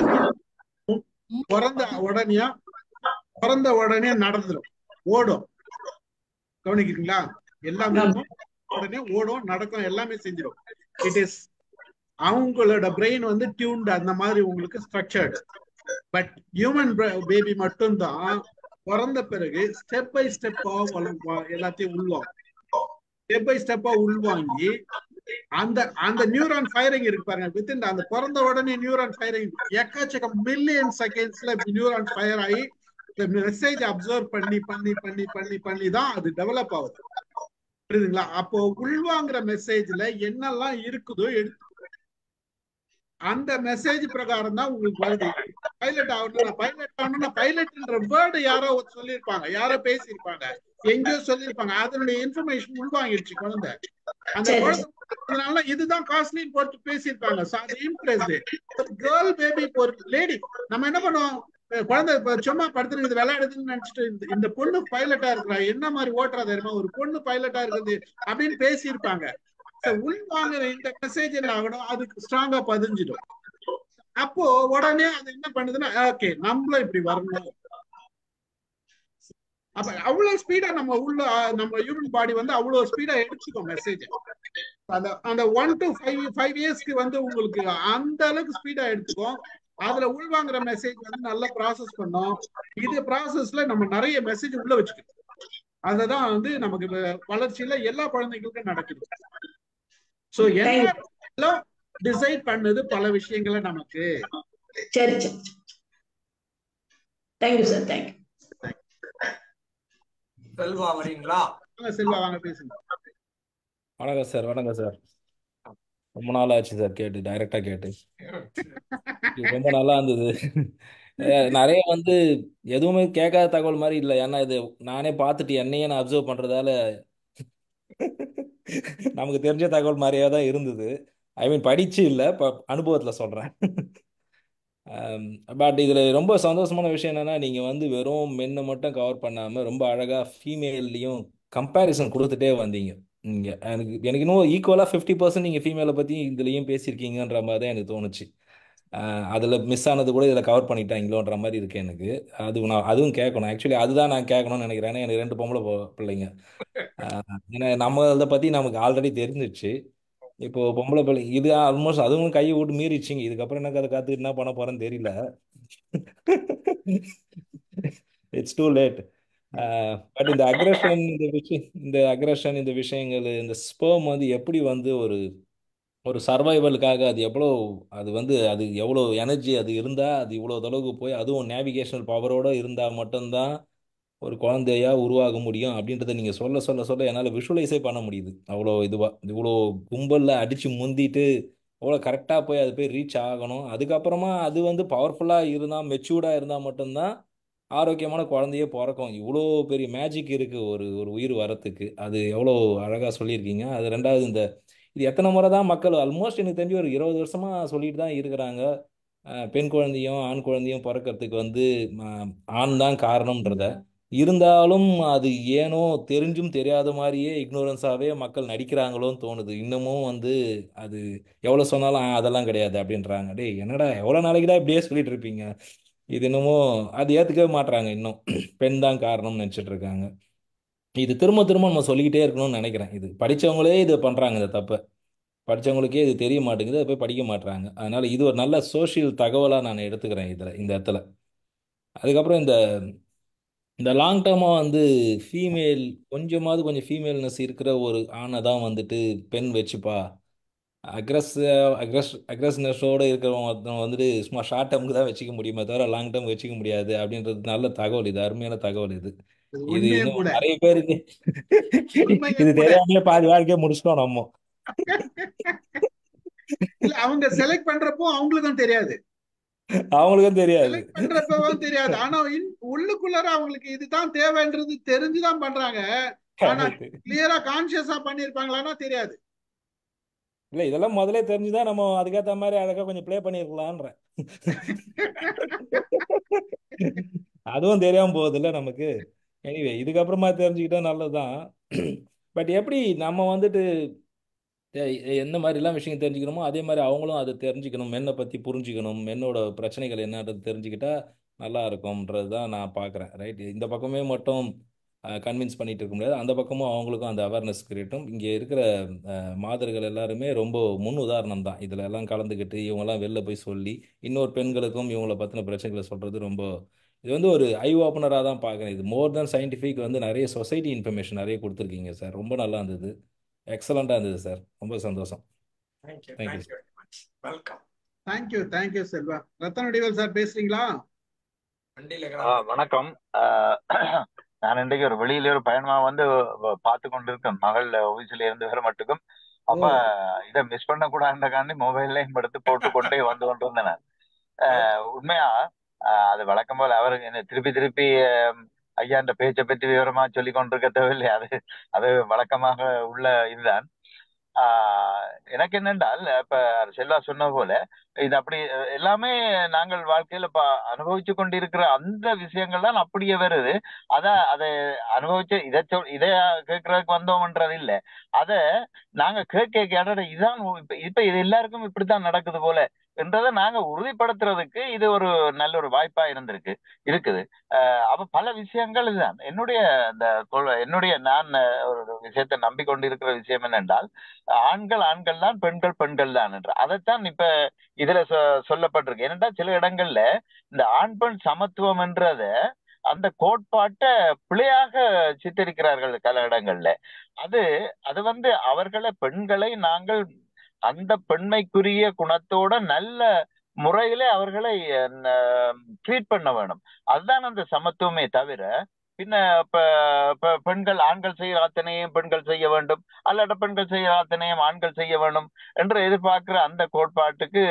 S1: பிறந்த உடனே நடந்துடும், ஓடும். கவனிக்கிறீங்களா? எல்லா மிருகமும் உடனே ஓடும், நடக்கும், எல்லாமே செஞ்சிடும். இட் இஸ் அவங்களோட பிரெயின் வந்து டியூன்டு, அந்த மாதிரி உங்களுக்கு ஸ்ட்ரக்சர்டு. பட் ஹியூமன் பேபி மட்டும்தான் பிறந்த பிறகு ஸ்டெப் பை ஸ்டெப்பா எல்லாத்தையும் உள்வாங்கி அந்த நியூரான் ஃபயரிங் இருக்கு பாருங்க. வித்தின் அந்த பிறந்த உடனே நியூரான் ஃபயரிங் எக்கச்சக்கம் மில்லியன் செகண்ட்ஸ்ல நியூரான் ஃபயர் ஆகி மெசேஜ் அப்சர்வ் பண்ணி தான் அது டெவலப் ஆகுது. புரியுதுங்களா? அப்போ உள்வாங்குற மெசேஜ்ல என்னெல்லாம் இருக்குதோ எடுத்து அந்த மெசேஜ் பிரகாரம் தான் உங்களுக்கு வருது. பைலட் ஆகணும்னா பைலட்ன்ற வேர்டு யாரோ சொல்லியிருப்பாங்க, யாரோ பேசியிருப்பாங்க, எங்கேயோ சொல்லியிருப்பாங்க. அதனுடைய இன்ஃபர்மேஷன் உள்வாங்கிடுச்சு குழந்தை. அந்த குழந்தை அதனால இதுதான் காஸ்ட்லின்னு போட்டு பேசியிருப்பாங்க. ஒரு கேர்ள் பேபி, ஒரு லேடி, நம்ம என்ன பண்ணுவோம், குழந்தை சும்மா படுத்துருக்கு விளையாடுதுன்னு நினைச்சிட்டு இந்த பொண்ணு பைலட்டா இருக்கிறா, என்ன மாதிரி ஓட்டுறா தெரியுமா, ஒரு பொண்ணு பைலட்டா இருக்குது அப்படின்னு பேசியிருப்பாங்க. உள்வாங்குற இந்த மெசேஜ் என்ன ஆகணும், அதுக்கு ஸ்ட்ராங்கா பதிஞ்சிடும். அப்போ உடனே அது என்ன பண்ணுதுன்னா, ஓகே நம்மளும் இப்படி வரணும். அப்ப அவ்வளவு ஸ்பீடா நம்ம ஹியூமன் பாடி வந்து அவ்வளவு ஸ்பீடா எடுத்துக்கும் மெசேஜ். அந்த 1 to 5 இயர்ஸ்க்கு வந்து உங்களுக்கு அந்த அளவுக்கு ஸ்பீடா எடுத்துக்கும். அதுல உள்வாங்குற மெசேஜ் வந்து நல்லா ப்ராசஸ் பண்ணும். இது ப்ராசஸ்ல நம்ம நிறைய மெசேஜ் உள்ள வச்சுக்கணும். அதுதான் வந்து நமக்கு வளர்ச்சியில எல்லா குழந்தைகளுக்கும் நடக்குது. சோ எல்லாம் டிசைட் பண்ணது பல விஷயங்களை நமக்கு.
S6: சரி. Thank you sir. தேங்க்யூ.
S2: செல்வா வரீங்களா?
S1: செல்வா வாங்க பேசுங்க.
S7: வணக்கம் சார். ரொம்ப நாள் ஆச்சு சார் கேட்டு, டைரக்டா கேட்டு. ரொம்ப நல்லா இருந்தது. நிறைய வந்து எதுவுமே கேட்காத தகவல் மாதிரி இல்லை. ஏன்னா இது நானே பார்த்துட்டு என்னையே நான் அப்சர்வ் பண்றதால நமக்கு தெரிஞ்ச தகவல் மாதிரியே தான் இருந்தது. ஐ மீன் படிச்சு இல்லை, அனுபவத்துல சொல்றேன். பட் இதுல ரொம்ப சந்தோஷமான விஷயம் என்னன்னா, நீங்க வந்து வெறும் மென்னை மட்டும் கவர் பண்ணாம ரொம்ப அழகா ஃபீமேல்லையும் கம்பேரிசன் கொடுத்துட்டே வந்தீங்க. நீங்க எனக்கு இன்னும் ஈக்குவலா 50% நீங்க ஃபீமேலை பத்தி இதுலயும் பேசியிருக்கீங்கன்ற மாதிரி தான் எனக்கு தோணுச்சு. அதுல மிஸ் ஆனது கூட இதுல கவர் பண்ணிட்டாங்களோன்ற மாதிரி இருக்கு எனக்கு. அதுவும் கேட்கணும். ஆக்சுவலி அதுதான் நான் கேட்கணும்னு நினைக்கிறேன். ஏன்னா எனக்கு 2 பொம்பளை பிள்ளைங்க. ஏன்னா நம்ம அதை பத்தி நமக்கு ஆல்ரெடி தெரிஞ்சிச்சு. இப்போ பொம்பளை பிள்ளை இது ஆல்மோஸ்ட் அதுவும் கையை விட்டு மீறிச்சிங்க. இதுக்கப்புறம் எனக்கு அதை காத்துக்கிட்டு என்ன பண்ண போறேன்னு தெரியல. It's too late. பட் இந்த அக்ரஷன் இந்த விஷயங்கள், இந்த ஸ்பெர்ம் வந்து எப்படி வந்து ஒரு சர்வைவலுக்காக அது எவ்வளோ, அது வந்து அது எவ்வளோ எனர்ஜி அது இருந்தால் அது இவ்வளோ தொலைவுக்கு போய் அதுவும் நேவிகேஷனல் பவரோடு இருந்தால் மட்டும்தான் ஒரு குழந்தையா உருவாக முடியும் அப்படின்றத நீங்கள் சொல்ல சொல்ல சொல்ல என்னால் விஷுவலைஸே பண்ண முடியுது. அவ்வளோ இதுவாக இவ்வளோ கும்பலில் அடித்து முந்திட்டு அவ்வளோ கரெக்டாக போய் அது போய் ரீச் ஆகணும். அதுக்கப்புறமா அது வந்து பவர்ஃபுல்லாக இருந்தால் மெச்சூர்டாக இருந்தால் மட்டும்தான் ஆரோக்கியமான குழந்தையே பிறக்கும். இவ்வளோ பெரிய மேஜிக் இருக்குது ஒரு ஒரு உயிர் வரத்துக்கு. அது எவ்வளோ அழகாக சொல்லியிருக்கீங்க. அது ரெண்டாவது இந்த இது எத்தனை முறை தான் மக்கள் ஆல்மோஸ்ட் எனக்கு தெரிஞ்சு ஒரு 20 வருஷமா சொல்லிட்டு தான் இருக்கிறாங்க. பெண் குழந்தையும் ஆண் குழந்தையும் பிறக்கிறதுக்கு வந்து ஆண் தான் காரணம்ன்றத. இருந்தாலும் அது ஏனோ தெரிஞ்சும் தெரியாத மாதிரியே இக்னோரன்ஸாகவே மக்கள் நடிக்கிறாங்களோன்னு தோணுது இன்னமும். வந்து அது எவ்வளோ சொன்னாலும் அதெல்லாம் கிடையாது அப்படின்றாங்க. டேய் என்னடா எவ்வளோ நாளைக்கு தான் இப்படியே சொல்லிட்டு இருப்பீங்க? இது இன்னமும் அது ஏற்றுக்கவே மாட்றாங்க இன்னும். பெண் தான் காரணம்னு நினச்சிட்டு இருக்காங்க. இது திரும்ப திரும்ப நம்ம சொல்லிக்கிட்டே இருக்கணும்னு நினைக்கிறேன். இது படித்தவங்களே இது பண்ணுறாங்க இந்த தப்பை. படித்தவங்களுக்கே இது தெரிய மாட்டேங்குது, அதை போய் படிக்க மாட்றாங்க. அதனால இது ஒரு நல்ல சோஷியல் தகவலாக நான் எடுத்துக்கிறேன் இந்த இடத்துல. அதுக்கப்புறம் இந்த இந்த லாங் டேர்மாக வந்து ஃபீமேல் கொஞ்சம் ஃபீமேல்னஸ் இருக்கிற ஒரு ஆணை தான் வந்துட்டு பெண் வச்சுப்பா. அக்ரஸ்னஸோடு இருக்கிறவங்க ஒருத்தவங்க வந்துட்டு சும்மா ஷார்ட் டேர்முக்கு தான் வச்சுக்க முடியுமே தவிர லாங் டேர்ம் வச்சுக்க முடியாது அப்படின்றது நல்ல தகவல். இது அருமையான தகவல். இது
S1: இது
S7: இது
S1: உண்மையும்
S7: இன்னும்
S1: கூட,
S7: நிறைய பேர் இது
S1: உண்மையும் கூட.
S7: தெரியாமலே பாதி வாழ்க்கையை முடிச்சிட்டோம் நம்ம.
S1: இல்ல அவங்க செலக்ட் பண்றப்போ அவங்களுக்கும் தெரியாது,
S7: அவங்களுக்கும் தெரியாது.
S1: செலக்ட் பண்றப்பவும் தெரியாது. ஆனா உள்ளுக்குள்ளார அவங்களுக்கு இதுதான் தேவைன்றது தெரிஞ்சுதான் பண்றாங்க. ஆனா
S7: Correct.
S1: கிளியரா கான்சியஸா பண்ணிருப்பாங்களான்னா தெரியாது.
S7: இல்ல இதெல்லாம் முதல்ல தெரிஞ்சுதான் நம்ம அதுக்கேற்ற மாதிரி அழகா கொஞ்சம் ப்ளே பண்ணிருக்கலான்ற. அதுவும் தெரியாம போகுது இல்ல நமக்கு. எனிவே இதுக்கப்புறமா தெரிஞ்சுக்கிட்டா நல்லதுதான். பட் எப்படி நம்ம வந்துட்டு எந்த மாதிரிலாம் விஷயம் தெரிஞ்சுக்கணுமோ அதே மாதிரி அவங்களும் அதை தெரிஞ்சுக்கணும். மென்னை பற்றி புரிஞ்சுக்கணும். மென்னோட பிரச்சனைகள் என்னன்றது தெரிஞ்சுக்கிட்டா நல்லா இருக்கும்ன்றது தான் நான் பார்க்குறேன். ரைட், இந்த பக்கமே மட்டும் கன்வின்ஸ் பண்ணிட்டு இருக்க முடியாது. அந்த பக்கமும் அவங்களுக்கும் அந்த அவேர்னஸ் கிரியேட்டும். இங்கே இருக்கிற மாதர்கள் எல்லாருமே ரொம்ப முன் உதாரணம் தான். இதில் எல்லாம் கலந்துக்கிட்டு இவங்கெல்லாம் வெளில போய் சொல்லி இன்னொரு பெண்களுக்கும் இவங்கள பற்றின பிரச்சனைகளை சொல்கிறது ரொம்ப, இது வந்து ஒரு ஐ ஓப்பனராக தான் பார்க்குறேன். இது மோர் தேன் சயின்டிஃபிக் வந்து நிறைய சொசைட்டி இன்ஃபர்மேஷன் நிறைய கொடுத்துருக்கீங்க சார். ரொம்ப நல்லா இருந்தது, எக்ஸலண்ட்டாக இருந்தது சார். ரொம்ப சந்தோஷம்.
S2: Thank you
S7: thank you
S2: thank you very much. Welcome.
S1: Thank you Selva. Rathanadivel sir பேசுறீங்களா?
S2: வண்டியில்
S8: வணக்கம். நான் இன்றைக்கு ஒரு வெளியில ஒரு பயணமா வந்து பார்த்து கொண்டிருக்கேன் மகள் ஆபீஸ்ல இருந்து வர மட்டுக்கும்.
S1: ஓ,
S8: அப்ப இதை மிஸ் பண்ண கூடாதுக்காண்டி மொபைல்லையும் எடுத்து போட்டு கொண்டே வந்து கொண்டு இருந்தேன் நான். உண்மையா அது வழக்கம் போல அவருக்கு என்ன திருப்பி திருப்பி ஐயான்ற பேச்சை பற்றி விவரமா சொல்லி கொண்டிருக்க தேவையில்லை. அது அது வழக்கமாக உள்ள இதுதான். எனக்கு என்னென்றால் இப்ப செல்வா சொன்ன போல இது அப்படி எல்லாமே நாங்கள் வாழ்க்கையில அனுபவிச்சு கொண்டிருக்கிற அந்த விஷயங்கள் தான் அப்படியே வருது. அதை அனுபவிச்சு இதை கேட்கறதுக்கு வந்தோம்ன்றது இல்லை. அத நாங்க கேட்க இதுதான் இப்ப இது எல்லாருக்கும் இப்படித்தான் நடக்குது போல என்றதை நாங்க உறுதிப்படுத்துறதுக்கு இது ஒரு நல்ல ஒரு வாய்ப்பா இருக்குது. அப்ப பல விஷயங்கள் இதுதான் என்னுடைய நான் ஒரு விஷயத்தை நம்பிக்கொண்டிருக்கிற விஷயம் என்னென்றால் ஆண்கள் தான், பெண்கள் பெண்கள் தான் என்று அதைத்தான் இப்ப இதுல சொல்லப்பட்டிருக்கு. ஏனென்றா சில இடங்கள்ல இந்த ஆண் பெண் சமத்துவம் என்றத அந்த கோட்பாட்டை பிழையாக சித்தரிக்கிறார்கள் பல இடங்கள்ல. அது அது வந்து பெண்களை நாங்கள் அந்த பெண்மைக்குரிய குணத்தோட நல்ல முறையில அவர்களை ட்ரீட் பண்ண வேணும். அதுதான் அந்த சமத்துவமே தவிர பின்ன பெண்கள் ஆண்கள் செய்கிற அத்தனையும் பெண்கள் செய்ய வேண்டும், அல்லது பெண்கள் செய்கிற அத்தனையும் ஆண்கள் செய்ய வேண்டும் என்று எதிர்பார்க்கிற அந்த கோட்பாட்டுக்கு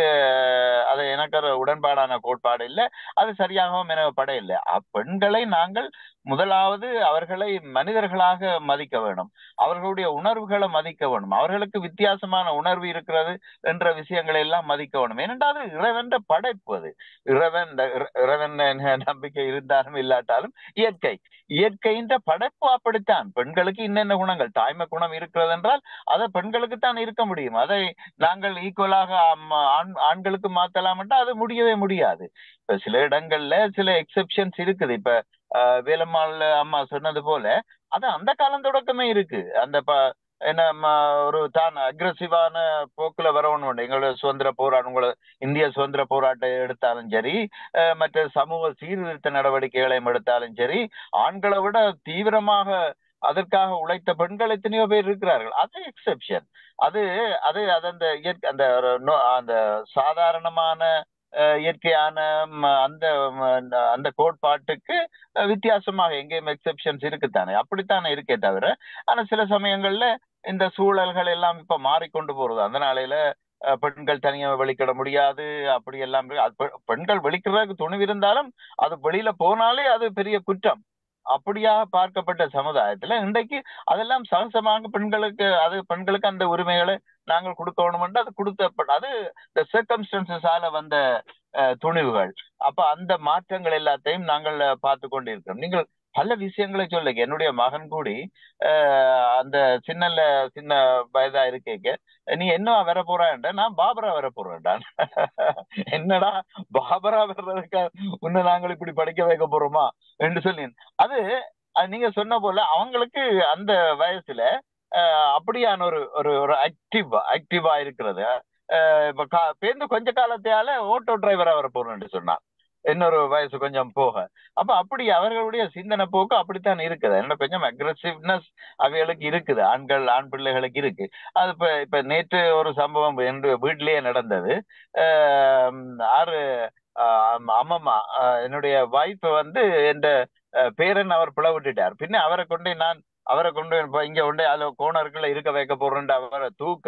S8: அது எனக்கு உடன்பாடான கோட்பாடு இல்லை. அது சரியாகவும் எனக்கு பட இல்லை. பெண்களை நாங்கள் முதலாவது அவர்களை மனிதர்களாக மதிக்க வேண்டும், அவர்களுடைய உணர்வுகளை மதிக்க வேண்டும், அவர்களுக்கு வித்தியாசமான உணர்வு இருக்கிறது என்ற விஷயங்களை எல்லாம் மதிக்க வேண்டும். ஏனென்றால் இறைவன் படைப்பு. அது இறைவன் நம்பிக்கை இருந்தாலும் இல்லாட்டாலும் இயற்கையின் படைப்பு அப்படித்தான். பெண்களுக்கு இன்னென்ன குணங்கள், தாய்மை குணம் இருக்கிறது என்றால் அதை பெண்களுக்கு தான் இருக்க முடியும். அதை நாங்கள் ஈக்குவலாக ஆண்களுக்கு மாத்தலாம் என்றால் அது முடியவே முடியாது. இப்ப சில இடங்கள்ல சில எக்ஸெப்ஷன்ஸ் இருக்குது. இப்ப வேலம்மாள் அம்மா சொன்னது போல அது அந்த காலம் தொடக்கமே இருக்கு. அந்த என்ன ஒரு தான் அக்ரெசிவான போக்குல வரணும். எங்களோட சுதந்திர போராட்டம், உங்களோட இந்திய சுதந்திர போராட்டம் எடுத்தாலும் சரி, மற்ற சமூக சீர்திருத்த நடவடிக்கைகளையும் எடுத்தாலும் சரி, ஆண்களை விட தீவிரமாக அதற்காக உழைத்த பெண்கள் எத்தனையோ பேர் இருக்கிறார்கள். அது எக்ஸெப்ஷன். அது அது அது அந்த அந்த அந்த சாதாரணமான இயற்கையான அந்த அந்த கோட்பாட்டுக்கு வித்தியாசமாக எங்கேயும் எக்ஸெப்ஷன்ஸ் இருக்குத்தானே, அப்படித்தானே இருக்கே தவிர. ஆனா சில சமயங்கள்ல இந்த சூழல்கள் எல்லாம் இப்ப மாறிக்கொண்டு போறது. அந்த நாளையில பெண்கள் தனியாக வெளிக்கிட முடியாது, அப்படி எல்லாம் பெண்கள் வெளிக்கிறதுக்கு துணிவு இருந்தாலும் அது வெளியில போனாலே அது பெரிய குற்றம் அப்படியாக பார்க்கப்பட்ட சமுதாயத்துல இன்றைக்கு அதெல்லாம் சகசமாக பெண்களுக்கு அந்த உரிமைகளை நாங்கள் கொடுக்கணும் என்று அது கொடுத்த அது இந்த சர்க்கம்ஸ்டன்சஸால வந்த துணிவுகள். அப்ப அந்த மாற்றங்கள் எல்லாத்தையும் நாங்கள் பார்த்து கொண்டிருக்கிறோம். நீங்கள் பல விஷயங்களை சொல்லுங்க. என்னுடைய மகன் கூடி அந்த சின்ன வயதா இருக்கேக்க நீ என்ன வர போறான்டா, நான் பாபரா வர போறேன்டான். என்னடா பாபரா வர்றதுக்கு உன்னை நாங்கள் இப்படி படிக்க வைக்க போறோமா என்று சொல்லி அது நீங்க சொன்ன போல அவங்களுக்கு அந்த வயசுல அப்படியான ஒரு ஒரு ஆக்டிவா இருக்கிறது. இப்ப பேருந்து கொஞ்ச காலத்தையால ஆட்டோ டிரைவரா வர போறோம்னு சொன்னான் இன்னொரு வயசு கொஞ்சம் போக. அப்ப அப்படி அவர்களுடைய சிந்தனை போக்கு அப்படித்தான் இருக்குது. என்ன கொஞ்சம் அக்ரெசிவ்னஸ் அவைகளுக்கு இருக்குது, ஆண் பிள்ளைகளுக்கு இருக்கு. அது இப்ப நேற்று ஒரு சம்பவம் என்று வீட்டிலேயே நடந்தது. அம்மம்மா என்னுடைய வைஃப் வந்து என் பேரன் அவர் பிளவிட்டுட்டார். பின்ன அவரை கொண்டு இங்க கொண்டு அதுல கோணருக்குள்ள இருக்க வைக்க போறேன். அவரை தூக்க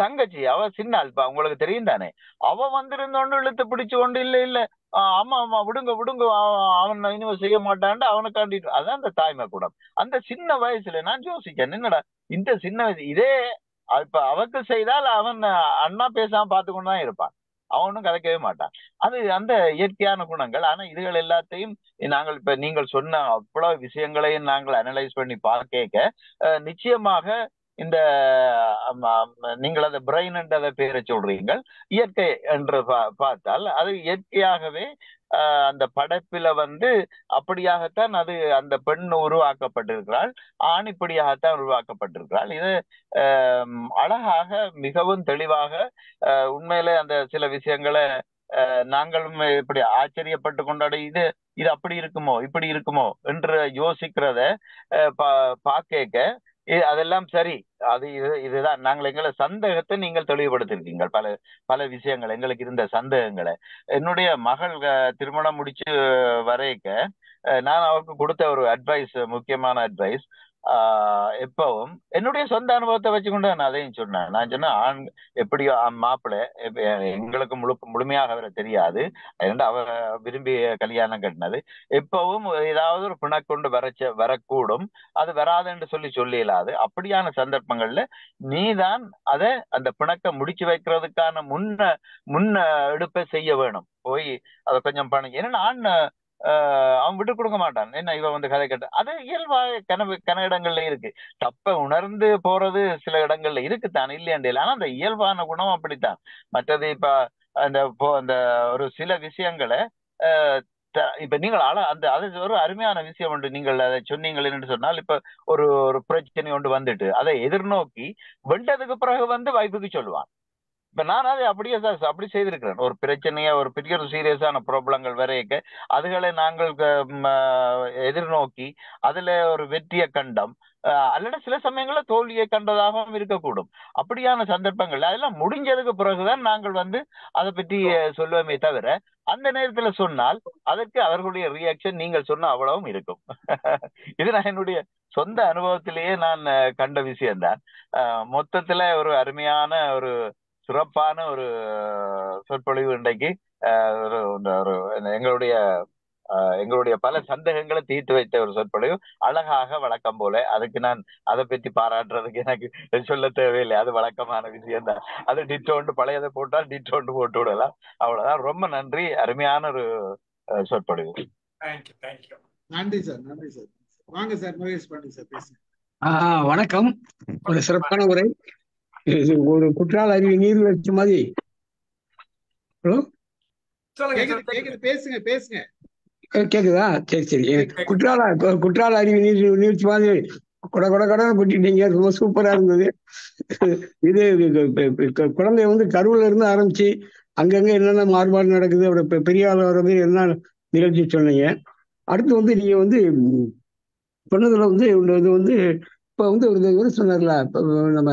S8: தங்கச்சி அவ சின்னாள், உங்களுக்கு தெரியும் தானே, அவ வந்திருந்தோண்டு இழுத்து பிடிச்சு கொண்டு இல்ல ஆமா விடுங்க அவன் இனிமே செய்ய மாட்டான்ட்டு அவனுக்காண்டிட்டு. அதான் அந்த தாய்மை கூட. அந்த சின்ன வயசுல நான் யோசிச்சேன், என்னடா இந்த சின்ன வயசு இதே இப்ப அவக்கு செய்தால் அவன் அண்ணா பேசாம பார்த்து கொண்டுதான் இருப்பான், அவனும் கதைக்கவே மாட்டான். அது அந்த இயற்கையான குணங்கள். ஆனா இதுகள் எல்லாத்தையும் நாங்கள் இப்ப நீங்கள் சொன்ன அவ்வளவு விஷயங்களையும் நாங்கள் அனலைஸ் பண்ணி பார்க்க நிச்சயமாக இந்த நீங்கள் அந்த பிரெயின் என்ற பேரை சொல்றீங்க, இயற்கை என்று பார்த்தால் அது இயற்கையாகவே அந்த படைப்பில வந்து அப்படியாகத்தான் அது அந்த பெண் உருவாக்கப்பட்டிருக்கிறாள், ஆண் இப்படியாகத்தான் உருவாக்கப்பட்டிருக்கிறாள். இது அழகாக மிகவும் தெளிவாக உண்மையிலே அந்த சில விஷயங்களை நாங்களும் இப்படி ஆச்சரியப்பட்டு கொண்டாடி இது அப்படி இருக்குமோ இப்படி இருக்குமோ என்று யோசிக்கிறத பார்க்க அதெல்லாம் சரி. இதுதான் நாங்கள் எங்களை சந்தேகத்தை நீங்கள் தெளிவுபடுத்திருக்கீங்க. பல விஷயங்கள் எங்களுக்கு இருந்த சந்தேகங்களை. என்னுடைய மகள் திருமணம் முடிச்சு வரைக்க நான் அவருக்கு கொடுத்த ஒரு அட்வைஸ், முக்கியமான அட்வைஸ், எப்பவும் என்னுடைய சொந்த அனுபவத்தை வச்சுக்கொண்டு நான் அதையும் சொன்னேன். நான் சொன்னேன், எப்படியோ மாப்பிள்ளை எங்களுக்கு முழுமையாக அவரை தெரியாது, அவரை விரும்பி கல்யாணம் கட்டினது. எப்பவும் ஏதாவது ஒரு பிணக்கொண்டு வரக்கூடும், அது வராதுன்னு சொல்லி இயலாது. அப்படியான சந்தர்ப்பங்கள்ல நீதான் அந்த பிணக்க முடிச்சு வைக்கிறதுக்கான முன்ன எடுப்பை செய்ய வேணும். போய் அதை கொஞ்சம் பண்ண. ஏன்னா அவன் விட்டு கொடுக்க மாட்டான். என்ன இவ வந்து கதை கேட்ட அது இயல்பாக கன இடங்கள்ல இருக்கு. தப்ப உணர்ந்து போறது சில இடங்கள்ல இருக்குத்தான், இல்லையாண்டில். ஆனா அந்த இயல்பான குணம் அப்படித்தான். மற்றது இப்ப அந்த ஒரு சில விஷயங்களை இப்ப நீங்கள் அது ஒரு அருமையான விஷயம் உண்டு. நீங்கள் அதை சொன்னீங்கள் என்று சொன்னால், இப்ப ஒரு பிரச்சனை ஒன்று வந்துட்டு அதை எதிர்நோக்கி வெண்டதுக்கு பிறகு வந்து வைப்புக்கு சொல்லுவான். இப்ப நான் அதை அப்படி செய்திருக்கிறேன். ஒரு பிரச்சனைய ஒரு பெரிய ஒரு சீரியஸான ப்ராப்ளங்கள் வரைக்க அதுகளை நாங்கள் எதிர்நோக்கி அதுல ஒரு வெற்றியை கண்டம், அல்லது சில சமயங்கள்ல தோல்வியை கண்டதாகவும் இருக்கக்கூடும். அப்படியான சந்தர்ப்பங்கள் அதெல்லாம் முடிஞ்சதுக்கு பிறகுதான் நாங்கள் வந்து அதை பற்றி சொல்லுவோமே தவிர, அந்த நேரத்துல சொன்னால் அதற்கு அவர்களுடைய ரியாக்ஷன் நீங்கள் சொன்ன அவ்வளவும் இருக்கும். இது நான் என்னுடைய சொந்த அனுபவத்திலேயே நான் கண்ட விஷயம்தான். மொத்தத்துல ஒரு அருமையான ஒரு சிறப்பான ஒரு சொற்பொழிவு இன்றைக்கு. எங்களுடைய பல சந்தேகங்களை தீர்த்து வைத்த ஒரு சொற்பொழிவு, அழகாக வழக்கம் போல. அதுக்கு நான் அதை பற்றி பாராட்டுறதுக்கு எனக்கு சொல்ல தேவையில்லை, அது வழக்கமான விஷயம் தான். அது டிட்டோண்டு பழையதை போட்டால் டிட்டோண்டு போட்டு விடலாம், அவ்வளவுதான். ரொம்ப நன்றி, அருமையான ஒரு சொற்பொழிவு.
S1: நன்றி சார், நன்றி சார். வாங்க சார், மகேஷ் பாண்டி சார் பேசுங்க.
S9: வணக்கம். ஒரு சிறப்பான உரை. ஒரு குற்றால அருவி நீர்வீழ்ச்சி மாதிரி. ஹலோ,
S1: பேசுங்க பேசுங்க.
S9: கேக்குதா? சரி. குற்றால அருவி நீர்வீழ்ச்சி மாதிரி கடனை கொட்டிட்டீங்க. ரொம்ப சூப்பரா இருந்தது. இது குழந்தை வந்து கருவுல இருந்து ஆரம்பிச்சு அங்கங்க என்னென்ன மாறுபாடு நடக்குது, அவரோட பெரிய ஆள் வர்றது என்ன நிகழ்ச்சி சொன்னீங்க. அடுத்து வந்து நீங்க வந்து சொன்னதுல வந்து இது வந்து இப்போ வந்து ஒரு சொன்னார்ல, இப்போ நம்ம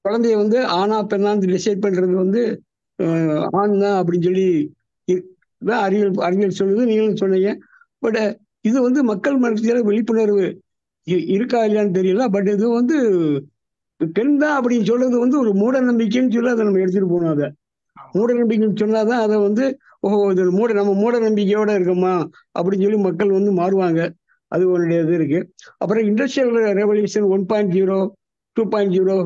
S9: குழந்தைய வந்து ஆணா பெண்ணான்னு டிசைட் பண்றது வந்து ஆண் தான் அப்படின்னு சொல்லி அறிவியல் சொல்லுது, நீங்களும் சொன்னீங்க. பட் இது வந்து மக்கள் மனசுல விழிப்புணர்வு இருக்கா இல்லையான்னு தெரியல. பட் இது வந்து பெண் தான் அப்படின்னு சொல்றது வந்து ஒரு மூட நம்பிக்கைன்னு சொல்லி அதை நம்ம எடுத்துட்டு போகணும். அதை மூட நம்பிக்கைன்னு சொன்னாதான் அதை வந்து ஓஹோ இது நம்ம மூட நம்பிக்கையோட இருக்கோமா அப்படின்னு சொல்லி மக்கள் வந்து மாறுவாங்க. அது ஒரு இது இருக்கு. அப்புறம் இண்டஸ்ட்ரியல் ரெவல்யூஷன் 1.0 2.0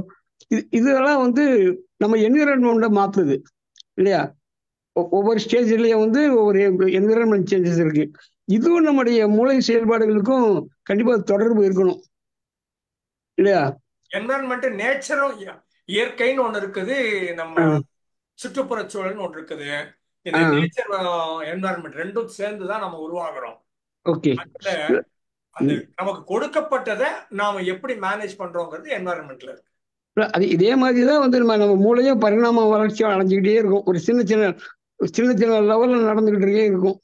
S9: இதெல்லாம் வந்து நம்ம என்விரான்மெண்ட்டை மாத்துது இல்லையா? ஒவ்வொரு ஸ்டேஜ்லயும் வந்து ஒவ்வொரு என்விரான்மெண்ட் சேஞ்சஸ் இருக்கு. இதுவும் நம்முடைய மூளை செயல்பாடுகளுக்கும் கண்டிப்பா தொடர்பு இருக்கணும் இல்லையா?
S2: என்வரன்மெண்ட் நேச்சரும் இயற்கைன்னு ஒண்ணு இருக்குது, நம்ம சுற்றுப்புற சூழல்னு ஒன்று இருக்குது. இந்த நேச்சர் என்வரன்மெண்ட் ரெண்டும் சேர்ந்துதான் நம்ம உருவாகிறோம்.
S9: ஓகே.
S2: அதுல அந்த நமக்கு கொடுக்கப்பட்டதை நாம எப்படி மேனேஜ் பண்றோங்கிறது என்வரன்மெண்ட்ல இருக்கு.
S9: அது இதே மாதிரிதான் வந்து நம்ம மூளையும் பரிணாம வளர்ச்சியை அடைஞ்சுக்கிட்டே இருக்கும். ஒரு சின்ன லெவல்ல நடந்துகிட்டே இருக்கும்.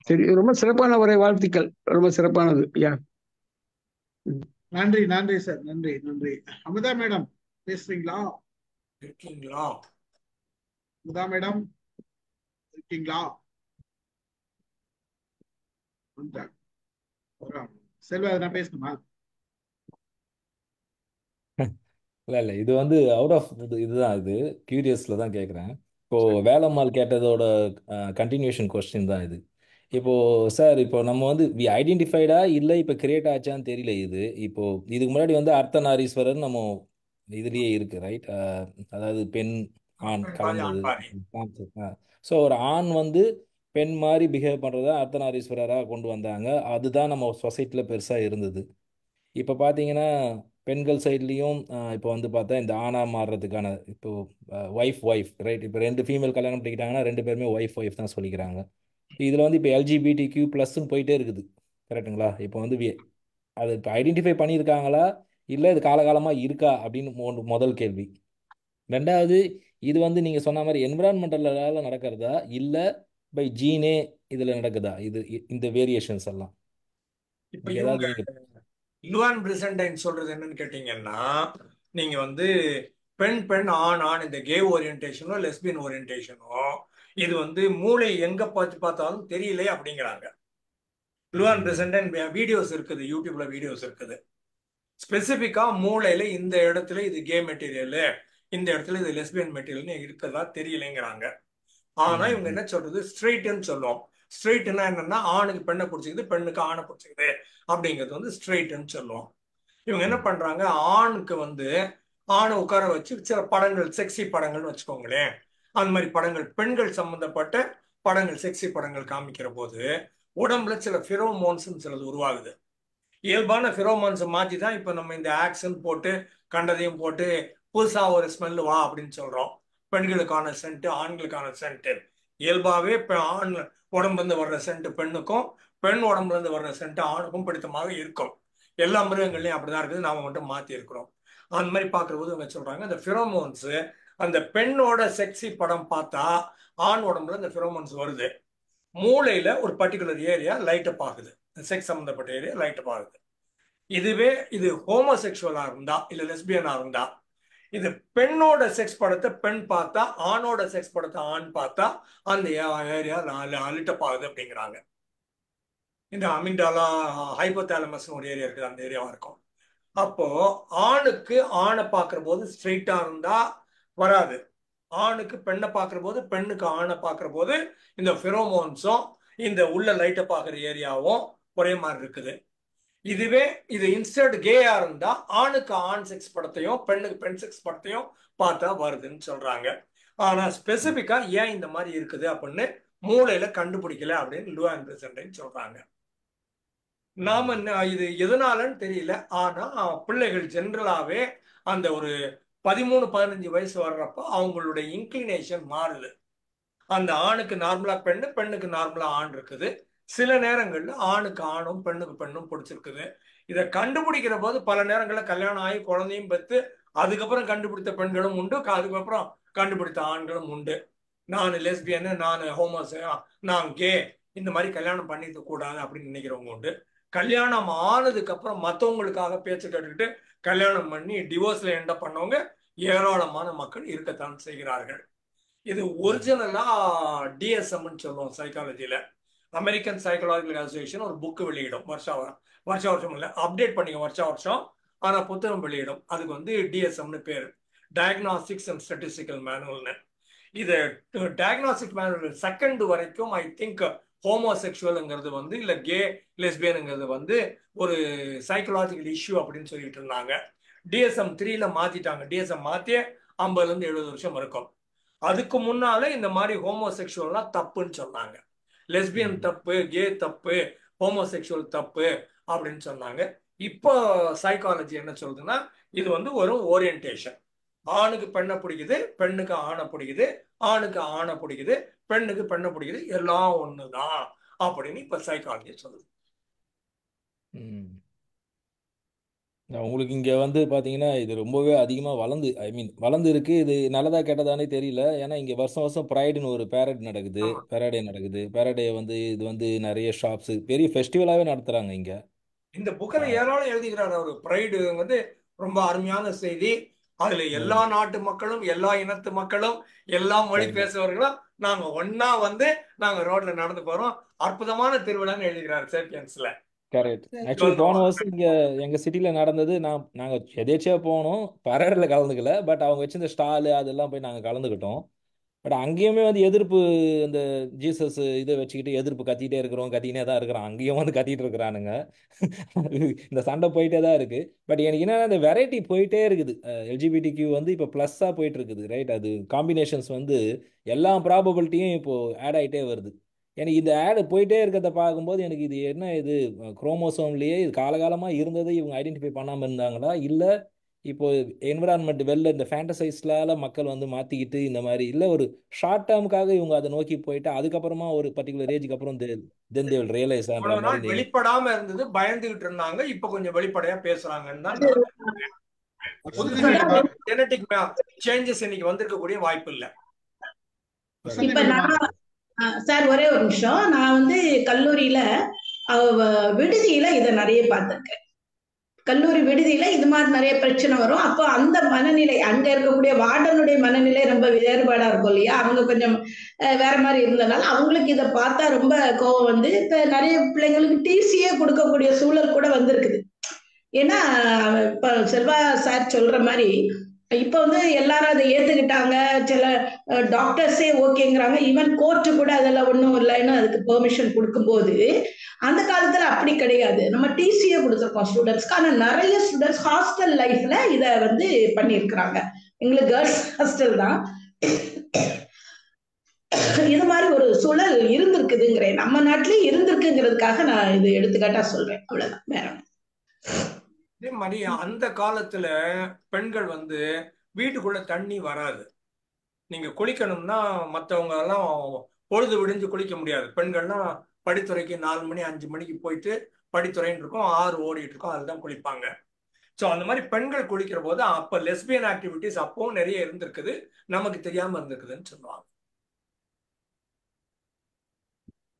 S9: சரி, ரொம்ப சிறப்பான ஒரு வாழ்த்துக்கள், ரொம்ப சிறப்பானது. யா,
S1: நன்றி நன்றி சார், நன்றி நன்றி. அமுதா மேடம் பேசுறீங்களா?
S2: இருக்கீங்களா?
S1: அமுதா மேடம் இருக்கீங்களா? செல்வா நான் பேசணுமா?
S7: இல்ல இது வந்து அவுட் ஆஃப் இதுதான், இது கியூரியஸ்ல தான் கேட்குறேன். இப்போ வேலம்மாள் கேட்டதோட கண்டினியூஷன் கொஸ்டின் தான் இது. இப்போ சார், இப்போ நம்ம வந்து வி ஐடென்டிஃபைடா இல்லை இப்போ கிரியேட் ஆச்சான்னு தெரியல. இப்போ இதுக்கு முன்னாடி வந்து அர்த்தநாரீஸ்வரர் நம்ம இதுலயே இருக்கு, ரைட்? அதாவது பெண் ஆண் கலந்தது. ஸோ ஒரு ஆண் வந்து பெண் மாதிரி பிஹேவ் பண்ணுறத அர்த்தநாரீஸ்வரராக கொண்டு வந்தாங்க. அதுதான் நம்ம சொசைட்டியில் பெருசாக இருந்தது. இப்போ பார்த்தீங்கன்னா பெண்கள் சைட்லேயும் இப்போ வந்து பார்த்தா இந்த ஆணா மாறுறதுக்கான இப்போ ஒய்ஃப் ரைட், இப்போ 2 ஃபீமேல் கல்யாணம் பண்ணிக்கிட்டாங்கன்னா 2 பேருமே ஒய்ஃப் தான் சொல்லிக்கிறாங்க. இதில் வந்து இப்போ LGBTQ+ன்னு போயிட்டே இருக்குது, கரெக்டுங்களா? இப்போ வந்து அது இப்போ ஐடென்டிஃபை பண்ணியிருக்காங்களா இல்லை இது காலகாலமாக இருக்கா அப்படின்னு முதல் கேள்வி. ரெண்டாவது, இது வந்து நீங்கள் சொன்ன மாதிரி என்விரான்மெண்டலால் நடக்கிறதா இல்லை பை ஜீனே இதில் நடக்குதா இந்த வேரியேஷன்ஸ் எல்லாம்?
S2: இப்போ இவங்க லுவான் பிரிசன்டைன் சொல்றது என்னன்னு கேட்டீங்கன்னா, நீங்க வந்து பெண் ஆண் இந்த கே ஓரியன்டேஷனோ லெஸ்பியன் ஓரியன்டேஷனோ இது வந்து மூளை எங்க பார்த்தாலும் தெரியல அப்படிங்கிறாங்க. லுவான் பிரிசன்டைன் வீடியோஸ் இருக்குது, யூடியூப்ல வீடியோஸ் இருக்குது. ஸ்பெசிபிக்கா மூளையில இந்த இடத்துல இது கே மெட்டீரியல், இந்த இடத்துல இது லெஸ்பியன் மெட்டீரியல்னு இருக்கதா தெரியலைங்கிறாங்க. ஆனா இவங்க என்ன சொல்றது, ஸ்ட்ரெயிட்னு சொல்லுவோம். ஸ்ட்ரெயிட்னா என்னன்னா ஆணுக்கு பெண்ணை பிடிச்சிக்குது, பெண்ணுக்கு ஆணை பிடிச்சிக்குது அப்படிங்கிறது வந்து ஸ்ட்ரெயிட்னு சொல்லுவோம். இவங்க என்ன பண்றாங்க, ஆணுக்கு வந்து ஆணை உட்கார வச்சு சில படங்கள், செக்ஸி படங்கள்னு வச்சுக்கோங்களேன், அந்த மாதிரி படங்கள், பெண்கள் சம்பந்தப்பட்ட படங்கள், செக்ஸி படங்கள் காமிக்கிற போது உடம்புல சில ஃபிரோமோன்ஸ் சிலது உருவாகுது. இயல்பான ஃபிரோமோன்ஸை மாற்றி தான் இப்போ நம்ம இந்த ஆக்ஷன் போட்டு கண்டதையும் போட்டு புதுசா ஒரு ஸ்மெல் வா அப்படின்னு சொல்றோம். பெண்களுக்கான சென்ட், ஆண்களுக்கான சென்ட். இயல்பாகவே ஆண் உடம்புல இருந்து வர்ற சென்ட் பெண்ணுக்கும், பெண் உடம்புல இருந்து வர்ற சென்ட் ஆணுக்கும் பிடித்தமாக இருக்கும். எல்லா மிருகங்களையும் அப்படிதான் இருக்குது, நாம மட்டும் மாத்தி இருக்கிறோம். அந்த மாதிரி பார்க்குற போது அவங்க சொல்றாங்க, அந்த ஃபிரோமோன்ஸ் அந்த பெண்ணோட செக்ஸி படம் பார்த்தா ஆண் உடம்புல இந்த ஃபிரோமோன்ஸ் வருது. மூளையில ஒரு பர்டிகுலர் ஏரியா லைட் அப் ஆகுது, செக்ஸ் சம்பந்தப்பட்ட ஏரியா லைட் அப் ஆகுது. இதுவே இது ஹோமோசெக்சுவலா இருந்தா இல்ல லெஸ்பியனா இருந்தா, இது பெண்ணோட செக்ஸ் படத்தை பெண் பார்த்தா, ஆணோட செக்ஸ் படத்தை ஆண் பார்த்தா அந்த ஏரியா லிட்டப் ஆகுது அப்படிங்கிறாங்க. இந்த அமிக்டாலா ஹைப்போதாலமஸ் ஒரு ஏரியா இருக்குது, அந்த ஏரியாவா இருக்கும். அப்போ ஆணுக்கு ஆணை பார்க்கிற போது ஸ்ட்ரெயிட்டா இருந்தா வராது, ஆணுக்கு பெண்ணை பார்க்கிற போது, பெண்ணுக்கு ஆணை பார்க்கிற போது இந்த ஃபிரோமோன்ஸும் இந்த உள்ள லைட்டப் ஆகிற ஏரியாவும் ஒரே மாதிரி இருக்குது. இதுவே இது இன்ஸ்டர்ட் கேயா இருந்தா ஆணுக்கு ஆண் செக்ஸ் படத்தையும் பெண்ணுக்கு பெண் செக்ஸ் படத்தையும் பார்த்தா வருதுன்னு சொல்றாங்க. ஆனா ஸ்பெசிபிக்கா ஏன் இந்த மாதிரி இருக்குது அப்படின்னு மூளையில கண்டுபிடிக்கல அப்படின்னு லுவான் பிரிசன்டைன் சொல்றாங்க. நாம இது எதனாலன்னு தெரியல, ஆனா பிள்ளைகள் ஜென்ரலாவே அந்த ஒரு 13-15 வயசு வர்றப்ப அவங்களுடைய இன்க்ளினேஷன் மாறுது. அந்த ஆணுக்கு நார்மலா பெண்ணு, பெண்ணுக்கு நார்மலா ஆண் இருக்குது. சில நேரங்கள்ல ஆணுக்கு ஆணும் பெண்ணுக்கு பெண்ணும் பிடிச்சிருக்குது. இதை கண்டுபிடிக்கிற போது பல நேரங்கள்ல கல்யாணம் ஆகி குழந்தையும் பெற்று அதுக்கப்புறம் கண்டுபிடித்த பெண்களும் உண்டு, அதுக்கப்புறம் கண்டுபிடித்த ஆண்களும் உண்டு. நான் லெஸ்பியனு, நான் ஹோமோஸ், நான் கே, இந்த மாதிரி கல்யாணம் பண்ணிக்க கூடாது அப்படின்னு நினைக்கிறவங்க உண்டு. கல்யாணம் ஆனதுக்கு அப்புறம் மற்றவங்களுக்காக பேச்சு கேட்டுக்கிட்டு கல்யாணம் பண்ணி டிவோர்ஸ்ல எண்ட் பண்ணவங்க ஏராளமான மக்கள் இருக்கத்தான் செய்கிறார்கள். இது ஒரிஜினலா டிஎஸ்எம்னு சொல்லுவோம் சைக்காலஜியில. அமெரிக்கன் சைக்காலஜிக்கல் அசோசியேஷன் ஒரு புக்கு வெளியிடும் வருஷம் இல்லை, அப்டேட் பண்ணிக்க வருஷம். ஆனா புத்தகம் வெளியிடும். அதுக்கு வந்து டிஎஸ்எம்னு பேரு, டயக்னாஸ்டிக்ஸ் அண்ட் ஸ்டாட்டிஸ்டிக்கல் மேனுவல்னு. இது டயக்னாஸ்டிக் மேனுவல் செகண்ட் வரைக்கும் ஐ திங்க் ஹோமோசெக்சுவலுங்கிறது வந்து இல்லை கே லெஸ்பியனுங்கிறது வந்து ஒரு சைக்கலாஜிக்கல் இஷ்யூ அப்படின்னு சொல்லிட்டு இருந்தாங்க. டிஎஸ்எம் 3ல மாத்திட்டாங்க. டிஎஸ்எம் மாத்தியே 50-70 வருஷம் இருக்கும். அதுக்கு முன்னால இந்த மாதிரி ஹோமோசெக்சுவல்லாம் தப்புன்னு சொன்னாங்க. லெஸ்பியன் தப்பு, கே தப்பு, ஹோமோசெக்சுவல் தப்பு அப்படின்னு சொன்னாங்க. இப்போ சைக்காலஜி என்ன சொல்றதுன்னா இது வந்து ஒரு ஓரியன்டேஷன். ஆணுக்கு பெண்ணை பிடிக்குது, பெண்ணுக்கு ஆணை பிடிக்குது, ஆணுக்கு ஆணை பிடிக்குது, பெண்ணுக்கு பெண்ணை பிடிக்குது, எல்லாம் ஒண்ணுதான் அப்படின்னு இப்ப சைக்காலஜி சொல்லுது.
S7: உங்களுக்கு இங்கே வந்து பார்த்தீங்கன்னா இது ரொம்பவே அதிகமாக வளர்ந்து இருக்கு. இது நல்லதா கெட்டதானே தெரியல. ஏன்னா இங்கே வருஷம் வருஷம் ப்ரைடுன்னு ஒரு பேரடே நடக்குது. பேரடே வந்து இது வந்து நிறைய ஷாப்ஸ் பெரிய ஃபெஸ்டிவலாகவே நடத்துகிறாங்க இங்கே.
S2: இந்த புக்கில் ஏராளம் எழுதிக்கிறார் அவர். ப்ரைடு வந்து ரொம்ப அருமையான செய்தி. அதுல எல்லா நாட்டு மக்களும், எல்லா இனத்து மக்களும், எல்லா மொழி பேசுபவர்களும் நாங்க ஒன்னா வந்து நாங்க ரோட்ல நடந்து போறோம், அற்புதமான திருவிழான்னு எழுதிக்கிறார் சேப்பியன்ஸ்ல.
S7: கரெக்ட். ஆக்சுவலி போன வருஷம் இங்கே எங்கள் சிட்டியில் நடந்தது. நாங்கள் எதேச்சியாக போனோம், பரேடில் கலந்துக்கல. பட் அவங்க வச்சிருந்த ஸ்டாலு அதெல்லாம் போய் நாங்கள் கலந்துக்கிட்டோம். பட் அங்கேயுமே வந்து எதிர்ப்பு, இந்த ஜீசஸ் இதை வச்சுக்கிட்டு எதிர்ப்பு கத்திக்கிட்டே தான் இருக்கிறோம். அங்கேயும் வந்து கத்திட்டு இருக்கிறானுங்க. இந்த சண்டை போயிட்டே தான் இருக்கு. பட் எனக்கு என்னன்னா இந்த வெரைட்டி போயிட்டே இருக்குது. எல்ஜிபிடி வந்து இப்போ ப்ளஸ்ஸாக போயிட்டு இருக்குது, ரைட்? அது காம்பினேஷன்ஸ் வந்து எல்லா ப்ராபபிலிட்டியும் இப்போ ஆட் ஆகிட்டே வருது. எனக்கு இந்த ஆடு போயிட்டே இருக்கிறத பார்க்கும்போது எனக்கு இது என்ன, இது குரோமோசோம்லேயே இது காலகாலமாக இருந்தது, இவங்க ஐடென்டிஃபை பண்ணாமல் இருந்தாங்களா, இல்லை இப்போ என்விரான்மெண்ட் வெளில இந்த ஃபேண்டசைஸ்லால மக்கள் வந்து மாற்றிக்கிட்டு இந்த மாதிரி, இல்லை ஒரு ஷார்ட் டேர்முக்காக இவங்க அதை நோக்கி போயிட்டு அதுக்கப்புறமா ஒரு பர்டிகுலர் ஏஜுக்கு அப்புறம் தென் தே வில் ரியலைஸ் ஆன்ற மாதிரி.
S2: வெளிப்படாம இருந்தது, பயந்துகிட்டு இருந்தாங்க, இப்போ கொஞ்சம் வெளிப்படையா பேசுறாங்கன்னு தான். ஜெனடிக் சேஞ்சஸ் இன்னைக்கு வந்திருக்கக்கூடிய வாய்ப்பு இல்லை.
S6: இப்ப நான் சார் ஒரே ஒரு நிமிஷம், நான் வந்து கல்லூரியில விடுதியில இதை நிறைய பார்த்திருக்கேன். கல்லூரி விடுதியில இது மாதிரி நிறைய பிரச்சனை வரும். அப்போ அந்த மனநிலை, அங்க இருக்கக்கூடிய வார்டனுடைய மனநிலை ரொம்ப வேறுபாடா இருக்கும் இல்லையா? அவங்க கொஞ்சம் வேற மாதிரி இருந்ததுனால அவங்களுக்கு இதை பார்த்தா ரொம்ப கோவம் வந்து இப்ப நிறைய பிள்ளைங்களுக்கு டிசியே கொடுக்கக்கூடிய சூழல் கூட வந்திருக்குது. ஏன்னா இப்ப செல்வா சார் சொல்ற மாதிரி இப்ப வந்து எல்லாரும் அதை ஏத்துக்கிட்டாங்க. சில டாக்டர்ஸே ஓகேங்கிறாங்க. ஈவன் கோர்ட்டு கூட அதெல்லாம் ஒண்ணும் இல்லைன்னு அதுக்கு பெர்மிஷன் கொடுக்கும்போது, அந்த காலத்துல அப்படி கிடையாது. நம்ம டிசியே கொடுத்துருக்கோம் ஸ்டூடெண்ட்ஸ்க்கு. ஆனா நிறைய ஸ்டூடெண்ட்ஸ் ஹாஸ்டல் லைஃப்ல இத வந்து பண்ணியிருக்கிறாங்க. எங்களுக்கு கேர்ள்ஸ் ஹாஸ்டல் தான். இது மாதிரி ஒரு சூழல் இருந்திருக்குதுங்கிறேன், நம்ம நாட்டிலேயே இருந்திருக்குங்கிறதுக்காக நான் இது எடுத்துக்காட்டா சொல்றேன். அவ்வளவுதான், வேற.
S2: இதே மாதிரி அந்த காலத்துல பெண்கள் வந்து வீட்டுக்குள்ள தண்ணி வராது. நீங்க குளிக்கணும்னா மற்றவங்க எல்லாம் பொழுது விடிஞ்சு குளிக்க முடியாது. பெண்கள்லாம் படித்துறைக்கு 4 மணி 5 மணிக்கு போயிட்டு படித்துறைன்னு இருக்கும், 6 ஓடிட்டு இருக்கும், அதுதான் குளிப்பாங்க. ஸோ அந்த மாதிரி பெண்கள் குளிக்கிற போது அப்ப லெஸ்பியன் ஆக்டிவிட்டிஸ் அப்பவும் நிறைய இருந்திருக்குது, நமக்கு தெரியாம இருந்திருக்குதுன்னு சொல்லுவாங்க.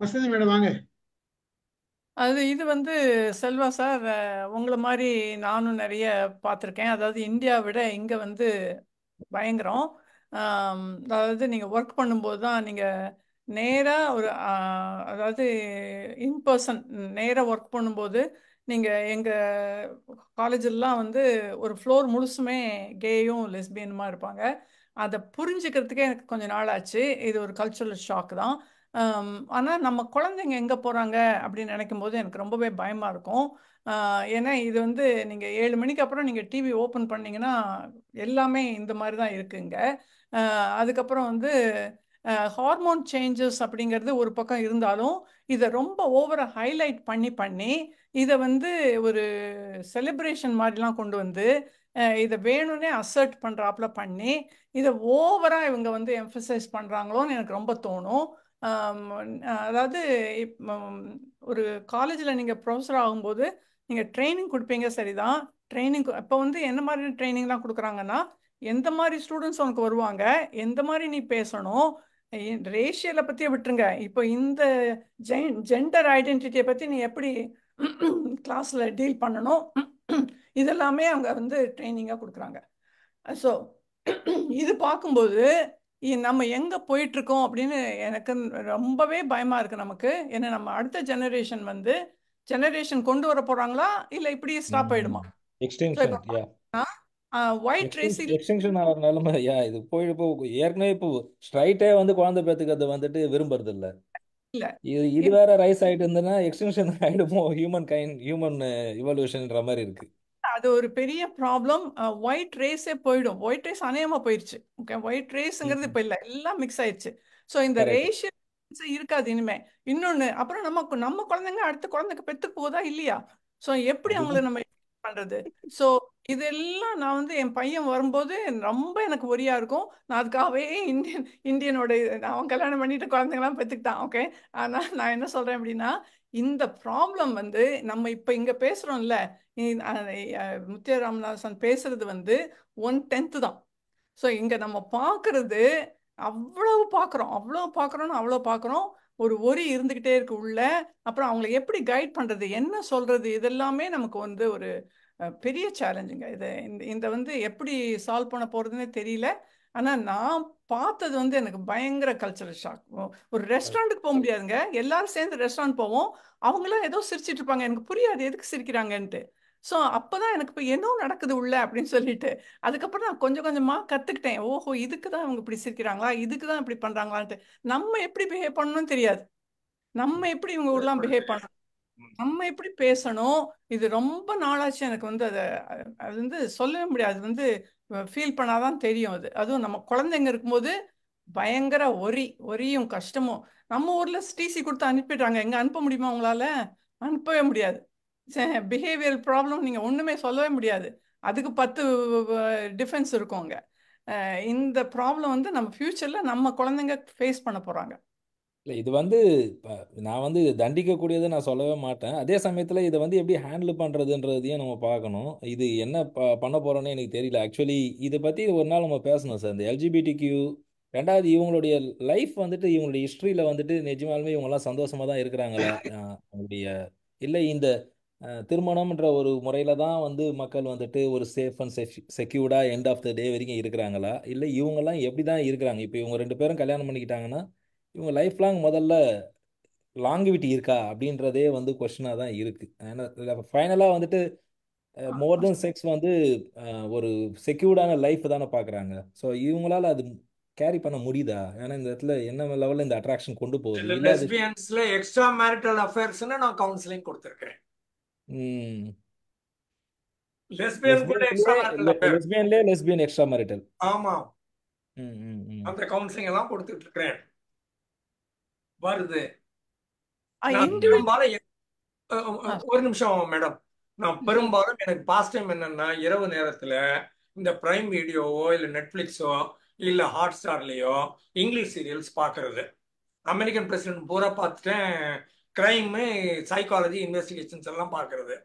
S1: வசந்தி மேடம் வாங்க.
S3: இது வந்து செல்வா சார், உங்களை மாதிரி நானும் நிறைய பார்த்துருக்கேன். அதாவது இந்தியாவை விட இங்கே வந்து பயங்கரம். அதாவது நீங்கள் ஒர்க் பண்ணும்போது தான் நீங்கள் நேராக ஒரு அதாவது இன்பர்சன் நேராக ஒர்க் பண்ணும்போது நீங்கள் எங்கள் காலேஜெல்லாம் வந்து ஒரு ஃப்ளோர் முழுசுமே கேயும் லெஸ்பியனுமா இருப்பாங்க. அதை புரிஞ்சுக்கிறதுக்கே எனக்கு கொஞ்சம் நாள் ஆச்சு. இது ஒரு கல்ச்சுரல் ஷாக் தான். ஆனால் நம்ம குழந்தைங்க எங்கே போகிறாங்க அப்படின்னு நினைக்கும் போது எனக்கு ரொம்பவே பயமாக இருக்கும். ஏன்னா இது வந்து நீங்கள் 7 மணிக்கு அப்புறம் நீங்கள் டிவி ஓப்பன் பண்ணிங்கன்னா எல்லாமே இந்த மாதிரி தான் இருக்குங்க. அதுக்கப்புறம் வந்து ஹார்மோன் சேஞ்சஸ் அப்படிங்கிறது ஒரு பக்கம் இருந்தாலும் இதை ரொம்ப ஓவராக ஹைலைட் பண்ணி இதை வந்து ஒரு செலிப்ரேஷன் மாதிரிலாம் கொண்டு வந்து இதை வேணும்னே அசர்ட் பண்ணுறாப்புல பண்ணி இதை ஓவராக இவங்க வந்து எம்ஃபசைஸ் பண்ணுறாங்களோன்னு எனக்கு ரொம்ப தோணும். அதாவது ஒரு காலேஜில் நீங்கள் ப்ரொஃபஸர் ஆகும்போது நீங்கள் ட்ரைனிங் கொடுப்பீங்க, சரிதான். ட்ரைனிங் இப்போ வந்து என்ன மாதிரி ட்ரைனிங்லாம் கொடுக்குறாங்கன்னா, எந்த மாதிரி ஸ்டூடெண்ட்ஸ் உனக்கு வருவாங்க, எந்த மாதிரி நீ பேசணும், ரேஷியலை பற்றியே விட்டுருங்க, இப்போ இந்த ஜெண்டர் ஐடென்டிட்டியை பற்றி நீ எப்படி கிளாஸில் டீல் பண்ணணும். இதெல்லாமே அவங்க வந்து ட்ரைனிங்காக கொடுக்குறாங்க. ஸோ இது பார்க்கும்போது நம்ம எங்கே போயிட்டுருக்கோம் அப்படின்னு எனக்கு ரொம்பவே பயமாக இருக்குது நமக்கு. ஏன்னா நம்ம அடுத்த ஜெனரேஷன் வந்து கொண்டு வர போகிறாங்களா இல்லை இப்படியே ஸ்டாப் ஆகிடுமா? ஸோ
S7: எக்ஸ்டென்ஷன்
S3: இப்போ
S7: யா
S3: ஒயிட் ரேஸில்
S7: எக்ஸ்டென்ஷன் ஆகிற நிலைமை யா இது போயிட்டு ஏற்கனவே இப்போ ஸ்ட்ரைட்டே வந்து குழந்தை பேத்துக்கிறது வந்துட்டு விரும்புறது இல்லை.
S3: இல்லை
S7: இது வேற ரைஸ் ஆயிட்டு இருந்ததுன்னா எக்ஸ்டென்ஷன் ஆயிடுமோ ஹியூமன் இவல்யூஷன்ன்ற மாதிரி இருக்கு.
S3: அது ஒரு பெரிய ப்ராப்ளம். ஒயிட் ரேஸே போயிடும். ஒயிட் ரேஸ் அநேகமாக போயிடுச்சு. ஓகே, ஒயிட் ரேஸுங்கிறது இப்போ இல்லை, எல்லாம் மிக்ஸ் ஆயிடுச்சு. ஸோ இந்த
S7: கரெக்ட்
S3: ரேஷியல் இருக்காது இனிமே. இன்னொன்று, அப்புறம் நம்ம குழந்தைங்க அடுத்த குழந்தைக்கு பெற்று போதா இல்லையா? ஸோ எப்படி அவங்கள
S7: அதுதான்
S3: நம்ம பண்றது? ஸோ இதெல்லாம் நான் வந்து என் பையன் வரும்போது ரொம்ப எனக்கு ஒரியா இருக்கும். நான் அதுக்காகவே இந்தியனோட அவன் கல்யாணம் பண்ணிட்டு குழந்தைங்களாம் பெற்றுக்கிட்டான். ஓகே, ஆனால் நான் என்ன சொல்றேன் அப்படின்னா, இந்த ப்ராப்ளம் வந்து நம்ம இப்போ இங்கே பேசுகிறோம்ல, முத்தியா ராமதாசன் பேசுறது வந்து 1/10 தான். ஸோ இங்கே நம்ம பார்க்கறது அவ்வளவு பார்க்குறோம். ஒரு ஒரி இருந்துக்கிட்டே இருக்கு உள்ள. அப்புறம் அவங்களை எப்படி கைட் பண்ணுறது, என்ன சொல்கிறது, இதெல்லாமே நமக்கு வந்து ஒரு பெரிய சேலஞ்சுங்க. இந்த வந்து எப்படி சால்வ் பண்ண போகிறதுனே தெரியல. ஆனால் நான் பார்த்தது வந்து எனக்கு பயங்கர கல்ச்சரல் ஷாக். ஒரு ரெஸ்டாரண்ட்டுக்கு போக முடியாதுங்க. எல்லாரும் சேர்ந்து ரெஸ்டாரண்ட் போவோம். அவங்களாம் ஏதோ சிரிச்சிட்டு இருப்பாங்க. எனக்கு புரியாது எதுக்கு சிரிக்கிறாங்கன்ட்டு. ஸோ அப்போதான் எனக்கு இப்போ என்ன நடக்குது உள்ள அப்படின்னு சொல்லிட்டு, அதுக்கப்புறம் நான் கொஞ்சம் கொஞ்சமாக கற்றுக்கிட்டேன். ஓஹோ, இதுக்கு தான் அவங்க இப்படி சிரிக்கிறாங்களா, இதுக்கு தான் இப்படி பண்ணுறாங்களான்ட்டு. நம்ம எப்படி பிஹேவ் பண்ணணும்னு தெரியாது. நம்ம எப்படி இவங்க ஊர்லாம் பிஹேவ் பண்ணணும், நம்ம எப்படி பேசணும், இது ரொம்ப நாளாச்சு எனக்கு வந்து அது வந்து சொல்லவே முடியாது. அது வந்து ஃபீல் பண்ணாதான் தெரியும். அதுவும் நம்ம குழந்தைங்க இருக்கும்போது பயங்கர ஒரியும் கஷ்டமும். நம்ம ஊர்ல டிசி கொடுத்து அனுப்பிடுறாங்க. எங்க அனுப்ப முடியுமா உங்களால? அனுப்பவே முடியாது. பிஹேவியர் ப்ராப்ளம் நீங்க ஒண்ணுமே சொல்லவே முடியாது. அதுக்கு 10 டிஃபென்ஸ் இருக்கும் அங்க. இந்த ப்ராப்ளம் வந்து நம்ம ஃபியூச்சர்ல நம்ம குழந்தைங்க ஃபேஸ் பண்ண போறாங்க.
S7: இல்லை இது வந்து நான் வந்து தண்டிக்கக்கூடியதை நான் சொல்லவே மாட்டேன். அதே சமயத்தில் இதை வந்து எப்படி ஹேண்டில் பண்ணுறதுன்றதையும் நம்ம பார்க்கணும். இது என்ன பண்ண போகிறோன்னு எனக்கு தெரியல. ஆக்சுவலி இதை பற்றி ஒரு நாள் நம்ம பேசணும் சார். இந்த எல்ஜிபிடிக்யூ ரெண்டாவது இவங்களுடைய லைஃப் வந்துட்டு இவங்களுடைய ஹிஸ்ட்ரியில் வந்துட்டு நிஜமாலுமே இவங்கெல்லாம் சந்தோஷமாக தான் இருக்கிறாங்களா, அவங்களுடைய இல்லை இந்த திருமணம்ன்ற ஒரு முறையில் தான் வந்து மக்கள் வந்துட்டு ஒரு சேஃப் அண்ட் செக்யூர்டாக எண்ட் ஆஃப் த டே வரைக்கும் இருக்கிறாங்களா, இல்லை இவங்கெல்லாம் எப்படி தான் இருக்கிறாங்க. இப்போ இவங்க 2 பேரும் கல்யாணம் பண்ணிக்கிட்டாங்கன்னா இவங்க லைஃப் லாங் முதல்ல லாங்கிவிட்டி இருக்கா அப்படின்றதே வந்து கொஸ்டினாக தான் இருக்கு. ஏன்னா ஃபைனலாக வந்துட்டு மோர் தென் செக்ஸ் வந்து ஒரு செக்யூர்டான லைஃப் தானே பார்க்குறாங்க. ஸோ இவங்களால அது கேரி பண்ண முடியுதா? ஏன்னா இந்த இடத்துல என்ன லெவலில் இந்த அட்ராக்ஷன் கொண்டு போகுது இல்லை அது
S2: லெஸ்பியன்ஸ்ல எக்ஸ்ட்ரா மேரிட்டல் அஃபேர்ஸ்னு நான் கவுன்சிலிங் கொடுத்துருக்கேன். லெஸ்பியன் கூட extra marital affair.
S7: Lesbian extra marital.
S2: ஆமா, அந்த கவுன்சிலிங் எல்லாம் கொடுத்துட்டு இருக்கிறேன். வருது. நான் பெரும்பாலும் ஒரு நிமிஷம் மேடம், நான் பெரும்பாலும் எனக்கு பாஸ்ட் டைம் என்னன்னா இரவு நேரத்துல இந்த பிரைம் வீடியோவோ இல்ல நெட்ஃபிளிக்ஸோ இல்ல ஹாட் ஸ்டார்லயோ இங்கிலீஷ் சீரியல்ஸ் பாக்குறது. அமெரிக்கன் பிரசிடென்ட் பூரா பார்த்துட்டேன். கிரைமு, சைக்காலஜி, இன்வெஸ்டிகேஷன்ஸ் எல்லாம் பார்க்கறது.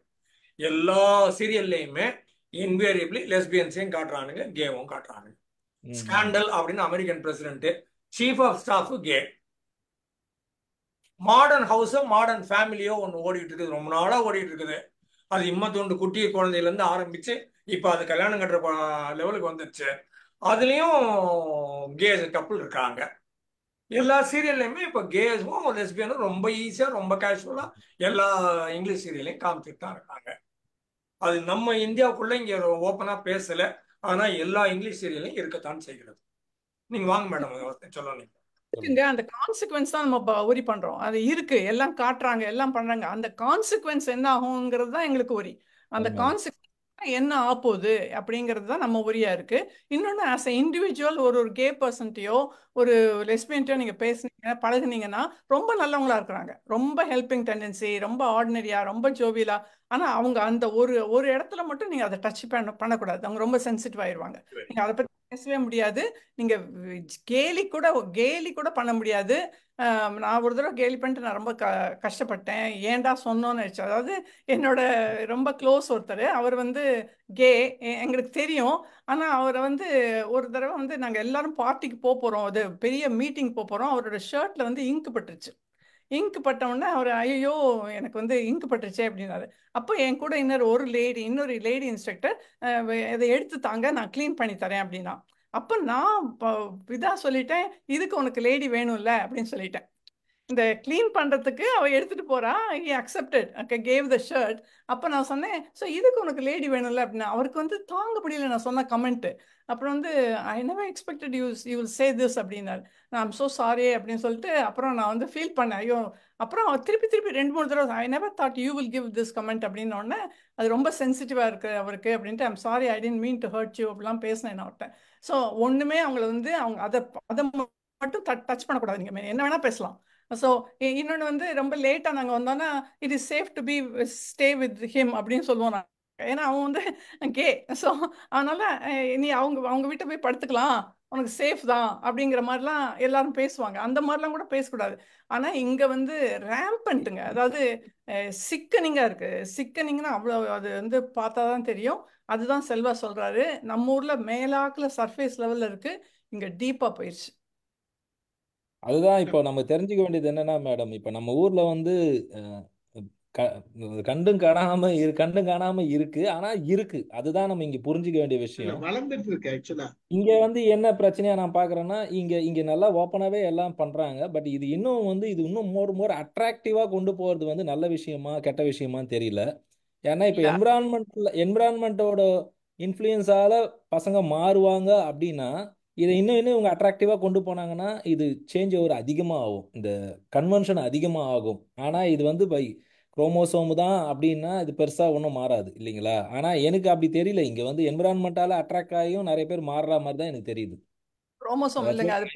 S2: எல்லா சீரியல்லையுமே இன்வேரியபிளி லெஸ்பியன்ஸையும் காட்டுறானுங்க, கேவும் காட்டுறானுங்க. ஸ்கேண்டல் அப்படின்னு American president, chief of staff gay. Modern ஹவுஸோ மாடர்ன் ஃபேமிலியோ ஒன்று ஓடிட்டு இருக்குது, ரொம்ப நாளா ஓடிட்டு இருக்குது. அது இம்மத்தொண்டு குட்டி குழந்தையில இருந்து ஆரம்பிச்சு இப்போ அது கல்யாணம் கட்டுற லெவலுக்கு வந்துருச்சு. அதுலயும் கே கப்புள் இருக்காங்க. எல்லா சீரியல்லையுமே இப்போ கேஸும் லெஸ்பியனும் ரொம்ப ஈஸியா ரொம்ப கேஷுவலா எல்லா இங்கிலீஷ் சீரியல்லையும் காமிச்சிட்டு தான் இருக்காங்க. அது நம்ம இந்தியாவுக்குள்ள இங்க ஓப்பனா பேசல, ஆனா எல்லா இங்கிலீஷ் சீரியல்லையும் இருக்கத்தான் செய்கிறது. நீங்க வாங்க மேடம் சொல்லணும்.
S3: அந்த கான்சிக்வன்ஸ் தான் நம்ம ஒரி பண்றோம். அது இருக்கு, எல்லாம் காட்டுறாங்க, எல்லாம் பண்றாங்க. அந்த கான்சிக்வன்ஸ் என்ன ஆகுங்கிறது தான் எங்களுக்கு ஒரி. அந்த கான்சிக்வன்ஸ் என்ன ஆப்போகுது அப்படிங்கிறது தான் நம்ம ஒரியா இருக்கு. இன்னொன்று, ஆஸ் எ இண்டிவிஜுவல் ஒரு கே பர்சன்ட்டையோ ஒரு லெஸ்பியன்ட்டையோ நீங்க பேசுனீங்க பழகுனீங்கன்னா ரொம்ப நல்லவங்களா இருக்கிறாங்க, ரொம்ப ஹெல்பிங் டெண்டன்சி, ரொம்ப ஆர்டினரியா, ரொம்ப ஜோவியலா. ஆனா அவங்க அந்த ஒரு இடத்துல மட்டும் நீங்க அதை டச் பண்ணக்கூடாது. அவங்க ரொம்ப சென்சிட்டிவ் ஆயிடுவாங்க. நீங்க அதை பத்தி பேசவே முடியாது. நீங்க கேலி கூட பண்ண முடியாது. நான் ஒரு தடவை கேலி பண்ணிட்டு நான் ரொம்ப கஷ்டப்பட்டேன். ஏன்டா சொன்னோன்னு நினைச்சு. அதாவது என்னோட ரொம்ப க்ளோஸ் ஒருத்தர், அவர் வந்து கே, எங்களுக்கு தெரியும். ஆனா அவரை வந்து ஒரு தடவை வந்து நாங்க எல்லாரும் பார்ட்டிக்கு போறோம், அது பெரிய மீட்டிங் போறோம். அவரோட ஷர்ட்ல வந்து இங்க் பட்டுருச்சு. இங்க் பட்ட உடனே அவர் ஐயோ எனக்கு வந்து இங்க் பட்டுருச்சே அப்படின்னாரு. அப்போ என் கூட இன்னொரு லேடி இன்ஸ்ட்ரக்டர் இதை எடுத்து தாங்க, நான் க்ளீன் பண்ணி தரேன் அப்படின்னா. அப்போ நான் இதாக சொல்லிட்டேன், இதுக்கு உனக்கு லேடி வேணும்ல அப்படின்னு சொல்லிட்டேன். இந்த க்ளீன் பண்ணுறதுக்கு அவள் எடுத்துகிட்டு போகிறா. He accepted, gave the shirt. அப்போ நான் சொன்னேன், ஸோ இதுக்கு உனக்கு லேடி வேணும்ல அப்படின்னா. அவருக்கு வந்து தாங்க முடியல நான் சொன்ன கமெண்ட்டு. அப்புறம் வந்து I never expected you will say this அப்படின்னாரு. நான் ஸோ சாரி அப்படின்னு சொல்லிட்டு அப்புறம் நான் வந்து ஃபீல் பண்ணேன். ஐயோ, அப்புறம் திருப்பி 2-3 தடவை I never thought you will give this comment அப்படின்ன உடனே அது ரொம்ப சென்சிட்டிவாக இருக்குது அவருக்கு அப்படின்ட்டு I'm sorry, I didn't mean to hurt you அப்படிலாம் பேசினேன் நான் அவர்கிட்ட. ஸோ ஒன்றுமே அவங்கள வந்து அவங்க அதை மட்டும் டச் பண்ணக்கூடாது. நீங்கள் என்ன வேணால் பேசலாம். ஸோ இன்னொன்று வந்து ரொம்ப லேட்டாக நாங்கள் வந்தோன்னா it is safe to be stay with him அப்படின்னு சொல்லுவோம் நாங்கள். ஏன்னா அவன் வந்து கே. ஸோ அதனால் நீ அவங்க வீட்டை போய் படுத்துக்கலாம், உனக்கு சேஃப் தான் அப்படிங்கிற மாதிரிலாம் எல்லாரும் பேசுவாங்க. அந்த மாதிரிலாம் கூட பேசக்கூடாது. ஆனால் இங்கே வந்து ரேம்பண்ட்டுங்க, அதாவது சிக்கனிங்காக இருக்குது. சிக்கனிங்னா அவ்வளோ அது வந்து பார்த்தா தான் தெரியும். அதுதான் செல்வா சொல்கிறாரு, நம்ம ஊரில் மேலாக்கில் சர்ஃபேஸ் லெவலில் இருக்குது, இங்கே டீப்பாக போயிடுச்சு.
S7: அதுதான் இப்போ நம்ம தெரிஞ்சுக்க வேண்டியது என்னன்னா மேடம், இப்போ நம்ம ஊர்ல வந்து கண்டும் காணாம இருக்கு, ஆனா இருக்கு. அதுதான் நம்ம இங்க புரிஞ்சுக்க வேண்டிய விஷயம்.
S1: வளர்ந்துட்டு இருக்கு ஆக்சுவலா.
S7: இங்க வந்து என்ன பிரச்சனையா நான் பாக்குறேன்னா, இங்க நல்லா ஓப்பனாவே எல்லாம் பண்றாங்க. பட் இது இன்னும் மோர் அட்ராக்டிவா கொண்டு போறது வந்து நல்ல விஷயமா கெட்ட விஷயமான்னு தெரியல. ஏன்னா இப்போ என்விரான்மெண்டோட இன்ஃப்ளூயன்ஸால பசங்க மாறுவாங்க அப்படின்னா, இதை இன்னும் இவங்க அட்ராக்டிவா கொண்டு போனாங்கன்னா இது சேஞ்ச் ஓவர் அதிகமாக ஆகும், இந்த கன்வென்ஷன் அதிகமாக ஆகும். ஆனால் இது வந்து பை குரோமோசோம் தான் அப்படின்னா இது பெருசாக ஒன்றும் மாறாது இல்லைங்களா? ஆனால் எனக்கு அப்படி தெரியல, இங்கே வந்து என்விரான்மெண்டால அட்ராக்ட் ஆகியும் நிறைய பேர் மாறுற மாதிரி தான் எனக்கு தெரியுது.
S3: குரோமோசோம் இல்லைங்க, அது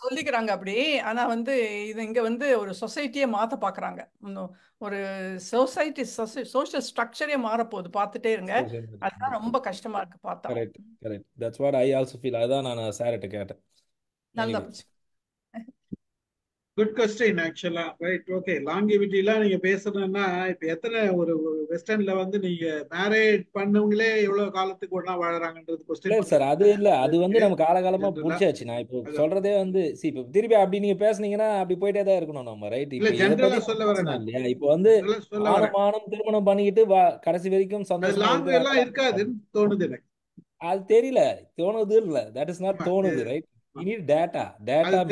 S3: சொல்லிக்கிறாங்க அப்படி. ஆனா வந்து இது இங்க வந்து ஒரு சொசைட்டியை மாத்த பாக்குறாங்க. ஒரு சொசைட்டி சோஷியல் ஸ்ட்ரக்சரே மாறப்போகுது, பார்த்துட்டே இருங்க. அதுதான் ரொம்ப கஷ்டமா இருக்கு பார்த்தா.
S7: Correct correct, that's what I also feel. அதான் நான் சார்கிட்ட கேட்டேன்.
S3: நல்லா போச்சு.
S1: Good question actually. Right, okay. லாங்கிவிட்டிலாம் நீங்க பேசுறதுன்னா இப்ப எத்தனை ஒரு வெஸ்டர்ன்ல வந்து நீங்க மேரேஜ் பண்ணவங்களே எவ்வளவு காலத்துக்கு ஒண்ணா வாழறாங்கன்றது கொஸ்டின்
S7: சார். அது இல்ல, அது வந்து நம்ம காலகாலமா புடிச்சாச்சு. நான் இப்போ சொல்றதே வந்து இப்போ திருப்பி அப்படி நீங்க பேசுனீங்கன்னா அப்படி போயிட்டே தான் இருக்கணும் நம்ம. ரைட், இப்போ இதை பத்தி
S1: சொல்ல வரேன்
S7: இல்லையா? இப்போ வந்து ஆணும் திருமணம் பண்ணிக்கிட்டு கடைசி வரைக்கும் சந்தோஷமா
S1: எல்லாம் இருக்காதுன்னு தோணுது எனக்கு.
S7: அது தெரியல, தோணுது இல்ல, தட் இஸ் நாட் தோணுது. Right, we need data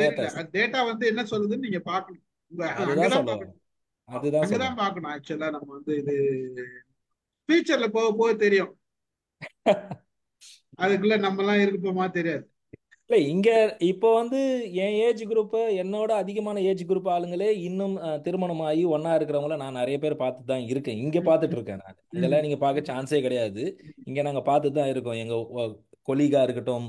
S7: matters.
S1: Data வந்து என்ன சொல்லுதுன்னு நீங்க பார்க்கணும். அதுதான் பார்க்கணும் ஆக்சுவலா. நம்ம வந்து இது ஃபியூச்சர்ல போக தெரியும். அதுக்குள்ள நம்ம எல்லாம் இருப்போமா தெரியாது.
S7: இல்ல இங்க இப்போ வந்து என் ஏஜ் குரூப், என்னோட அதிகமான ஏஜ் குரூப் ஆளுங்களே இன்னும் திருமணம் ஆகி ஒன்னா இருக்கிறவங்கள நான் நிறைய பேர் பார்த்து தான் இருக்கேன். இங்க பார்த்துட்டு இருக்கேன் நான். இதெல்லாம் நீங்க பார்க்க சான்ஸே கிடையாது. இங்க நாங்க பார்த்து தான் இருக்கோம். எங்க கொலீகா இருக்கட்டும்,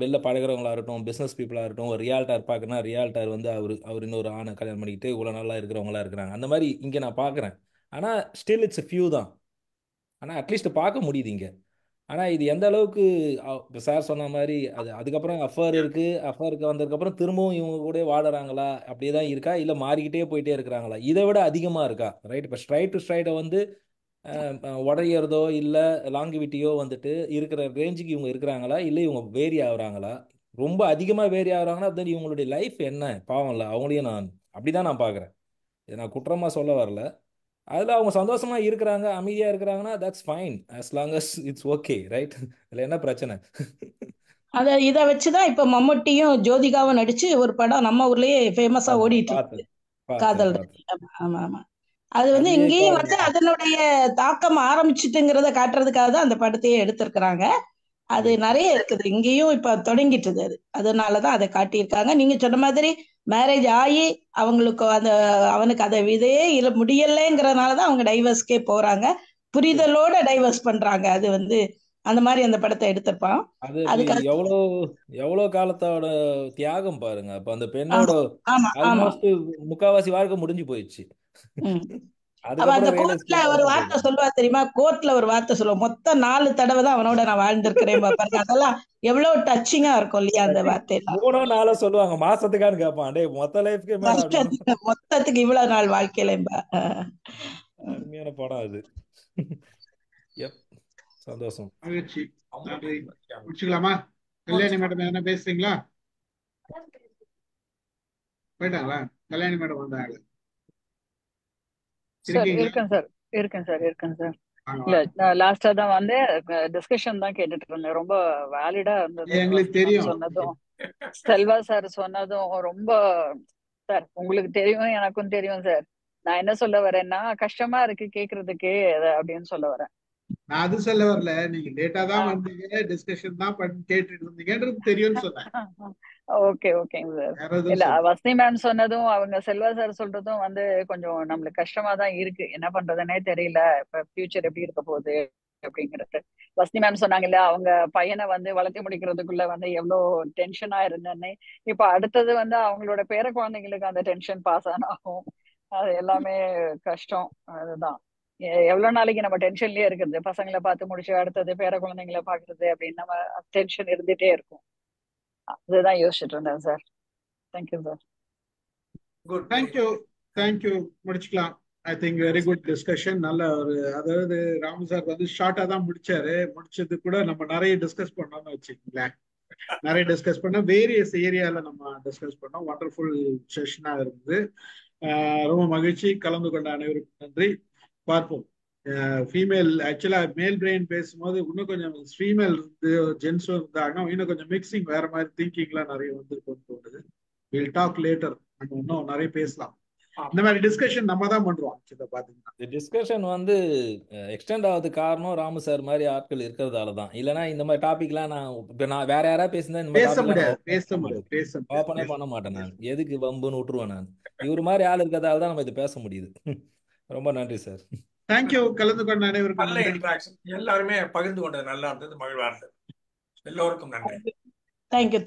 S7: வெளில பழகிறவங்களா இருக்கட்டும், பிஸ்னஸ் பீப்புளாக இருக்கட்டும், ஒரு ரியால்டார் பார்க்கணும்னா ரியால்டார் வந்து அவர் இன்னொரு ஆணை கல்யாணம் பண்ணிக்கிட்டு இவ்வளோ நல்லா இருக்கிறவங்களா இருக்கிறாங்க. அந்த மாதிரி இங்கே நான் பார்க்குறேன். ஆனால் ஸ்டில் இட்ஸ் ஃபியூ தான். ஆனால் அட்லீஸ்ட் பார்க்க முடியுது இங்கே. ஆனால் இது எந்த அளவுக்கு சார் சொன்ன மாதிரி அதுக்கப்புறம் அஃபருக்கு வந்ததுக்கப்புறம் திரும்பவும் இவங்க கூட வாடுறாங்களா, அப்படியே தான் இருக்கா, இல்லை மாறிக்கிட்டே போயிட்டே இருக்கிறாங்களா, இதை விட அதிகமாக இருக்கா? ரைட், இப்போ ஸ்ட்ரைட் டு ஸ்ட்ரைட்டை வந்து உடையிறதோ இல்லை லாங்கிவிட்டியோ வந்துட்டு இருக்கிற ரேஞ்சுக்கு இவங்க இருக்கிறாங்களா, இல்லை இவங்க வேரி ஆகுறாங்களா? ரொம்ப அதிகமாக வேரி ஆகுறாங்கன்னா தென் இவங்களுடைய லைஃப் என்ன பாவம் இல்லை. அவங்களையும் நான் அப்படிதான் நான் பார்க்குறேன். இதை நான் குற்றமாக சொல்ல வரல. அதில் அவங்க சந்தோஷமா இருக்கிறாங்க, அமைதியாக இருக்கிறாங்கன்னா that's fine, as long as it's okay. Right, இதில் என்ன பிரச்சனை?
S6: இதை வச்சுதான் இப்ப மம்முட்டியும் ஜோதிகாவும் நடிச்சு ஒரு படம் நம்ம ஊர்லயே ஃபேமஸா ஓடிட்டு இருக்கு, காதல். ஆமா ஆமா. அது வந்து இங்கேயும் வந்து அதனுடைய தாக்கம் ஆரம்பிச்சுட்டுங்கிறத காட்டுறதுக்காக தான் அந்த படத்தையே எடுத்திருக்கிறாங்க. அது நிறைய இருக்குது இங்கேயும் இப்ப தொடங்கிட்டுது. அதனாலதான் அதை காட்டியிருக்காங்க. நீங்க சொன்ன மாதிரி மேரேஜ் ஆகி அவங்களுக்கு அவனுக்கு அதை இதே முடியலைங்கிறதுனாலதான் அவங்க டைவர்ஸ்க்கே போறாங்க. புரிதலோட டைவர்ஸ் பண்றாங்க. அது வந்து அந்த மாதிரி அந்த படத்தை எடுத்திருப்பான்.
S7: அது எவ்வளவு காலத்தோட தியாகம் பாருங்க. அப்ப அந்த பெண்ணோட ஆல்மோஸ்ட் முக்காவாசி வாழ்க்கை முடிஞ்சு போயிடுச்சு.
S6: அந்த கோர்ட்ல ஒரு வார்த்தை சொல்லுவா தெரியுமா? கோர்ட்ல ஒரு வார்த்தை சொல்லுவோம், மொத்தம் 4 தடவை தான் அவனோட நான் வாழ்ந்திருக்கிறேன் பாருங்க. அதெல்லாம் எவ்வளவு டச்சிங்கா இருக்கும் இல்லையா அந்த வார்த்தை.
S7: 3-4 சொல்லுவாங்க, மாசத்துக்கான்னு கேட்பான். டேய் மொத்த லைஃப்க்கு
S6: மொத்தத்துக்கு இவ்வளவு நாள் வாழ்க்கையில.
S7: அருமையான படம் அது. சந்தோஷம்.
S1: முடிச்சுக்கலாமா? கல்யாணி மேடம் என்ன பேசுறீங்களா? போயிட்டாங்களா? கல்யாணி மேடம் வந்தாங்க.
S10: சார்
S1: இருக்கீங்களா?
S10: இருக்கேன் சார் இருக்கேன் சார்
S1: வாங்க
S10: இல்ல
S1: வாங்க.
S10: நான் லாஸ்டா தான் வந்து டிஸ்கஷன் தான் கேட்டுட்டு இருந்தேன். ரொம்ப வேலிடா இருந்தது.
S1: எங்களுக்கு
S10: வசந்த் மேம்
S1: தெரியும்.
S10: சொன்னதும் செல்வா சார் சொன்னதும் ரொம்ப சார் உங்களுக்கு தெரியும் எனக்கும் தெரியும் சார். நான் என்ன சொல்ல வரேன்னா கஷ்டமா இருக்கு கேக்குறதுக்கு அப்படின்னு சொல்ல வரேன்.
S1: நான் அது சொல்ல வரல, நீங்க லேட்டா தான்
S10: ஆ.
S1: வந்தீங்க, டிஸ்கஷன் தான் பண்ணி கேட்டுட்டு இருந்தீங்கன்றது தெரியும்னு சொன்னேன்.
S10: ஓகேங்க சார்.
S1: வேற எதுவும்
S10: இல்ல
S1: சொல்ல.
S10: வசந்தி மேம் சொன்னதும் அவங்க செல்வா சார் சொல்றதும் வந்து கொஞ்சம் நம்மளுக்கு கஷ்டமா தான் இருக்கு. என்ன பண்றதுன்னே தெரியல. இப்ப ஃபியூச்சர் எப்படி இருக்க போகுது அப்படிங்கிறது. வசந்தி மேம் சொன்னாங்கல்ல அவங்க பையனை வந்து வளர்த்தி முடிக்கிறதுக்குள்ள வந்து எவ்வளவு டென்ஷனா இருந்தேன்னு. இப்ப அடுத்தது வந்து அவங்களோட பேர குழந்தைங்களுக்கு அந்த டென்ஷன் பாஸ் ஆகும். அது எல்லாமே கஷ்டம். அதுதான் எவ்வளவு நாளைக்கு நம்ம டென்ஷன்லயே இருக்கிறது. பசங்களை பார்த்து முடிச்சு அடுத்தது பேர குழந்தைங்களை பாக்குறது அப்படின்னு நம்ம டென்ஷன் இருந்துட்டே இருக்கும். அதுதான் யோசிச்சுட்டு இருந்தேன் sir. Thank you sir.
S2: Good.
S1: Thank you முடிச்சுக்கலாம். I think very good discussion. நல்ல ஒரு, அதாவது ராமு சார் வந்து ஷார்ட்டா தான் முடிச்சாரு. முடிச்சது கூட நம்ம நிறைய டிஸ்கஸ் பண்ணோம்னு வச்சுக்கோங்களேன். நிறைய டிஸ்கஸ் பண்ணோம், வேரியஸ் ஏரியால நம்ம டிஸ்கஸ் பண்ணோம். வண்டர்ஃபுல் செஷனா இருந்தது. ரொம்ப மகிழ்ச்சி. கலந்து கொண்ட அனைவருக்கும் நன்றி. பார்ப்போம். ஃபீமேல் ஆக்சுவலா மேல் பிரெயின் பேசும்போது இன்னும் கொஞ்சம் ஃபீமேல் ஜென்ஸும் இருந்தாங்கன்னா இன்னும் கொஞ்சம் மிக்சிங் வேற மாதிரி திங்கிங்லாம் நிறைய வந்து கொண்டு தோணுது. Will talk later. நம்ம இன்னும் நிறைய பேசலாம். இந்த மாதிரி டிஸ்கஷன் நம்ம தான் பண்றோம். பாத்தீங்கன்னா
S7: இந்த டிஸ்கஷன் வந்து எக்ஸ்டெண்ட் ஆகுது காரணம் ராமு சார் மாதிரி ஆட்கள் இருக்கிறதால தான். இல்லைன்னா இந்த மாதிரி டாபிக்லாம் நான் வேற யாராவது பேசினா இந்த மாதிரி
S1: பேச முடியாது.
S7: ஓப்பனே பண்ண மாட்டேன். நான் எதுக்கு வம்புன்னு விட்டுருவேன். நான் இவர் மாதிரி ஆள் இருக்கிறதால தான் நம்ம இது பேச முடியுது. ரொம்ப நன்றி சார்.
S1: தேங்க்யூ. கலந்து கொண்ட அனைவருக்கும்
S2: நல்ல இன்ட்ராக்ஷன். எல்லாருமே பகிர்ந்து கொண்டது நல்லா இருந்தது, மகிழ்வா இருந்தது. எல்லோருக்கும் நன்றி.
S6: தேங்க்யூ.